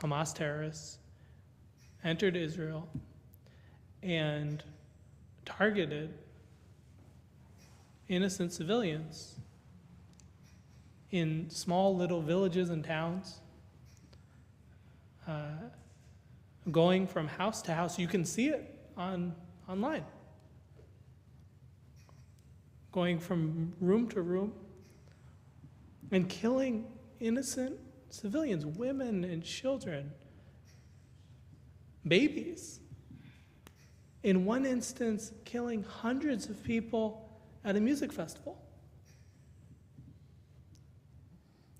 Speaker 16: Hamas terrorists entered Israel and targeted innocent civilians in small little villages and towns, going from house to house. You can see it online. Going from room to room and killing innocent civilians, women and children, babies. In one instance, killing hundreds of people at a music festival,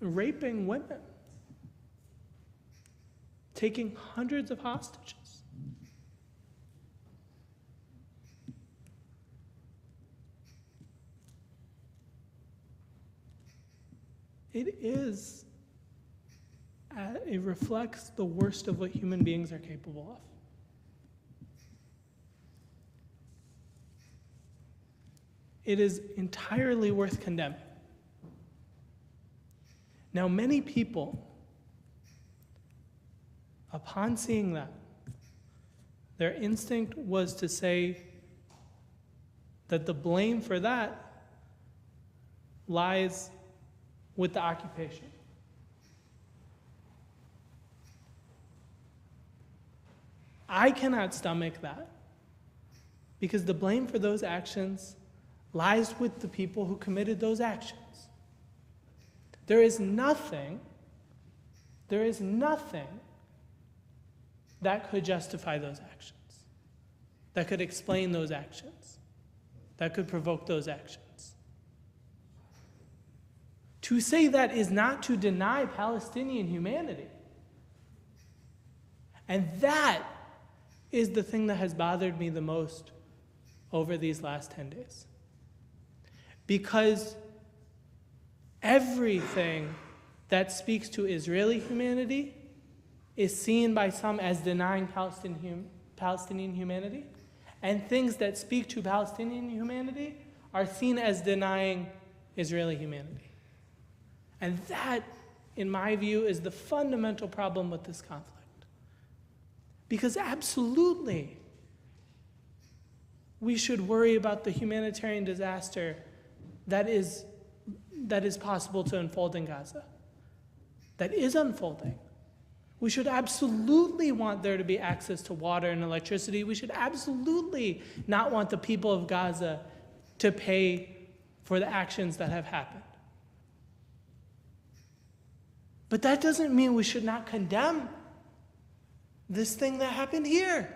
Speaker 16: raping women, taking hundreds of hostages. It reflects the worst of what human beings are capable of. It is entirely worth condemning. Now, many people, upon seeing that, their instinct was to say that the blame for that lies with the occupation. I cannot stomach that, because the blame for those actions lies with the people who committed those actions. There is nothing that could justify those actions, that could explain those actions, that could provoke those actions. To say that is not to deny Palestinian humanity. And that is the thing that has bothered me the most over these last 10 days. Because everything that speaks to Israeli humanity is seen by some as denying Palestinian humanity, and things that speak to Palestinian humanity are seen as denying Israeli humanity. And that, in my view, is the fundamental problem with this conflict. Because absolutely, we should worry about the humanitarian disaster that is possible to unfold in Gaza, that is unfolding. We should absolutely want there to be access to water and electricity. We should absolutely not want the people of Gaza to pay for the actions that have happened. But that doesn't mean we should not condemn this thing that happened here.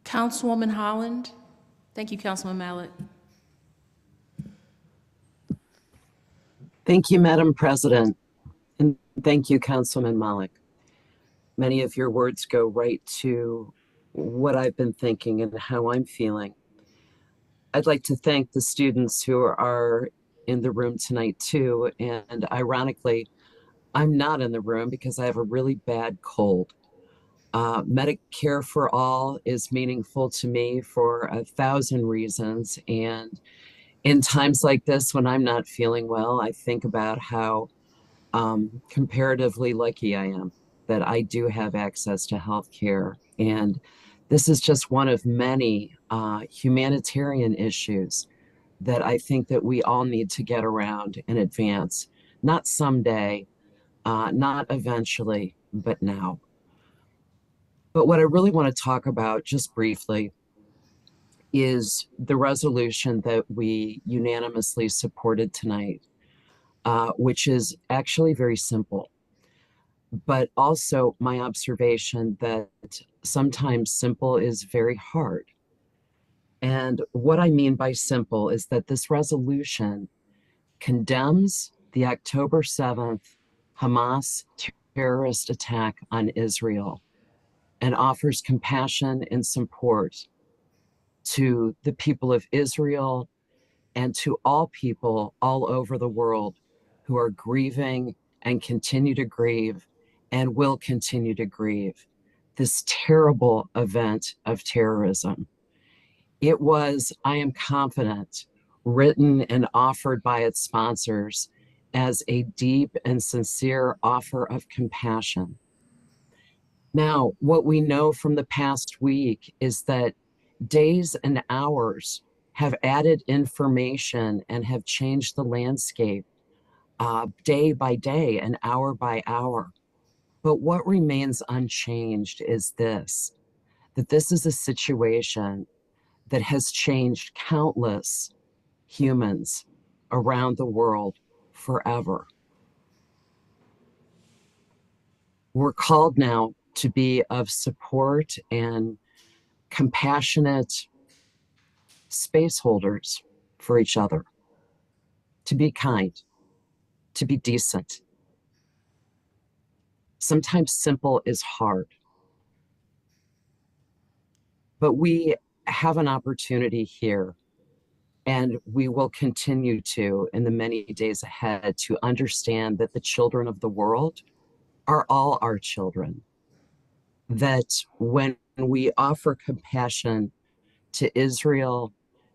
Speaker 1: Councilwoman Holland. Thank you, Councilman Mallett.
Speaker 17: Thank you, Madam President, and thank you, Councilman Malik. Many of your words go right to what I've been thinking and how I'm feeling. I'd like to thank the students who are in the room tonight too, and ironically, I'm not in the room because I have a really bad cold. Medicare for All is meaningful to me for 1,000 reasons, and in times like this, when I'm not feeling well, I think about how comparatively lucky I am that I do have access to health care. And this is just one of many humanitarian issues that I think that we all need to get around and advance. Not someday, not eventually, but now. But what I really want to talk about just briefly is the resolution that we unanimously supported tonight. which is actually very simple. But also my observation that sometimes simple is very hard. And what I mean by simple is that this resolution condemns the October 7th Hamas terrorist attack on Israel and offers compassion and support to the people of Israel and to all people all over the world who are grieving and continue to grieve and will continue to grieve this terrible event of terrorism. It was, I am confident, written and offered by its sponsors as a deep and sincere offer of compassion. Now, what we know from the past week is that days and hours have added information and have changed the landscape day by day and hour by hour. But what remains unchanged is this, that this is a situation that has changed countless humans around the world forever. We're called now to be of support and compassionate space holders for each other, to be kind, to be decent. Sometimes simple is hard, but we have an opportunity here, and we will continue to in the many days ahead to understand that the children of the world are all our children. That when we offer compassion to Israel,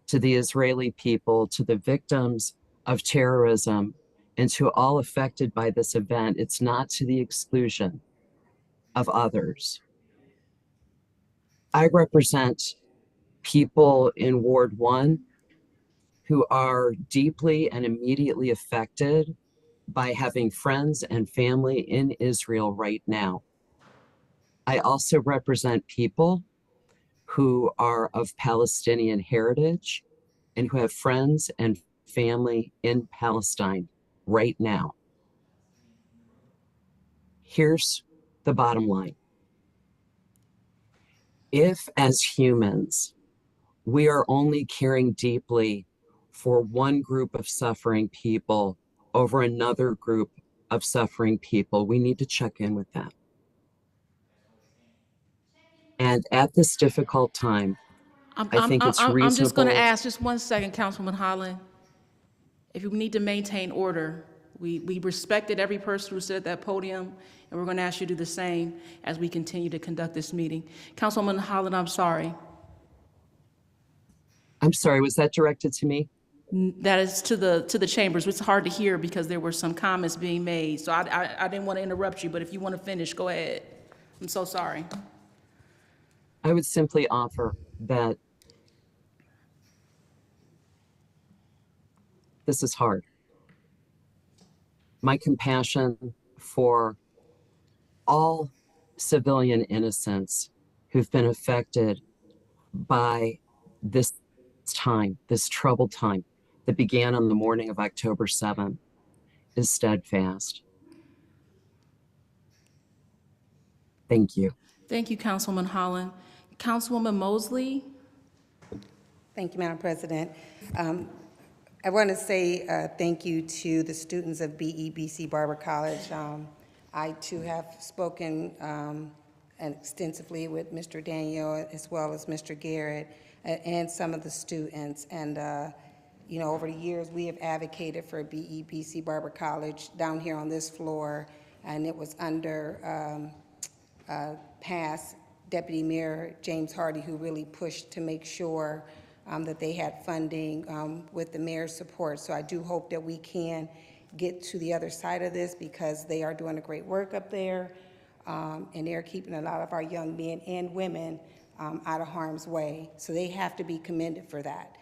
Speaker 17: to the Israeli people, to the victims of terrorism, and to all affected by this event, it's not to the exclusion of others. I represent people in Ward 1 who are deeply and immediately affected by having friends and family in Israel right now. I also represent people who are of Palestinian heritage and who have friends and family in Palestine right now. Here's the bottom line. If, as humans, we are only caring deeply for one group of suffering people over another group of suffering people, we need to check in with that. And at this difficult time, I think it's reasonable.
Speaker 1: I'm just going to ask just one second, Councilwoman Holland. If we need to maintain order, we respected every person who stood at that podium, and we're going to ask you to do the same as we continue to conduct this meeting. Councilwoman Holland, I'm sorry.
Speaker 17: I'm sorry, was that directed to me?
Speaker 1: That is to the chambers. It's hard to hear because there were some comments being made. So I didn't want to interrupt you, but if you want to finish, go ahead. I'm so sorry.
Speaker 17: I would simply offer that this is hard. My compassion for all civilian innocents who've been affected by this time, this troubled time that began on the morning of October 7th, is steadfast. Thank you.
Speaker 1: Thank you, Councilwoman Holland. Councilwoman Mosley.
Speaker 9: Thank you, Madam President. I want to say thank you to the students of BEBC Barber College. I too have spoken extensively with Mr. Daniel as well as Mr. Garrett and some of the students. And you know, over the years we have advocated for BEBC Barber College down here on this floor, and it was under past Deputy Mayor James Hardy who really pushed to make sure that they had funding with the mayor's support. So I do hope that we can get to the other side of this because they are doing a great work up there, and they're keeping a lot of our young men and women out of harm's way. So they have to be commended for that.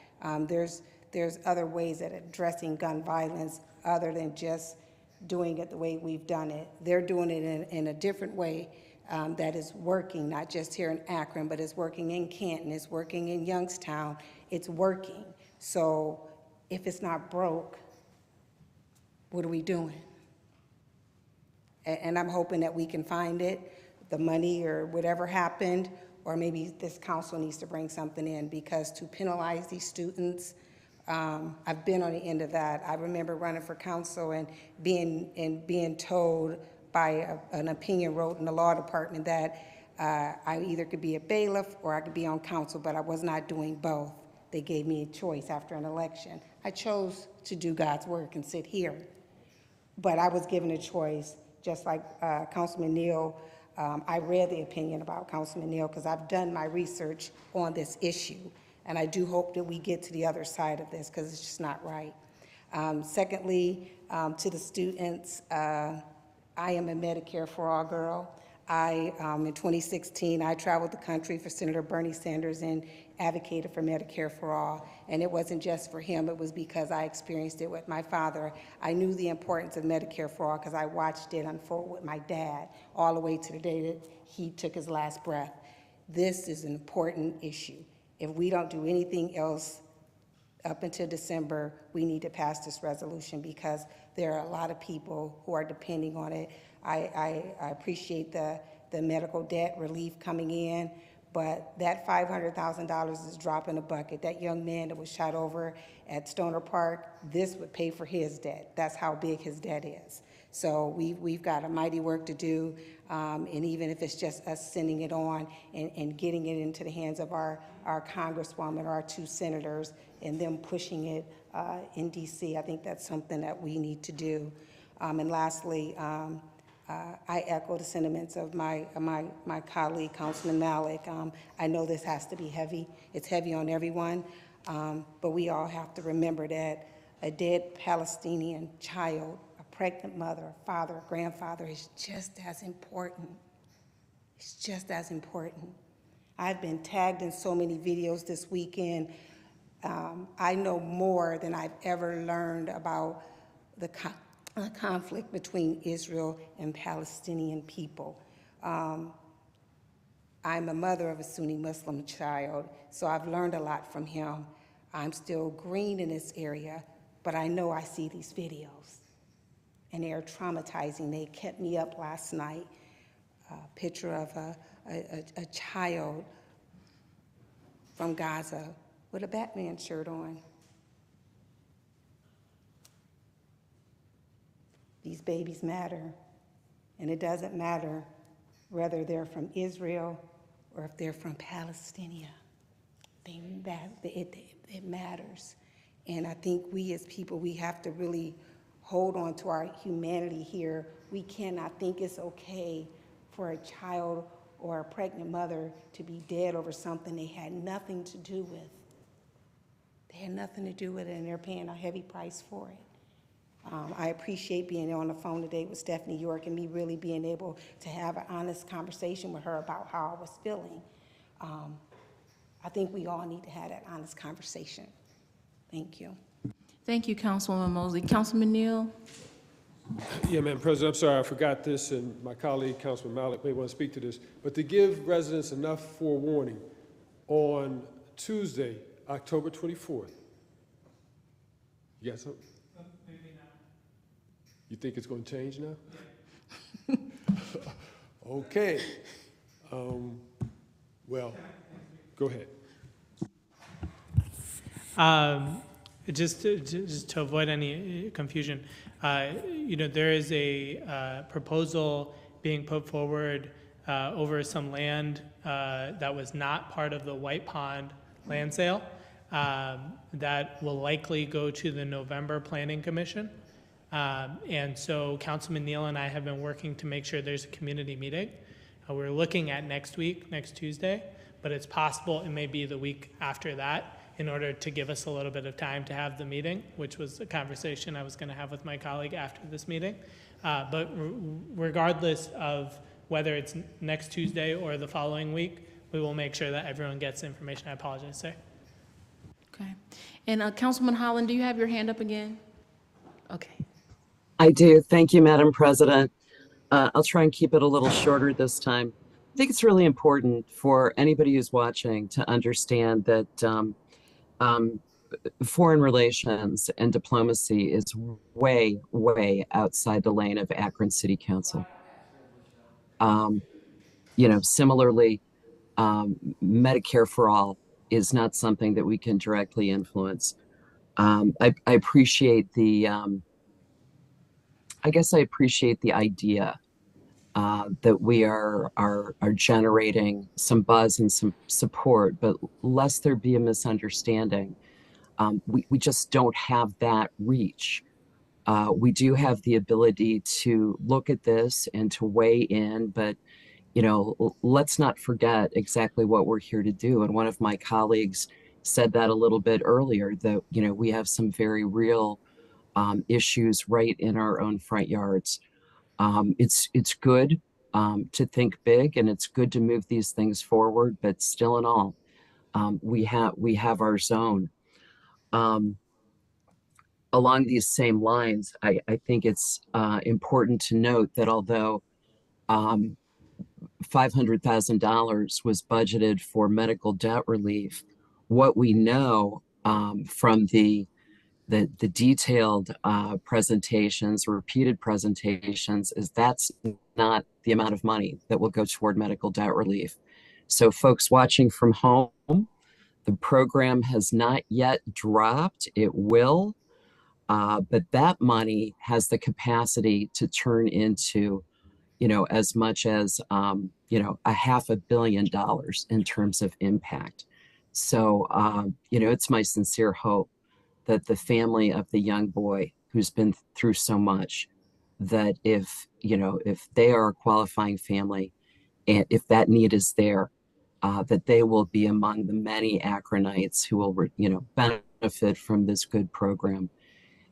Speaker 9: There's other ways at addressing gun violence other than just doing it the way we've done it. They're doing it in a different way that is working, not just here in Akron, but it's working in Canton, it's working in Youngstown, it's working. So if it's not broke, What are we doing? And I'm hoping that we can find it, the money or whatever happened, or maybe this council needs to bring something in, because to penalize these students, I've been on the end of that. I remember running for council and being told by an opinion wrote in the law department that I either could be a bailiff or I could be on council, but I was not doing both. They gave me a choice after an election. I chose to do God's work and sit here, but I was given a choice, just like Councilman Neal. I read the opinion about Councilman Neal because I've done my research on this issue, and I do hope that we get to the other side of this because it's just not right. Secondly, to the students, I am a Medicare for All girl. In 2016, I traveled the country for Senator Bernie Sanders and advocated for Medicare for All. And it wasn't just for him, it was because I experienced it with my father. I knew the importance of Medicare for All because I watched it unfold with my dad all the way to the day that he took his last breath. This is an important issue. If we don't do anything else up until December, we need to pass this resolution because there are a lot of people who are depending on it. I appreciate the medical debt relief coming in, but that $500,000 is a drop in the bucket. That young man that was shot over at Stoner Park, this would pay for his debt. That's how big his debt is. So we've got a mighty work to do, and even if it's just us sending it on and getting it into the hands of our congresswoman or our two senators and them pushing it in DC, I think that's something that we need to do. And lastly, I echo the sentiments of my colleague, Councilman Malik. I know this has to be heavy. It's heavy on everyone, but we all have to remember that a dead Palestinian child, a pregnant mother, a father, a grandfather is just as important. It's just as important. I've been tagged in so many videos this weekend. I know more than I've ever learned about the conflict between Israel and Palestinian people. I'm a mother of a Sunni Muslim child, so I've learned a lot from him. I'm still green in this area, but I know I see these videos, and they are traumatizing. They kept me up last night. A picture of a child from Gaza with a Batman shirt on. These babies matter, and it doesn't matter whether they're from Israel or if they're from Palestine. It matters. And I think we as people, we have to really hold on to our humanity here. We cannot think it's okay for a child or a pregnant mother to be dead over something they had nothing to do with. They had nothing to do with it, and they're paying a heavy price for it. I appreciate being on the phone today with Stephanie York and me really being able to have an honest conversation with her about how I was feeling. I think we all need to have that honest conversation. Thank you.
Speaker 1: Thank you, Councilwoman Mosley. Councilman Neal?
Speaker 24: Yeah, Madam President, I'm sorry, I forgot this, and my colleague, Councilman Malik, may want to speak to this, but to give residents enough forewarning, on Tuesday, October 24th. You got something?
Speaker 16: Maybe not.
Speaker 24: You think it's going to change now? Okay. Well, go ahead.
Speaker 16: Just to avoid any confusion, there is a proposal being put forward over some land that was not part of the White Pond land sale that will likely go to the November Planning Commission. And so Councilman Neal and I have been working to make sure there's a community meeting. We're looking at next week, next Tuesday, but it's possible it may be the week after that in order to give us a little bit of time to have the meeting, which was a conversation I was going to have with my colleague after this meeting. But regardless of whether it's next Tuesday or the following week, we will make sure that everyone gets information. I apologize, sir.
Speaker 1: Okay. And Councilman Holland, do you have your hand up again? Okay.
Speaker 17: I do. Thank you, Madam President. I'll try and keep it a little shorter this time. I think it's really important for anybody who's watching to understand that foreign relations and diplomacy is way, way outside the lane of Akron City Council. Similarly, Medicare for all is not something that we can directly influence. I appreciate I guess I appreciate the idea that we are generating some buzz and some support, but lest there be a misunderstanding, we just don't have that reach. We do have the ability to look at this and to weigh in, but let's not forget exactly what we're here to do. And one of my colleagues said that a little bit earlier, that we have some very real issues right in our own front yards. It's good to think big, and it's good to move these things forward, but still in all, we have our zone. Along these same lines, I think it's important to note that although $500,000 was budgeted for medical debt relief, what we know from the detailed presentations, repeated presentations, is that's not the amount of money that will go toward medical debt relief. So folks watching from home, the program has not yet dropped. It will, but that money has the capacity to turn into, as much as, $500 million in terms of impact. So, it's my sincere hope that the family of the young boy who's been through so much, that if they are a qualifying family, and if that need is there, that they will be among the many Akronites who will, benefit from this good program,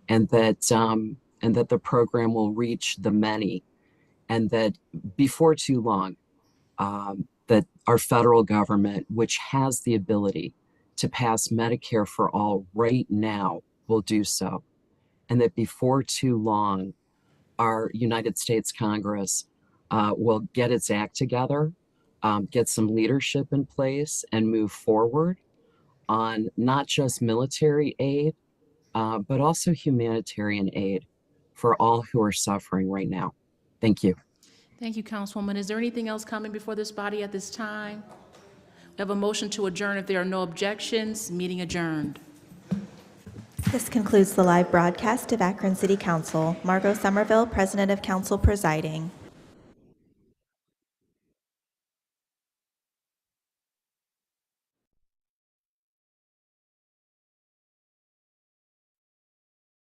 Speaker 17: and that the program will reach the many, and that before too long, that our federal government, which has the ability to pass Medicare for all right now, will do so. And that before too long, our United States Congress will get its act together, get some leadership in place, and move forward on not just military aid, but also humanitarian aid for all who are suffering right now. Thank you.
Speaker 1: Thank you, Councilwoman. Is there anything else coming before this body at this time? We have a motion to adjourn if there are no objections. Meeting adjourned.
Speaker 2: This concludes the live broadcast of Akron City Council. Margot Somerville, President of Council, presiding.